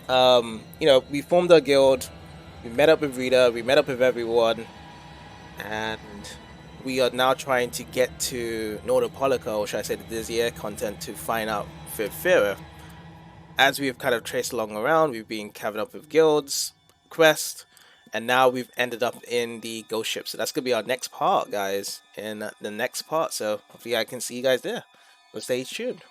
you know, we formed our guild, we met up with Rita, we met up with everyone, and we are now trying to get to Nordopolica, or should I say the Dizzy content, to find out Vesperia. As we've kind of traced along around, we've been carving up with guilds, quest, and now we've ended up in the ghost ship. So that's going to be our next part, guys, in the next part. So hopefully I can see you guys there. So stay tuned.